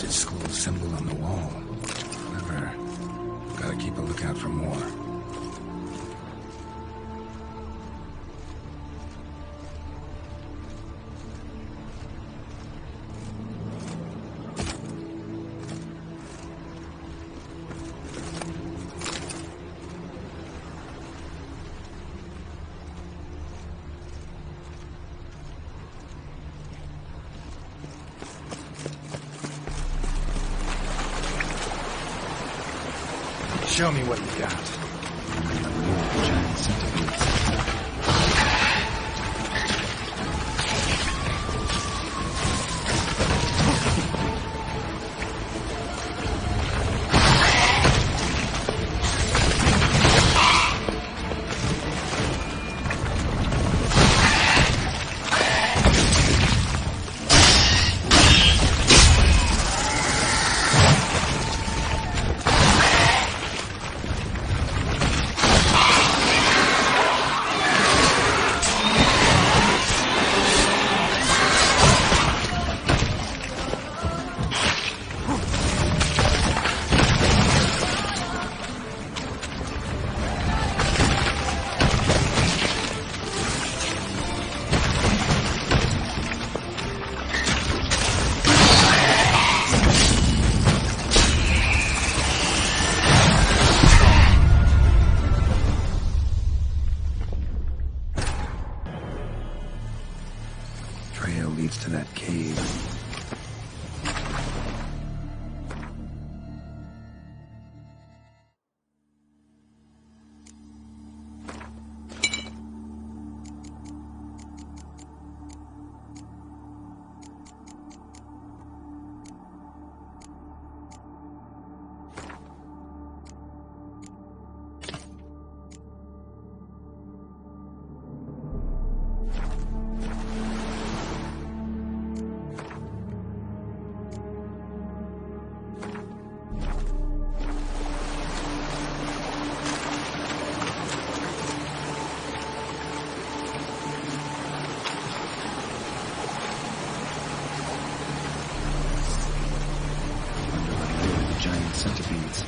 School symbol on the wall. Clever. Gotta keep a lookout for more. Show me what you got. Giant centipedes. Leads to that cave. Centipedes.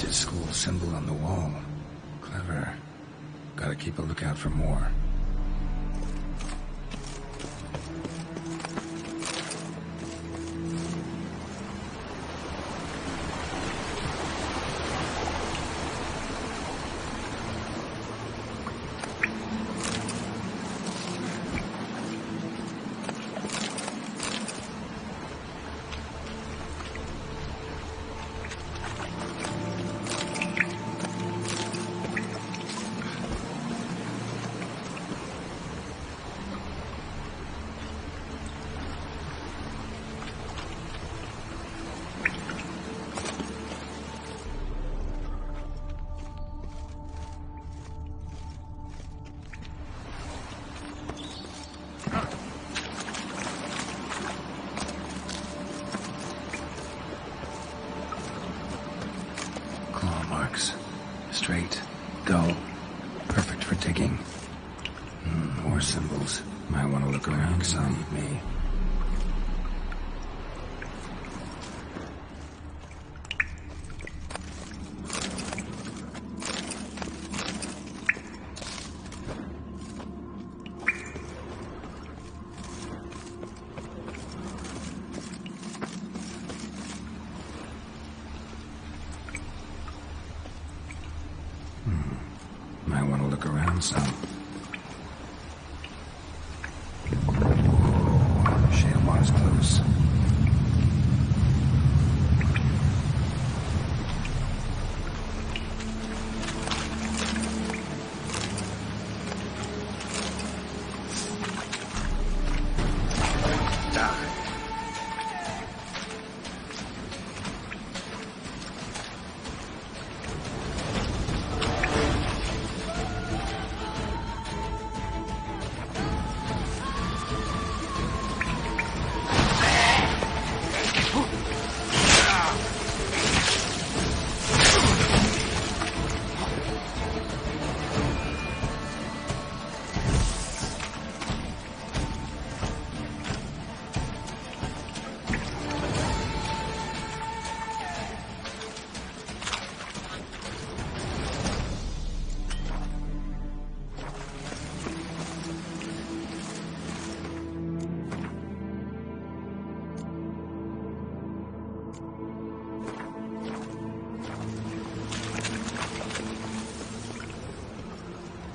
his school symbol on the wall. Clever. Gotta keep a lookout for more. Straight, dull, perfect for digging. More symbols. Might want to look around some. Me. Might want to look around some. Shale water's close.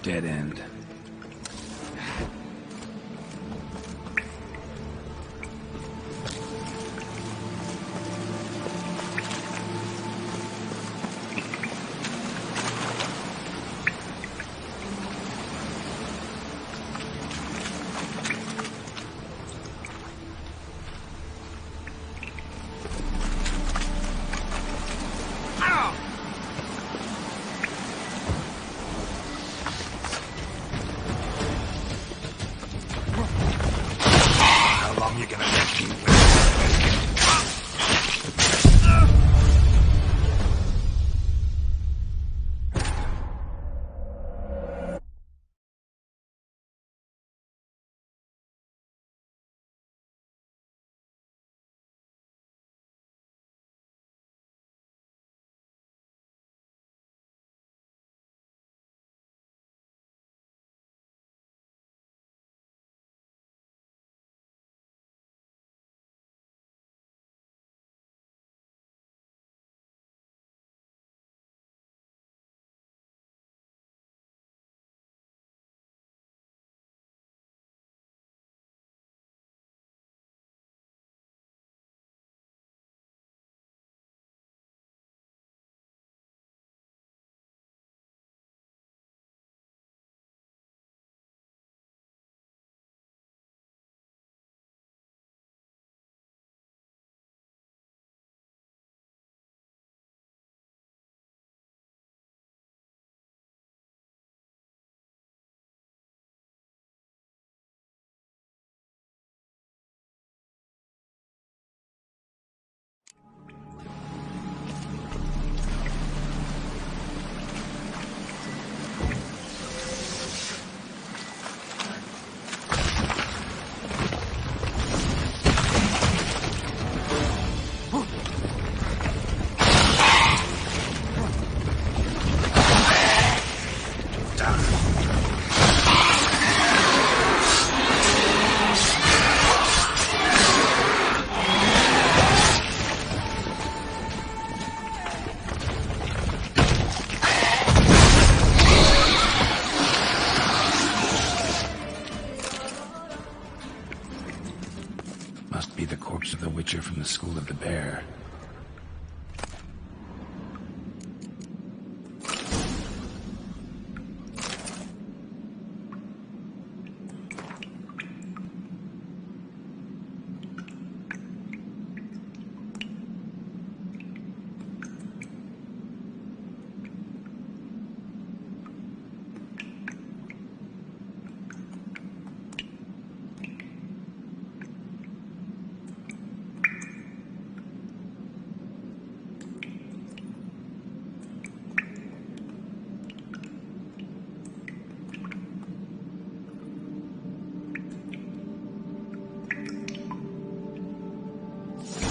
Dead end. School of the Bear.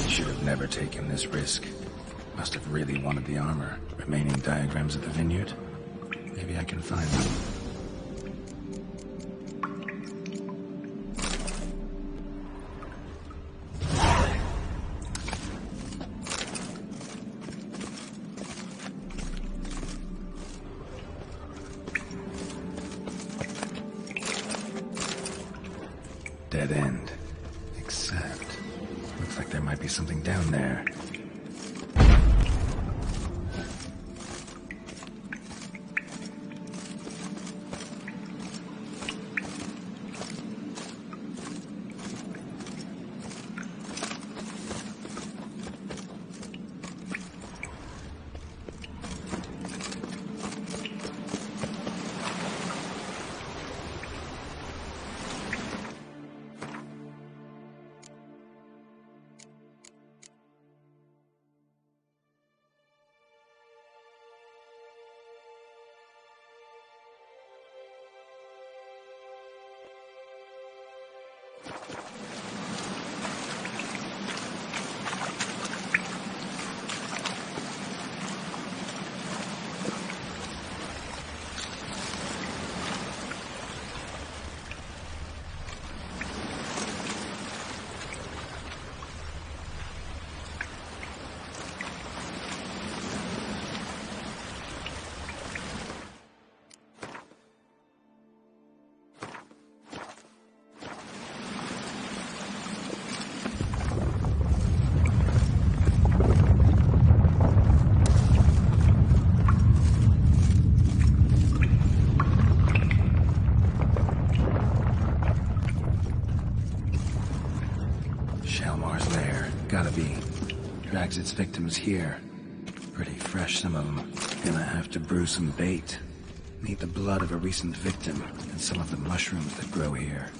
Should have never taken this risk. Must have really wanted the armor. Remaining diagrams of the vineyard? Maybe I can find them. Dead end. Except... looks like there might be something down there. Drags its victims here. Pretty fresh, some of them. Gonna have to brew some bait. Need the blood of a recent victim and some of the mushrooms that grow here.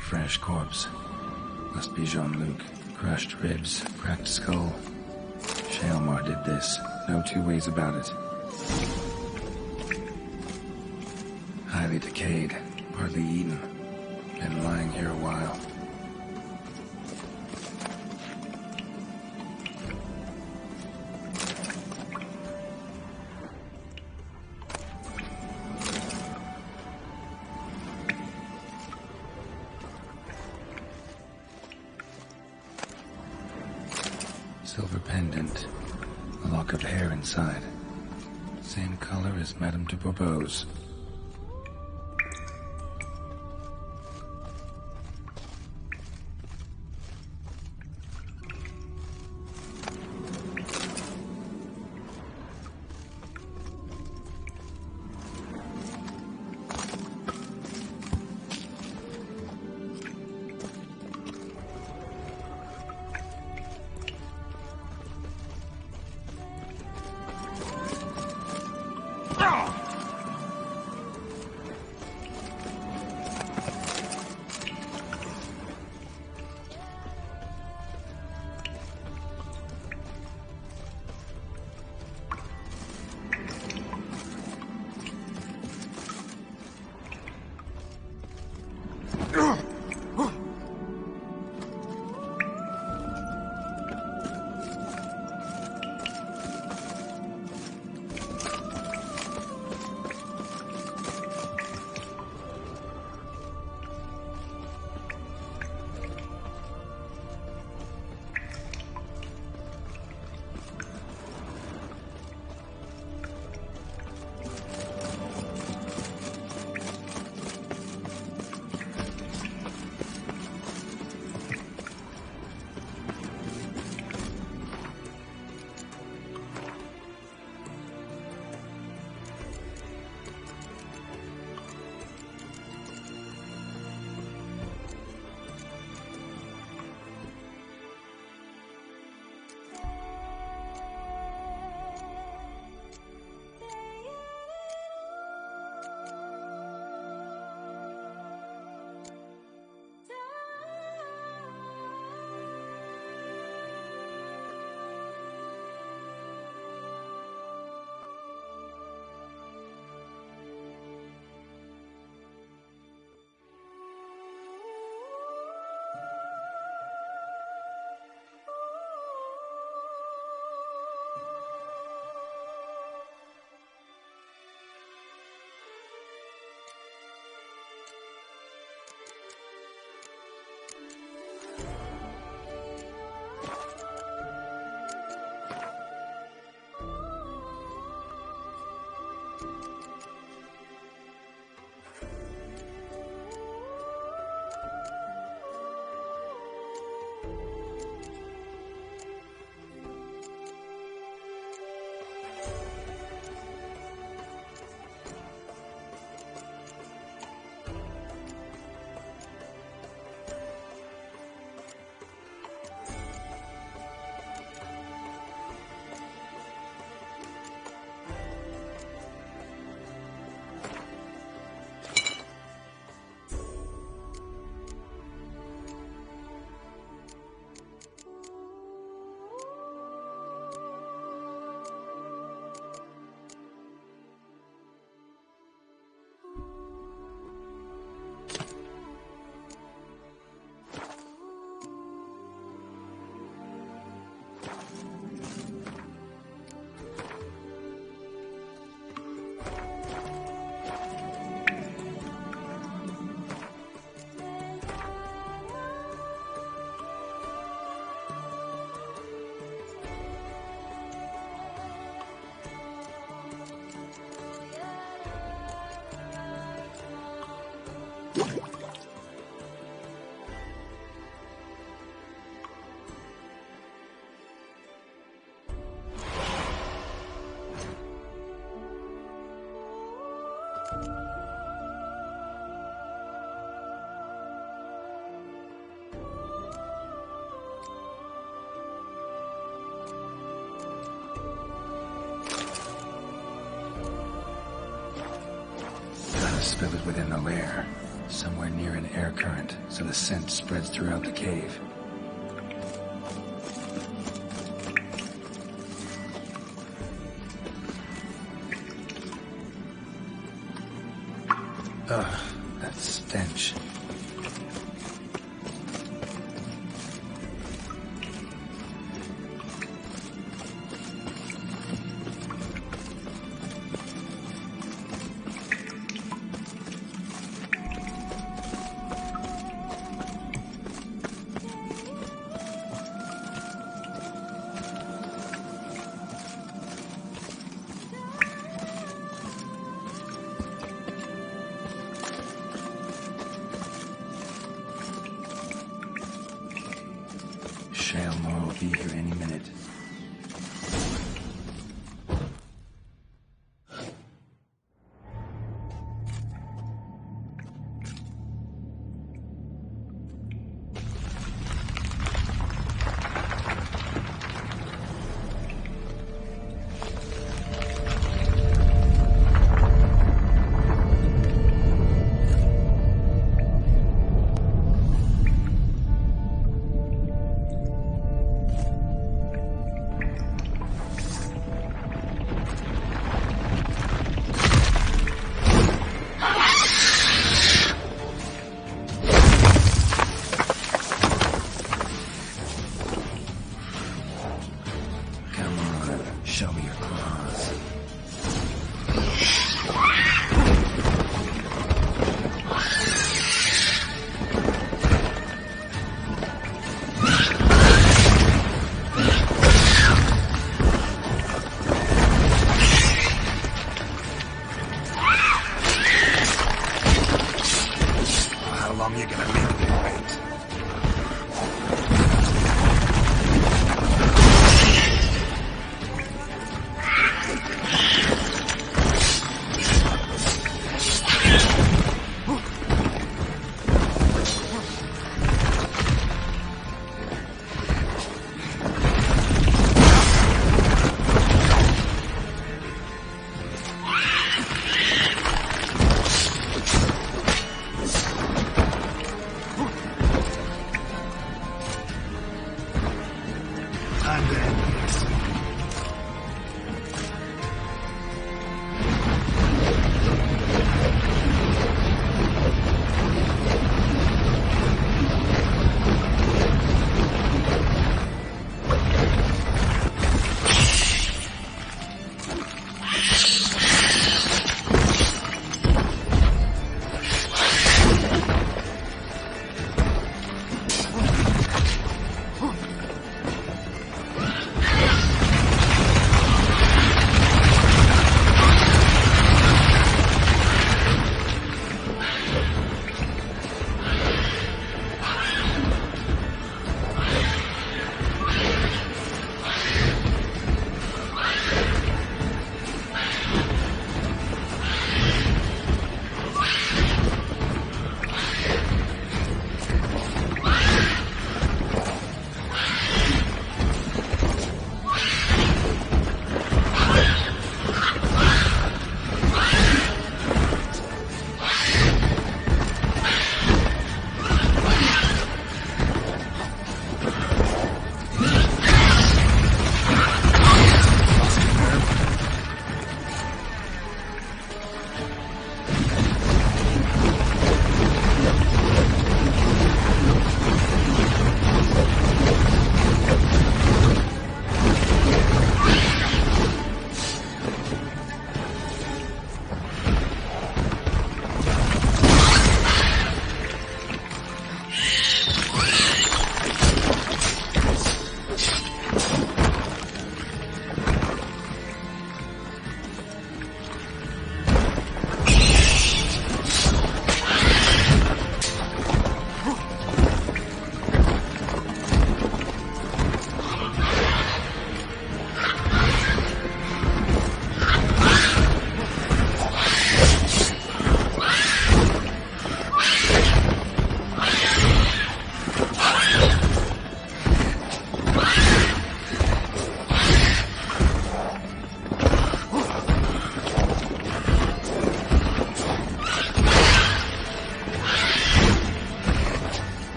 Fresh corpse. Must be Jean-Luc. Crushed ribs, cracked skull. Shaelmar did this. No two ways about it. Highly decayed, partly eaten. Been lying here a while. Silver pendant. A lock of hair inside. Same color as Madame de Bourbeau's. Spill it within the lair, somewhere near an air current, so the scent spreads throughout the cave. Ugh, that stench. Shailmore will be here any minute. Show me your claws. How long you gonna leave this bait?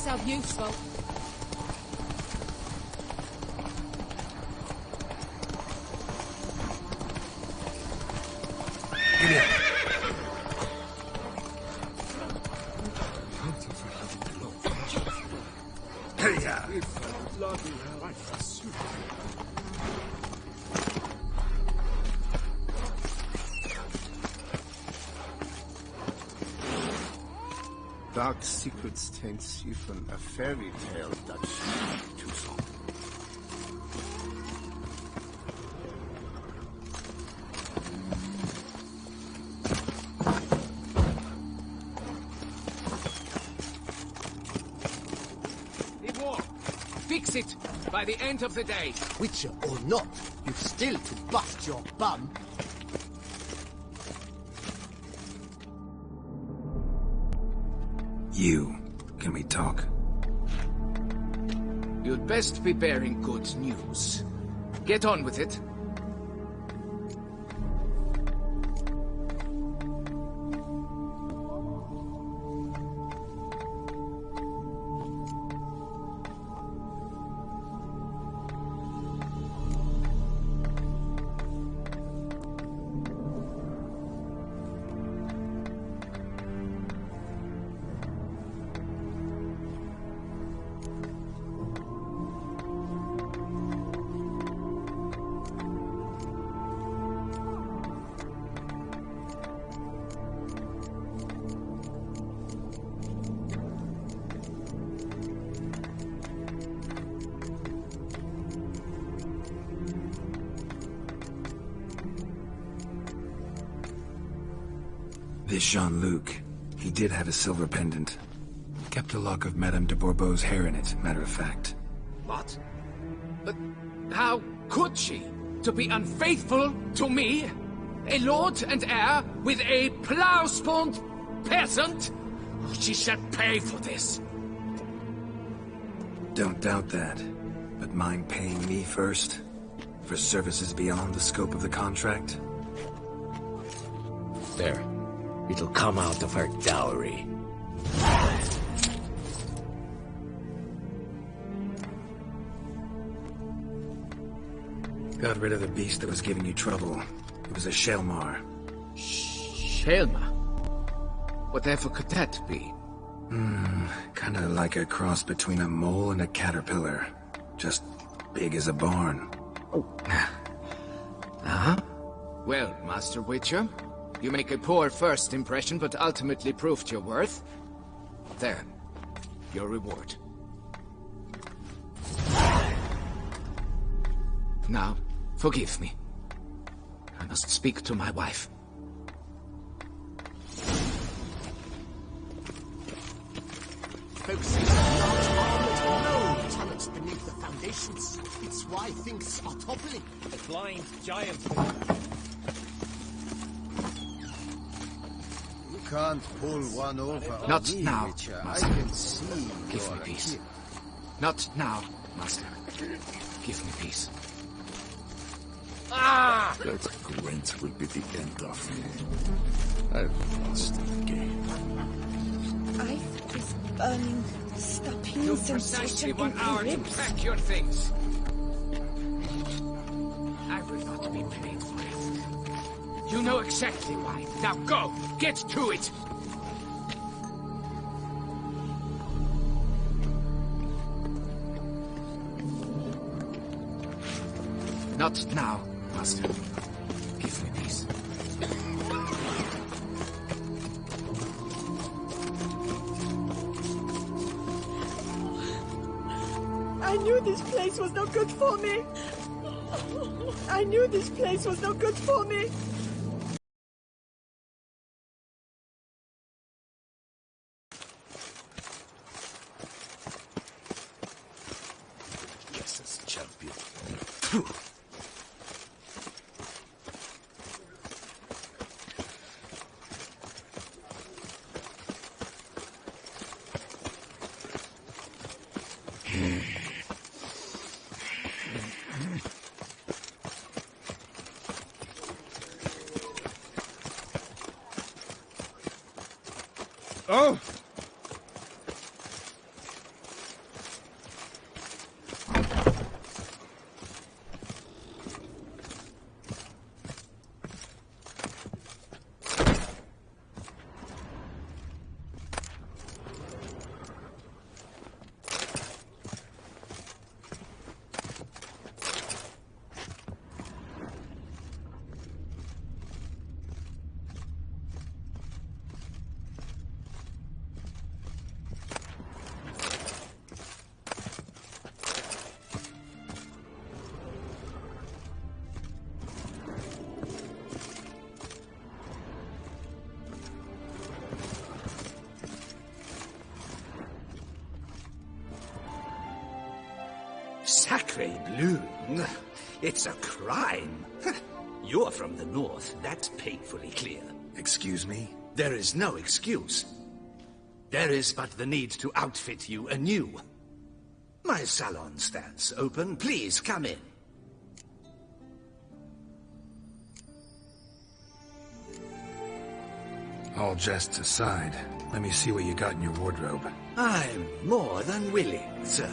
yourself useful. Get in. Dark secrets taints even a fairy tale Dutch too soon. Fix it by the end of the day. Witcher or not, you've still to bust your bum. You. Can we talk? You'd best be bearing good news. Get on with it. This Jean-Luc, he did have a silver pendant. Kept a lock of Madame de Bourbeau's hair in it, matter of fact. What? But how could she? To be unfaithful to me? A lord and heir with a plow-spawned peasant? She shall pay for this. Don't doubt that. But mind paying me first? For services beyond the scope of the contract? There. It'll come out of her dowry. Got rid of the beast that was giving you trouble. It was a Shelmar. Shelmar? Whatever could that be? Kinda like a cross between a mole and a caterpillar. Just big as a barn. Oh. Uh-huh. Well, Master Witcher, you make a poor first impression, but ultimately proved your worth. There. Your reward. Now, forgive me. I must speak to my wife. Folks say no talents beneath the foundations. It's why things are toppling. The blind giant. You can't pull one over on Not me, now, Witcher. Master. I can see Give me you're peace. here. Not now, Master. Give me peace. Ah! That Gwent will be the end of me. I've lost the game. I've is burning, stopping You've precisely 1 hour to pack your things. I will not be paid for it. You know exactly why. Now go! Get to it! Not now, Master. Give me peace. I knew this place was no good for me. I knew this place was no good for me. Yes, as champion. Oh! sacre bleu. It's a crime. You're from the north, that's painfully clear. Excuse me? There is no excuse. There is but the need to outfit you anew. My salon stands open. Please come in. All jests aside, let me see what you got in your wardrobe. I'm more than willing, sir.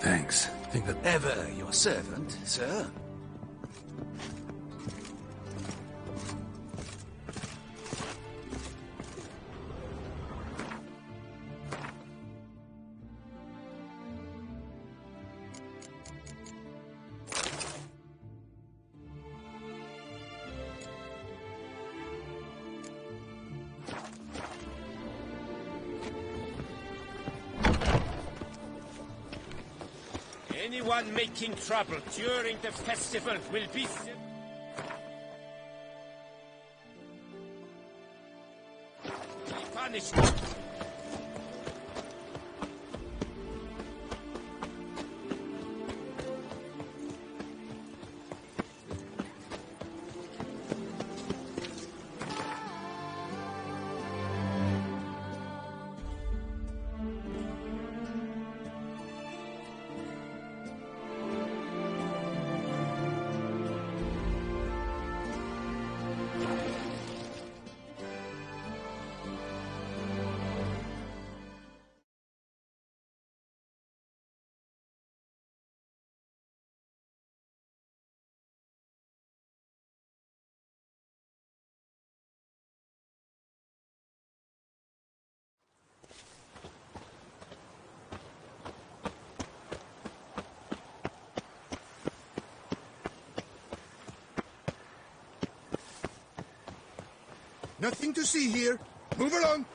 Thanks. Think that... Ever your servant, sir. Anyone making trouble during the festival will be punished. Nothing to see here. Move along.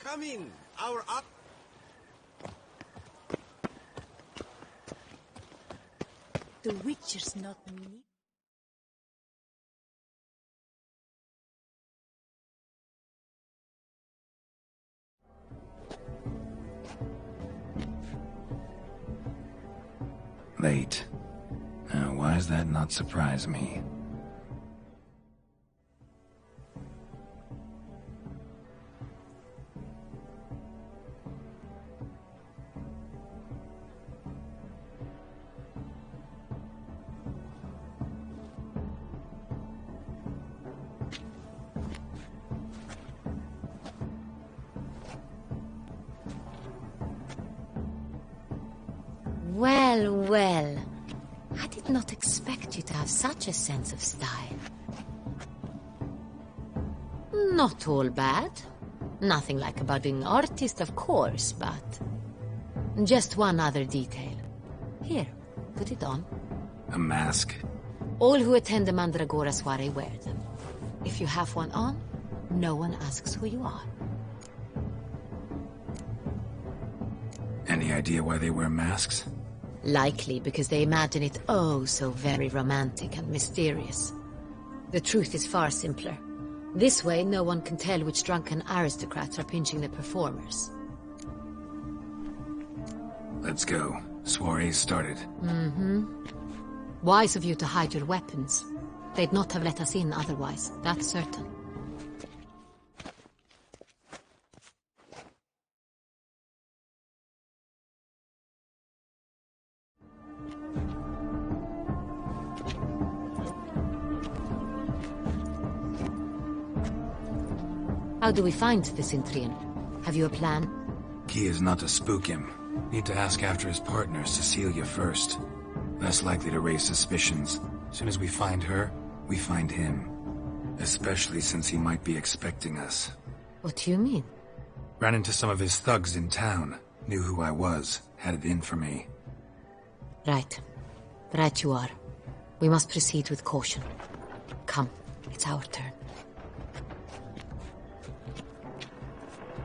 Come in. Our up. The Witcher's not me. Late. Now, why does that not surprise me? I did not expect you to have such a sense of style. Not all bad. Nothing like a budding artist, of course, but... just one other detail. Here, put it on. A mask? All who attend the Mandragora soiree wear them. If you have one on, no one asks who you are. Any idea why they wear masks? Likely because they imagine it oh so very romantic and mysterious. The truth is far simpler. This way, no one can tell which drunken aristocrats are pinching the performers. Let's go. Soiree's started. Wise of you to hide your weapons. They'd not have let us in otherwise, that's certain. How do we find the Cintrian? Have you a plan? Key is not to spook him. Need to ask after his partner, Cecilia, first. Less likely to raise suspicions. As soon as we find her, we find him. Especially since he might be expecting us. What do you mean? Ran into some of his thugs in town. Knew who I was. Had it in for me. Right. Right you are. We must proceed with caution. Come, it's our turn.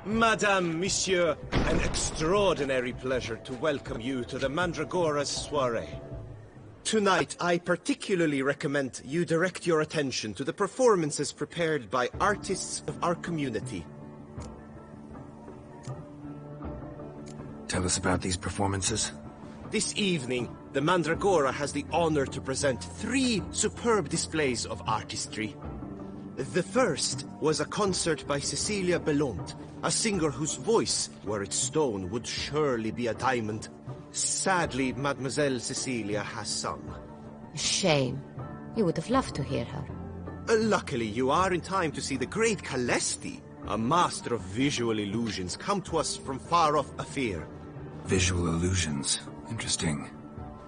Madame, Monsieur, an extraordinary pleasure to welcome you to the Mandragora's soiree. Tonight, I particularly recommend you direct your attention to the performances prepared by artists of our community. Tell us about these performances. This evening, the Mandragora has the honor to present 3 superb displays of artistry. The first was a concert by Cecilia Bellont, a singer whose voice, were it stone, would surely be a diamond. Sadly, Mademoiselle Cecilia has sung. Shame. You would have loved to hear her. Luckily, you are in time to see the great Calesti, a master of visual illusions, come to us from far off Afir. Visual illusions. Interesting.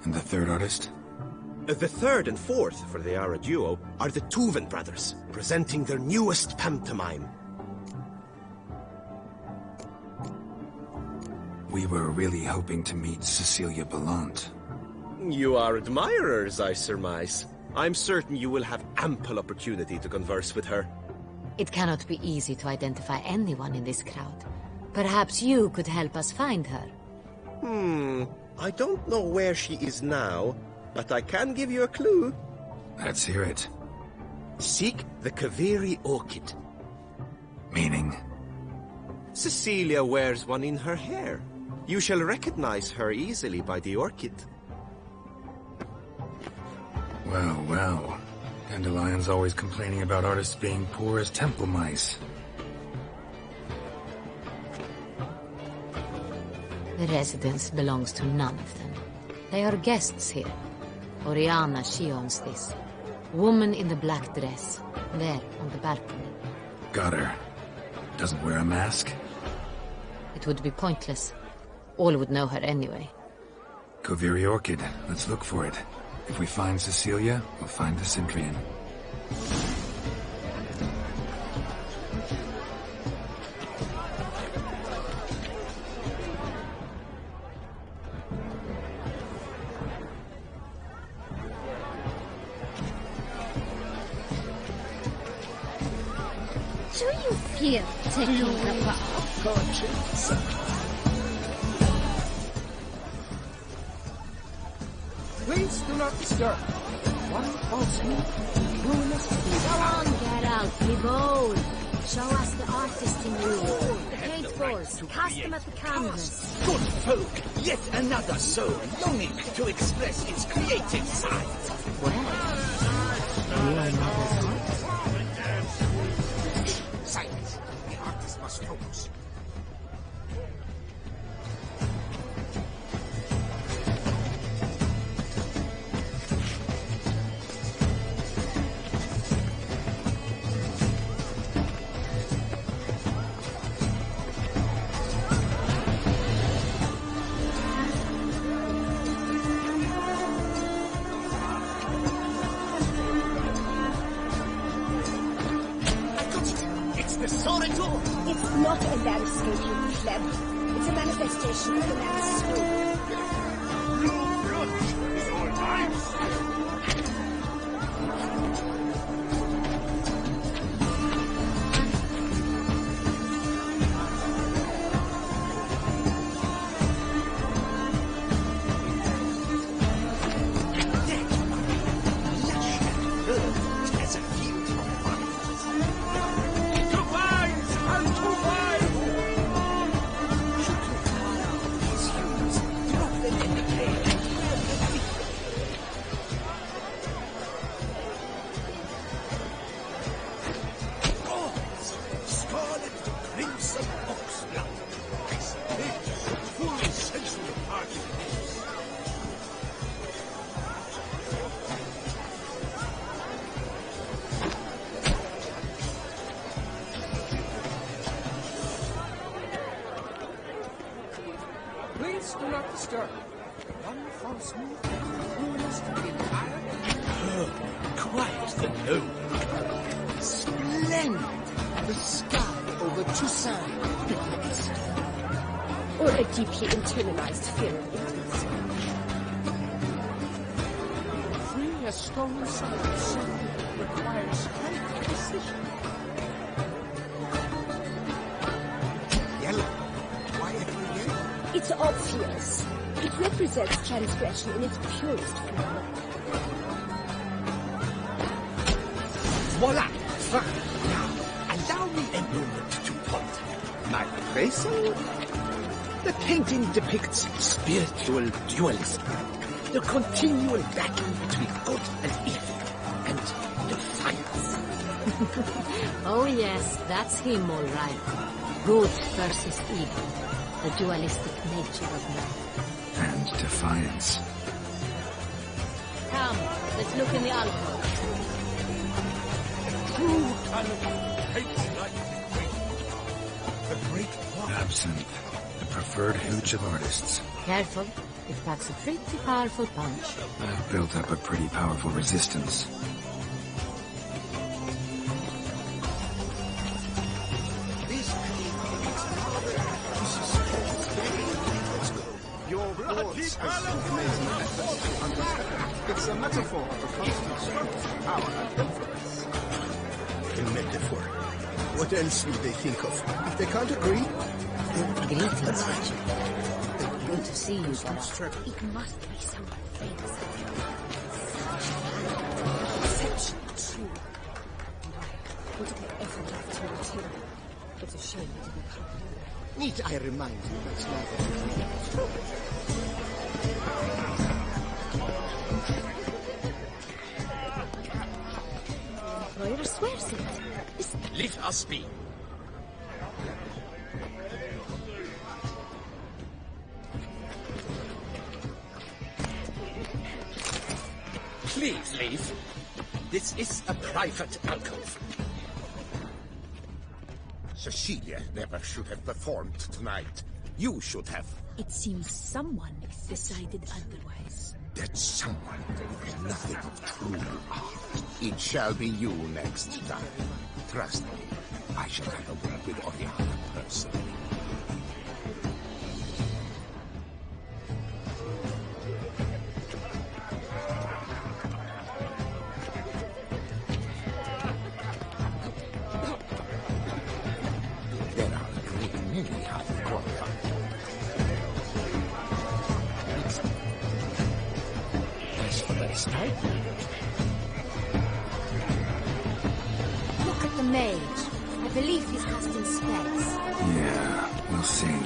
And the third artist? The third and fourth, for they are a duo, are the Tuven brothers, presenting their newest pantomime. We were really hoping to meet Cecilia Bellont. You are admirers, I surmise. I'm certain you will have ample opportunity to converse with her. It cannot be easy to identify anyone in this crowd. Perhaps you could help us find her. I don't know where she is now, but I can give you a clue. Let's hear it. Seek the Kaveri orchid. Meaning? Cecilia wears one in her hair. You shall recognize her easily by the orchid. Well, well. Dandelion's always complaining about artists being poor as temple mice. The residence belongs to none of them. They are guests here. Oriana, she owns this. Woman in the black dress. There, on the balcony. Got her. Doesn't wear a mask? It would be pointless. All would know her anyway. Kaveri Orchid. Let's look for it. If we find Cecilia, we'll find the Cintrian. Do you fear taking the power? Please do not disturb. One false move, you must be. Go on, Geralt, be bold. Show us the artist in you. The paint balls, cast them at the canvas. Good folk, yet another soul longing to express its creative side. Silence. The artist must focus. Not a landscape, you pleb. It's a manifestation of the man's soul. Blue blood is all mine. Please do not disturb. One false move, fools to the entire... Quiet the home. Splendid. The sky over Toussaint. Or a deeply internalized fear of intimacy. Free a stolen soul requires great precision. Yellow. Why every yellow? It's obvious. It represents transgression in its purest form. Voila! Fine. Now, allow me a moment to ponder. My appraisal? The painting depicts spiritual dualism. The continual battle between good and evil. And defiance. Oh yes, that's him all right. Good versus evil. The dualistic nature of man. And defiance. Come, let's look in the alcove. True talent hates like The great one. Absinthe, the preferred hooch of artists. Careful, it packs a pretty powerful punch. I've built up a pretty powerful resistance. Your words are It's a metaphor of the constant struggle for power and influence. A metaphor. What else would they think of? If they can't agree, Greetings, Richard. Good to see you, Geralt. It must be someone famous. Such true. And I would have ever loved to meet him. It's a shame it didn't come. Need I remind you that neither Employer swears it. Let us be. Please leave. This is a private alcove. Cecilia never should have performed tonight. You should have. It seems someone decided otherwise. That someone is nothing of true art. It shall be you next time. Trust me, I shall have a word with Oriana personally. There are a great many highly qualified. As for that snipe, Look at the mage. I believe he's casting spells. Yeah, we'll see.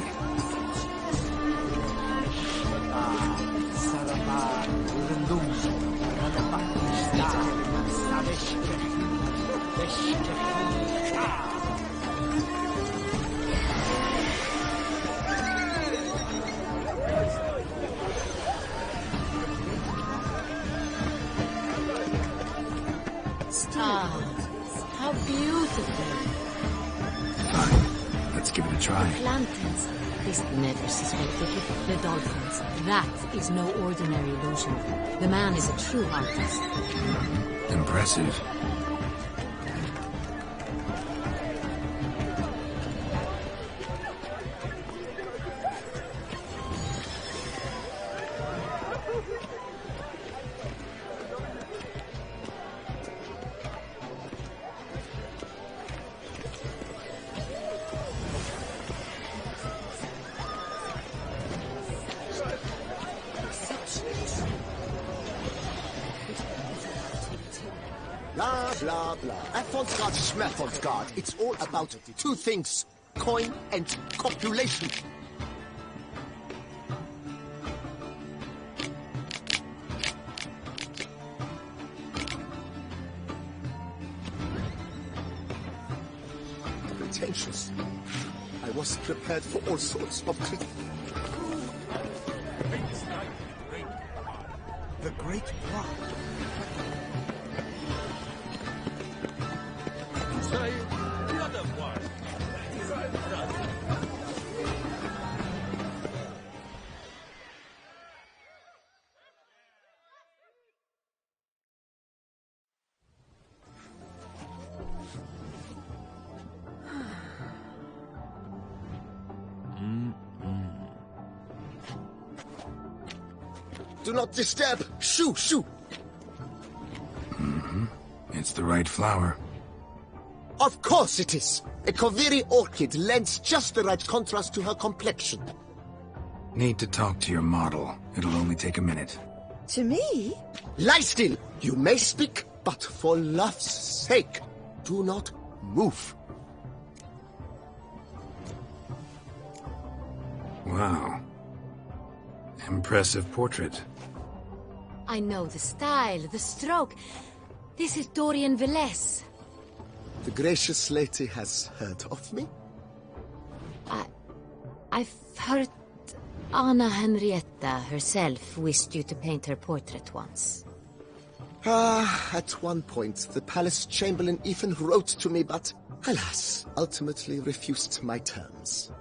Ah, how beautiful. Fine, let's give it a try. Lanterns. This never suspected you. The dolphins. That is no ordinary illusion. The man is a true artist. Impressive. Blah, blah, blah. Avant-garde, schmavant-garde. It's all about two things. Coin and copulation. Pretentious. I was prepared for all sorts of criticism. The Great War. Say the other one. Do not disturb! Shoo, shoo! It's the right flower. Of course it is! A Koviri orchid lends just the right contrast to her complexion. Need to talk to your model. It'll only take a minute. To me? Lie still! You may speak, but for love's sake, do not move. Wow. Impressive portrait. I know the style, the stroke. This is Dorian Velez. The gracious lady has heard of me? I've heard Anna Henrietta herself wished you to paint her portrait once. At one point, the palace chamberlain even wrote to me, but, alas, ultimately refused my terms.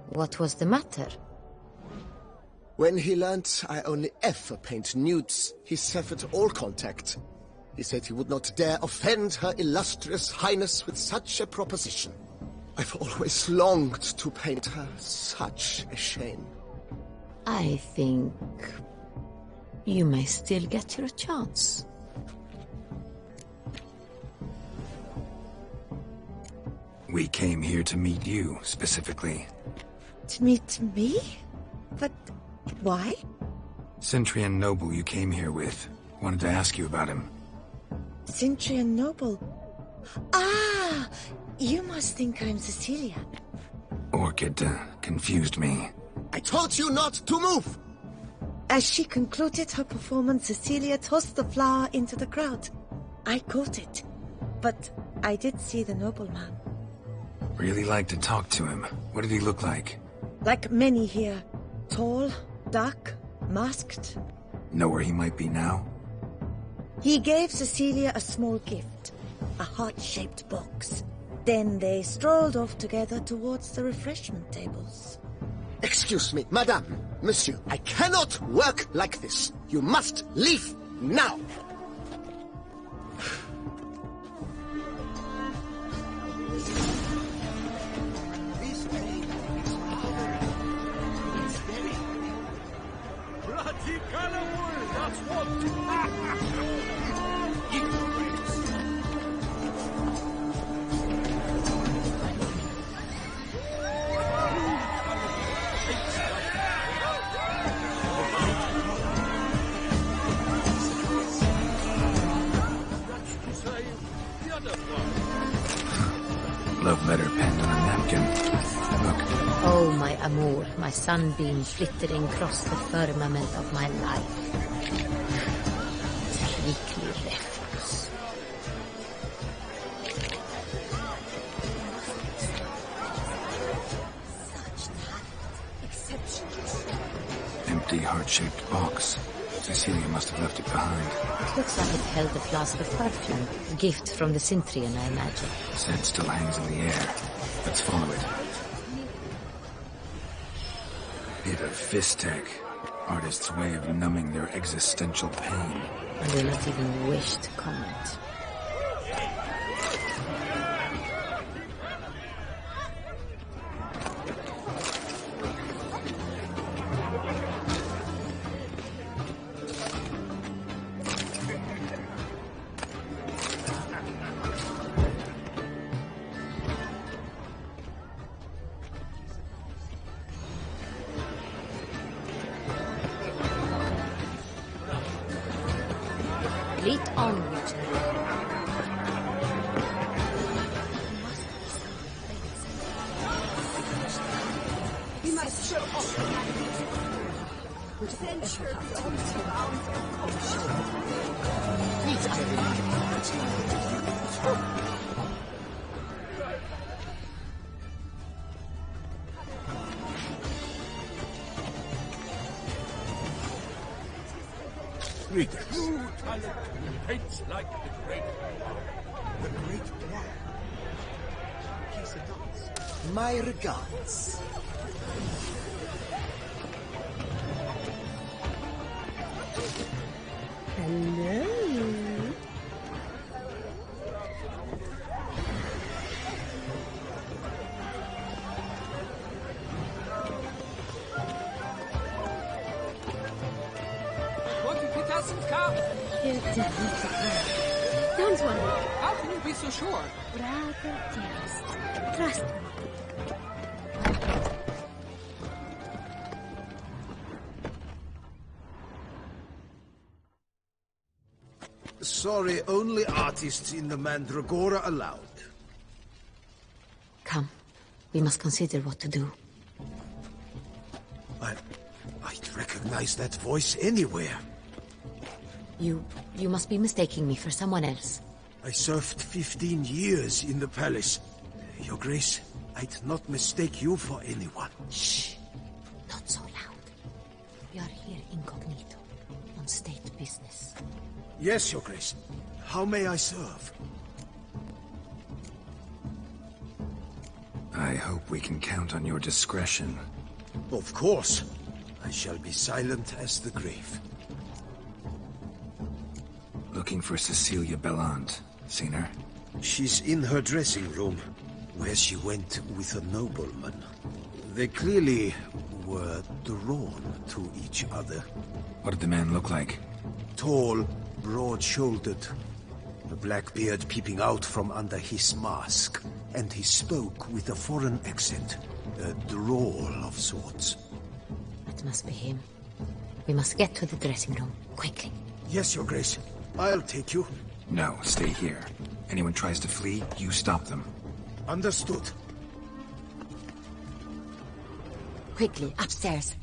What was the matter? When he learnt I only ever paint nudes, he severed all contact. He said he would not dare offend her illustrious highness with such a proposition. I've always longed to paint her. Such a shame. I think you may still get your chance. We came here to meet you, specifically. To meet me? But why? Cintrian noble you came here with. Wanted to ask you about him. Cintrian noble? Ah! You must think I'm Cecilia. Orchid confused me. I told you not to move! As she concluded her performance, Cecilia tossed the flower into the crowd. I caught it, but I did see the nobleman. Really like to talk to him. What did he look like? Like many here. Tall, dark, masked. Know where he might be now? He gave Cecilia a small gift, a heart-shaped box. Then they strolled off together towards the refreshment tables. Excuse me, madame, monsieur, I cannot work like this. You must leave now. Bloody cannibal, that's what! Love letter penned on a napkin. Look. Oh, my amour, my sunbeam flittering across the firmament of my life. Weekly refuse. Empty heart-shaped box. Cecilia must have left it behind. It looks like it held a flask of perfume. A gift from the Cintrian, I imagine. Scent still hangs in the air. Let's follow it. Bit of fistech. Artists' way of numbing their existential pain. I do not even wish to comment. Fleet onward. We must show off. Venture beyond surrounds and Greetings. True talent paints like the great Noir. The great Noir. He's a dance. My regards. Hello. Want to put us in car? Don't worry. How can you be so sure? Brother dearest, trust me. Sorry, only artists in the Mandragora allowed. Come. We must consider what to do. I'd recognize that voice anywhere. You must be mistaking me for someone else. I served 15 years in the palace. Your Grace, I'd not mistake you for anyone. Shh. Not so loud. We are here incognito, on state business. Yes, Your Grace. How may I serve? I hope we can count on your discretion. Of course. I shall be silent as the grave. Looking for Cecilia Bellant. Seen her? She's in her dressing room, where she went with a nobleman. They clearly were drawn to each other. What did the man look like? Tall, broad-shouldered, a black beard peeping out from under his mask, and he spoke with a foreign accent, a drawl of sorts. That must be him. We must get to the dressing room, quickly. Yes, Your Grace. I'll take you. No, stay here. Anyone tries to flee, you stop them. Understood. Quickly, upstairs.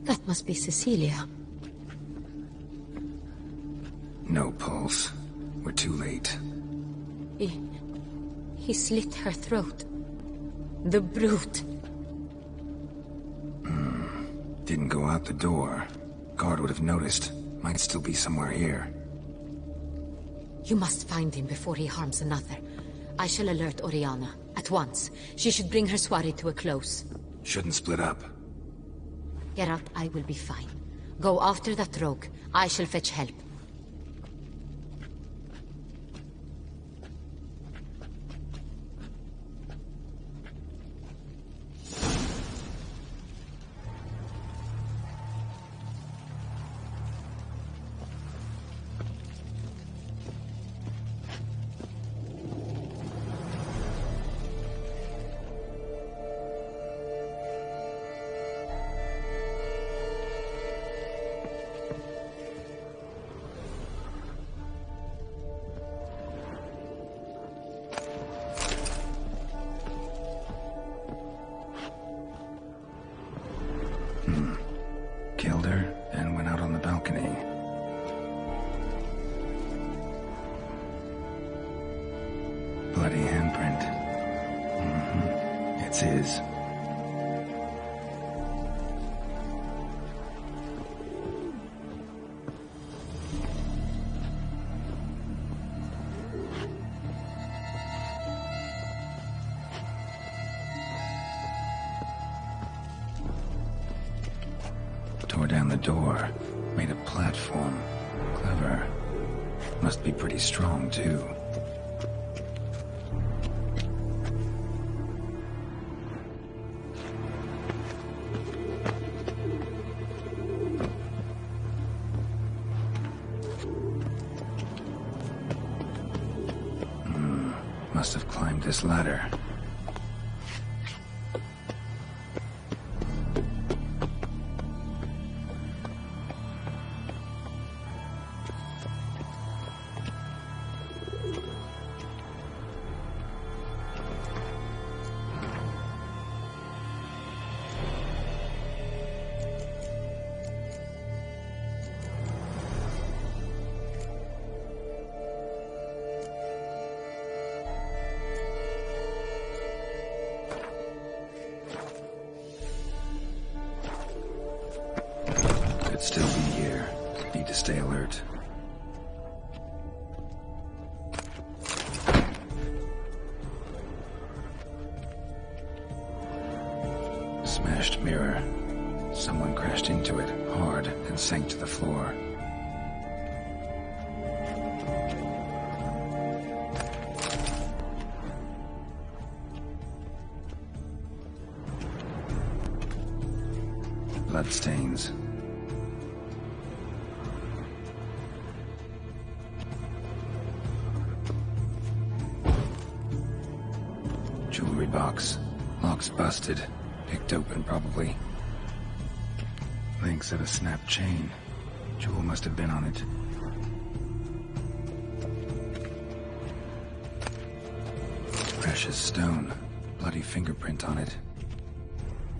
That must be Cecilia. No pulse. We're too late. He slit her throat. The brute. Didn't go out the door. Guard would have noticed. Might still be somewhere here. You must find him before he harms another. I shall alert Oriana. At once. She should bring her soirée to a close. Shouldn't split up. Geralt, I will be fine. Go after that rogue. I shall fetch help. Killed her, and went out on the balcony. Bloody handprint. It's his. Tore down the door, made a platform. Clever. Must be pretty strong, too. Must have climbed this ladder. Could still be here. Need to stay alert. Smashed mirror. Someone crashed into it hard and sank to the floor. Bloodstains. Jewelry box. Lock's busted. Picked open, probably. Links of a snapped chain. Jewel must have been on it. Precious stone. Bloody fingerprint on it.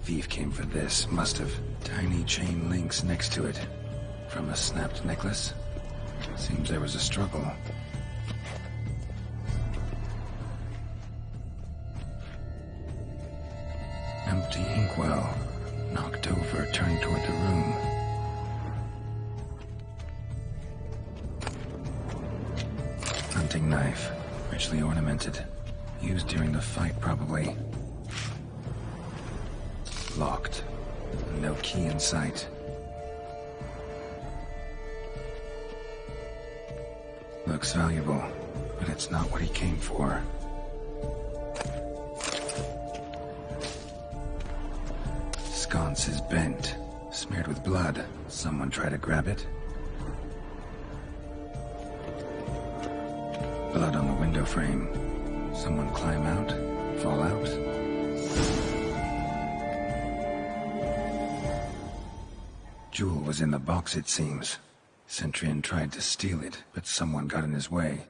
Thief came for this. Must have. Tiny chain links next to it. From a snapped necklace. Seems there was a struggle. Empty inkwell. Knocked over, turned toward the room. Hunting knife. Richly ornamented. Used during the fight, probably. Locked. No key in sight. Looks valuable, but it's not what he came for. Sconce is bent, smeared with blood. Someone try to grab it. Blood on the window frame. Someone climb out, fall out. Jewel was in the box, it seems. Centurion tried to steal it, but someone got in his way.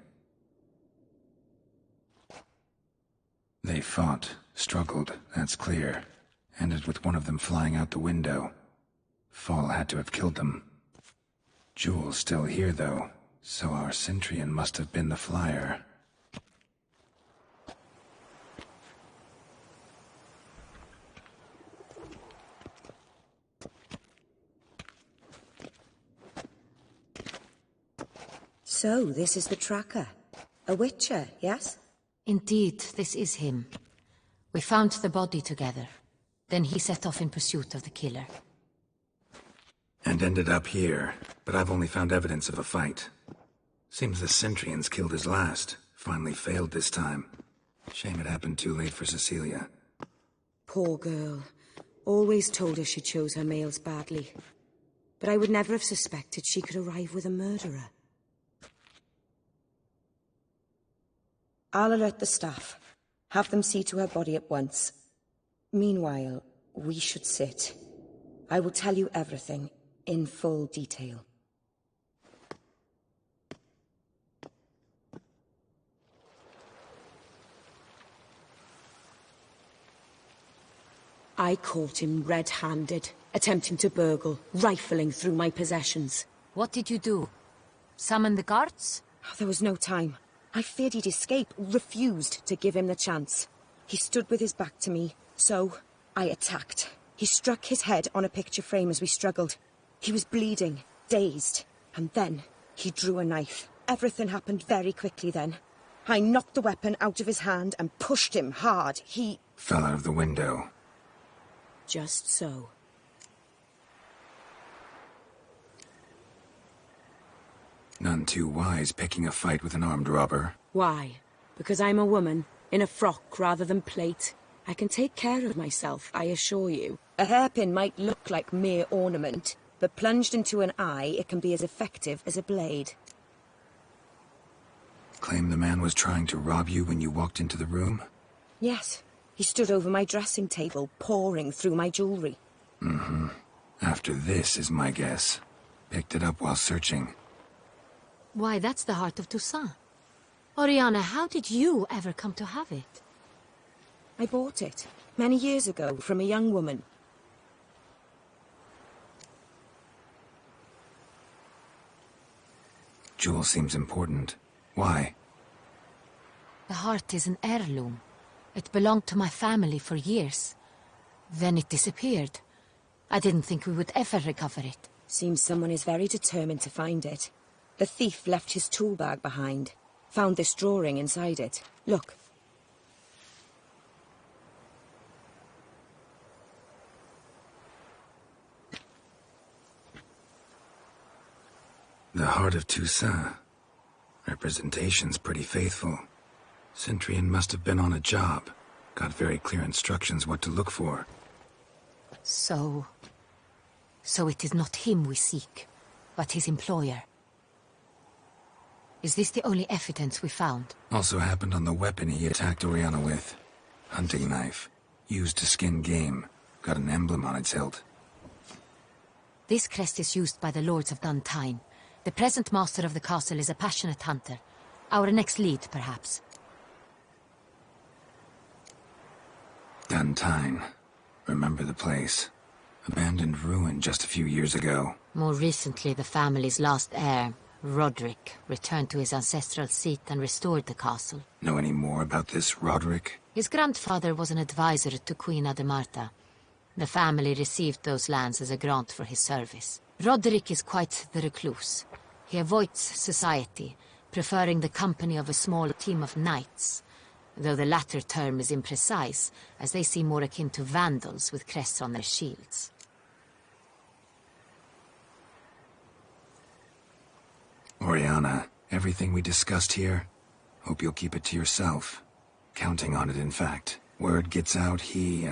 They fought, struggled, that's clear. Ended with one of them flying out the window. Fall had to have killed them. Jewel's still here, though, so our Centurion must have been the flyer. So, this is the tracker. A witcher, yes? Indeed, this is him. We found the body together. Then he set off in pursuit of the killer. And ended up here, but I've only found evidence of a fight. Seems the Centurions killed his last. Finally failed this time. Shame it happened too late for Cecilia. Poor girl. Always told her she chose her males badly. But I would never have suspected she could arrive with a murderer. I'll alert the staff. Have them see to her body at once. Meanwhile, we should sit. I will tell you everything, in full detail. I caught him red-handed, attempting to burgle, rifling through my possessions. What did you do? Summon the guards? There was no time. I feared he'd escape, refused to give him the chance. He stood with his back to me, so I attacked. He struck his head on a picture frame as we struggled. He was bleeding, dazed, and then he drew a knife. Everything happened very quickly then. I knocked the weapon out of his hand and pushed him hard. He fell out of the window. Just so. None too wise picking a fight with an armed robber. Why? Because I'm a woman, in a frock rather than plate. I can take care of myself, I assure you. A hairpin might look like mere ornament, but plunged into an eye, it can be as effective as a blade. Claim the man was trying to rob you when you walked into the room? Yes. He stood over my dressing table, poring through my jewelry. Mm-hmm. After this is my guess. Picked it up while searching. Why, that's the heart of Toussaint. Oriana, how did you ever come to have it? I bought it, many years ago, from a young woman. Jewel seems important. Why? The heart is an heirloom. It belonged to my family for years. Then it disappeared. I didn't think we would ever recover it. Seems someone is very determined to find it. The thief left his tool bag behind. Found this drawing inside it. Look. The heart of Toussaint. Representation's pretty faithful. Centurion must have been on a job. Got very clear instructions what to look for. So it is not him we seek, but his employer. Is this the only evidence we found? Also happened on the weapon he attacked Oriana with. Hunting knife. Used to skin game. Got an emblem on its hilt. This crest is used by the Lords of Duntine. The present master of the castle is a passionate hunter. Our next lead, perhaps. Duntine. Remember the place. Abandoned ruin just a few years ago. More recently, the family's last heir, Roderick, returned to his ancestral seat and restored the castle. Know any more about this Roderick? His grandfather was an advisor to Queen Ademarta. The family received those lands as a grant for his service. Roderick is quite the recluse. He avoids society, preferring the company of a small team of knights, though the latter term is imprecise, as they seem more akin to vandals with crests on their shields. Oriana, everything we discussed here, hope you'll keep it to yourself. Counting on it, in fact. Word gets out he,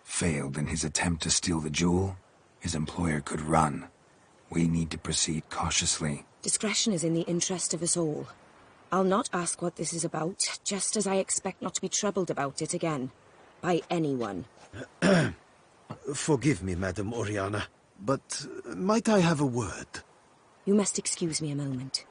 failed in his attempt to steal the jewel. His employer could run. We need to proceed cautiously. Discretion is in the interest of us all. I'll not ask what this is about, just as I expect not to be troubled about it again. By anyone. Forgive me, Madam Oriana, but might I have a word? You must excuse me a moment.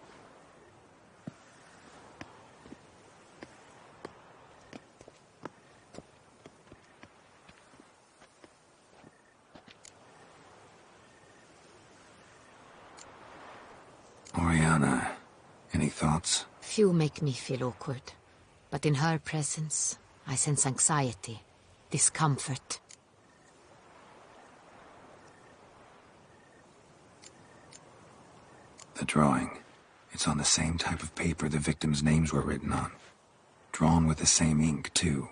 Oriana, any thoughts? Few make me feel awkward, but in her presence, I sense anxiety, discomfort. The drawing. It's on the same type of paper the victims' names were written on. Drawn with the same ink, too.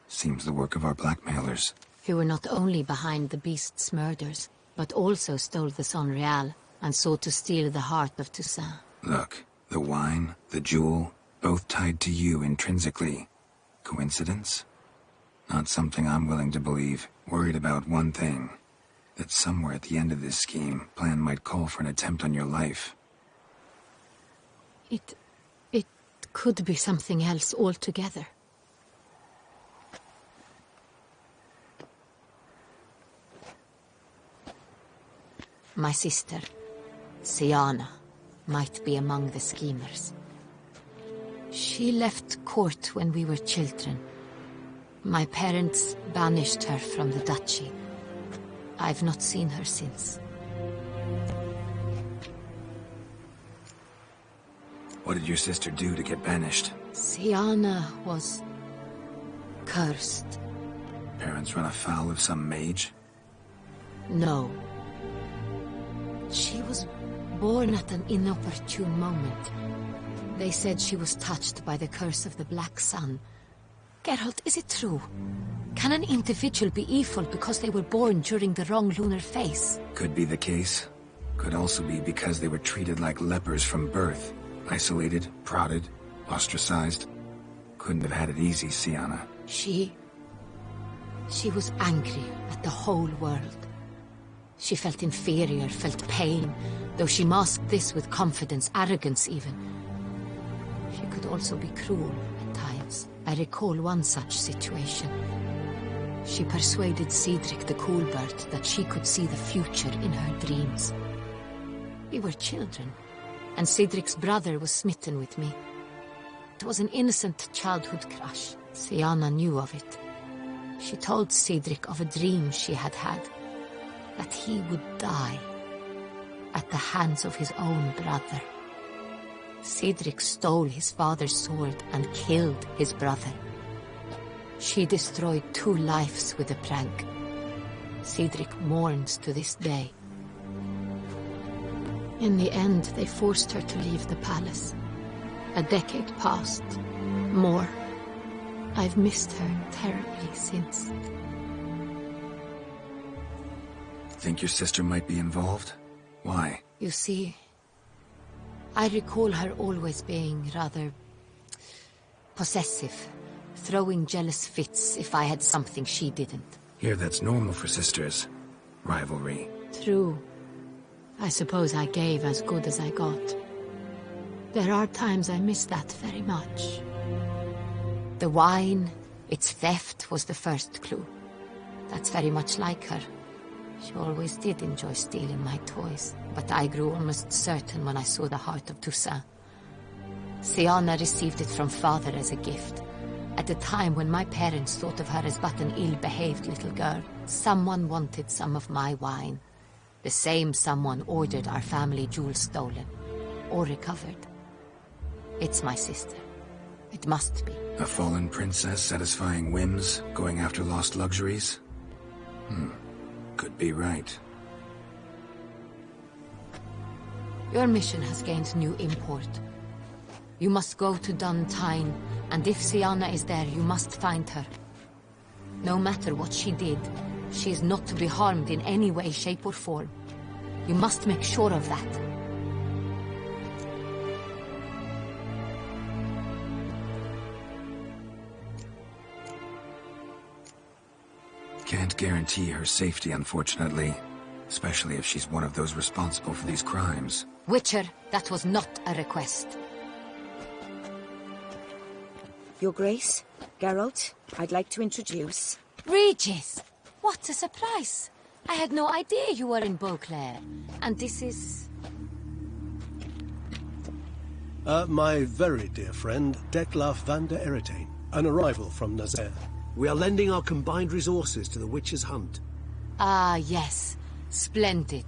Seems the work of our blackmailers. Who were not only behind the beast's murders, but also stole the Son Real and sought to steal the heart of Toussaint. Look, the wine, the jewel, both tied to you intrinsically. Coincidence? Not something I'm willing to believe. Worried about one thing. That somewhere at the end of this scheme, plan might call for an attempt on your life. It could be something else altogether. My sister, Siana, might be among the schemers. She left court when we were children. My parents banished her from the duchy. I've not seen her since. What did your sister do to get banished? Siana was cursed. Parents run afoul of some mage? No. She was born at an inopportune moment. They said she was touched by the curse of the Black Sun. Geralt, is it true? Can an individual be evil because they were born during the wrong lunar phase? Could be the case. Could also be because they were treated like lepers from birth. Isolated, prodded, ostracized. Couldn't have had it easy, Sienna. She was angry at the whole world. She felt inferior, felt pain, though she masked this with confidence, arrogance even. She could also be cruel at times. I recall one such situation. She persuaded Cedric the Coolbird that she could see the future in her dreams. We were children, and Cedric's brother was smitten with me. It was an innocent childhood crush. Sienna knew of it. She told Cedric of a dream she had had, that he would die at the hands of his own brother. Cedric stole his father's sword and killed his brother. She destroyed 2 lives with a prank. Cedric mourns to this day. In the end, they forced her to leave the palace. A decade passed. More. I've missed her terribly since. Think your sister might be involved? Why? You see, I recall her always being rather possessive, throwing jealous fits if I had something she didn't. Here, that's normal for sisters. Rivalry. True. I suppose I gave as good as I got. There are times I miss that very much. The wine, its theft, was the first clue. That's very much like her. She always did enjoy stealing my toys, but I grew almost certain when I saw the heart of Toussaint. Sienna received it from father as a gift. At a time when my parents thought of her as but an ill-behaved little girl, someone wanted some of my wine. The same someone ordered our family jewels stolen, or recovered. It's my sister. It must be. A fallen princess satisfying whims, going after lost luxuries? Could be right. Your mission has gained new import. You must go to Duntine, and if Sienna is there, you must find her. No matter what she did, she is not to be harmed in any way, shape or form. You must make sure of that. Can't guarantee her safety, unfortunately. Especially if she's one of those responsible for these crimes. Witcher, that was not a request. Your Grace, Geralt, I'd like to introduce... Regis! What a surprise! I had no idea you were in Beauclair. And this is... My very dear friend, Detlaf van der Eretain, an arrival from Nazaire. We are lending our combined resources to the Witcher's hunt. Ah, yes. Splendid.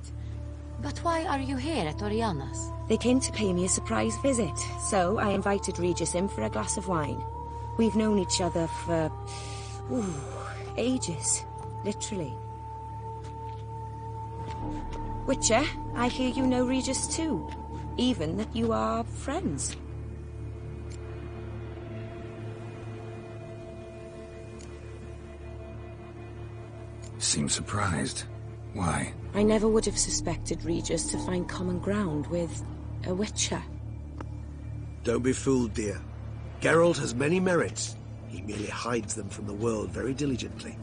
But why are you here at Oriana's? They came to pay me a surprise visit, so I invited Regis in for a glass of wine. We've known each other for... ages. Literally. Witcher, I hear you know Regis too. Even that you are friends. Seem surprised. Why? I never would have suspected Regis to find common ground with a Witcher. Don't be fooled, dear. Geralt has many merits. He merely hides them from the world very diligently.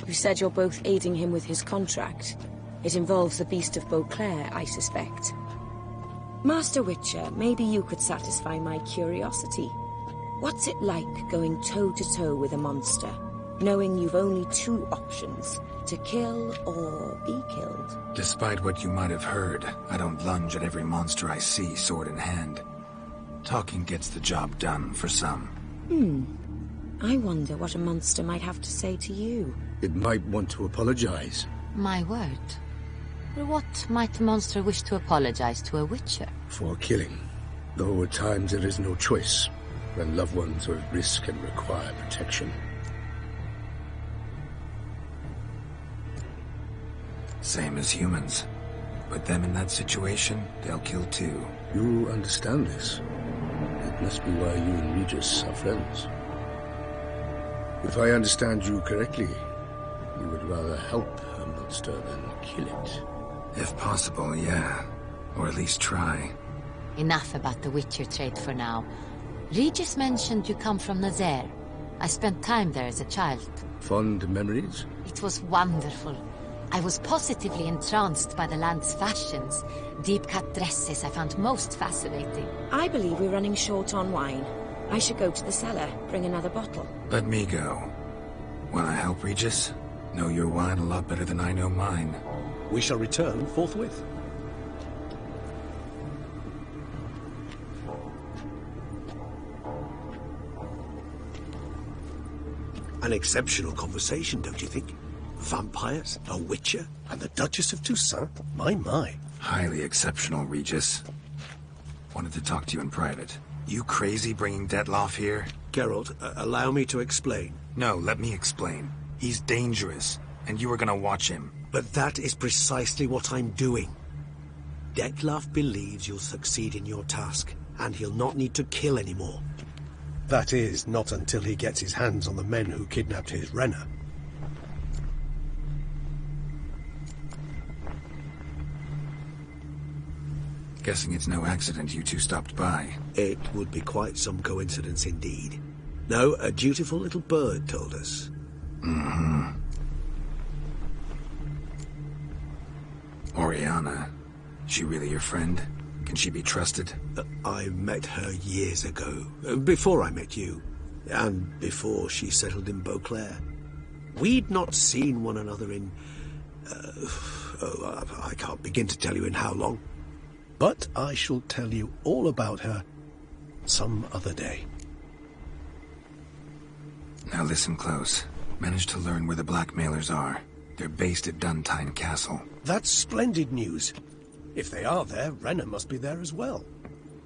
You said you're both aiding him with his contract. It involves the Beast of Beauclair, I suspect. Master Witcher, maybe you could satisfy my curiosity. What's it like going toe-to-toe with a monster, knowing you've only 2 options, to kill or be killed? Despite what you might have heard, I don't lunge at every monster I see, sword in hand. Talking gets the job done, for some. I wonder what a monster might have to say to you. It might want to apologize. My word. What might the monster wish to apologize to a Witcher? For killing. Though at times there is no choice, when loved ones are at risk and require protection. Same as humans. Put them in that situation, they'll kill too. You understand this. It must be why you and Regis are friends. If I understand you correctly, you would rather help a monster than kill it. If possible, yeah. Or at least try. Enough about the Witcher trade for now. Regis mentioned you come from Nazaire. I spent time there as a child. Fond memories? It was wonderful. I was positively entranced by the land's fashions. Deep-cut dresses I found most fascinating. I believe we're running short on wine. I should go to the cellar, bring another bottle. Let me go. Wanna help, Regis? Know your wine a lot better than I know mine. We shall return forthwith. An exceptional conversation, don't you think? Vampires, a witcher, and the Duchess of Toussaint? My. Highly exceptional, Regis. Wanted to talk to you in private. You crazy bringing Detloff here? Geralt, allow me to explain. No, let me explain. He's dangerous, and you were gonna watch him. But that is precisely what I'm doing. Detloff believes you'll succeed in your task, and he'll not need to kill anymore. That is, not until he gets his hands on the men who kidnapped his Renner. Guessing it's no accident you two stopped by. It would be quite some coincidence indeed. No, a dutiful little bird told us. Mm-hmm. Oriana. She really your friend? Can she be trusted? I met her years ago. Before I met you. And before she settled in Beauclair. We'd not seen one another in... I can't begin to tell you in how long. But I shall tell you all about her some other day. Now listen close. Managed to learn where the blackmailers are. They're based at Duntine Castle. That's splendid news. If they are there, Renner must be there as well.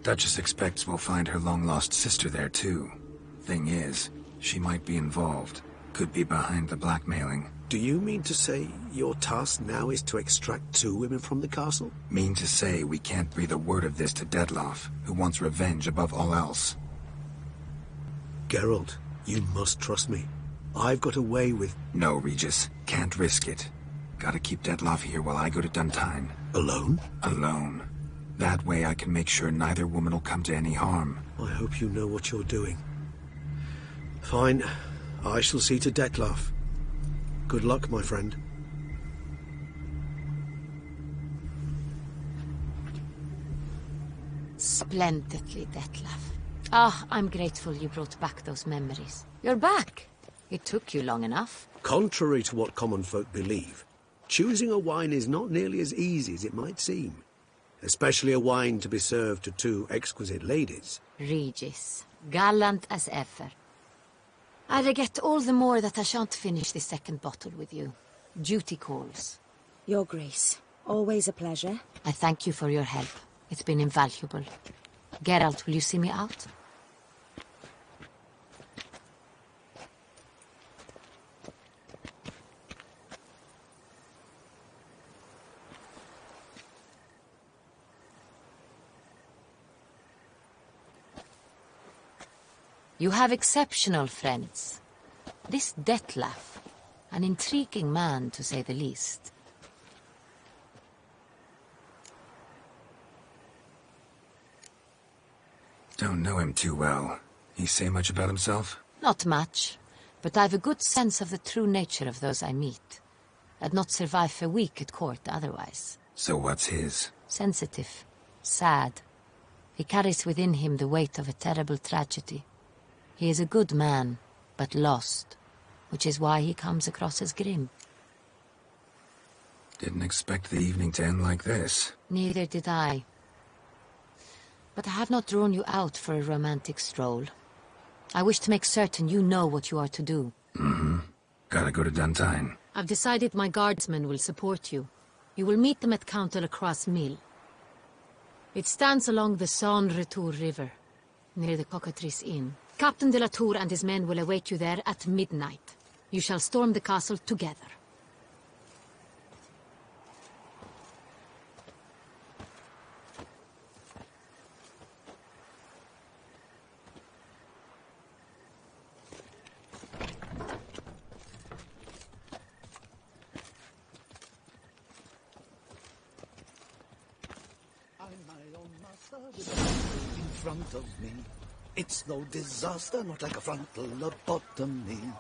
Duchess expects we'll find her long-lost sister there, too. Thing is, she might be involved. Could be behind the blackmailing. Do you mean to say your task now is to extract 2 women from the castle? Mean to say we can't breathe a word of this to Detloff, who wants revenge above all else. Geralt, you must trust me. I've got away with... No, Regis. Can't risk it. Gotta keep Detloff here while I go to Duntine. Alone? Alone. That way I can make sure neither woman will come to any harm. I hope you know what you're doing. Fine. I shall see to Detloff. Good luck, my friend. Splendidly, Detloff. Ah, I'm grateful you brought back those memories. You're back. It took you long enough. Contrary to what common folk believe, choosing a wine is not nearly as easy as it might seem. Especially a wine to be served to 2 exquisite ladies. Regis, gallant as ever. I regret all the more that I shan't finish the second bottle with you. Duty calls. Your Grace, always a pleasure. I thank you for your help. It's been invaluable. Geralt, will you see me out? You have exceptional friends. This Detloff, an intriguing man to say the least. Don't know him too well. He say much about himself? Not much, but I've a good sense of the true nature of those I meet. I'd not survive a week at court otherwise. So what's his? Sensitive, sad. He carries within him the weight of a terrible tragedy. He is a good man, but lost, which is why he comes across as grim. Didn't expect the evening to end like this. Neither did I. But I have not drawn you out for a romantic stroll. I wish to make certain you know what you are to do. Mm-hmm. Gotta go to Duntine. I've decided my guardsmen will support you. You will meet them at Count de la Croix's mill. It stands along the Saône-Retour River, near the Cockatrice Inn. Captain de la Tour and his men will await you there at midnight. You shall storm the castle together. in front of me. It's no disaster, not like a frontal lobotomy.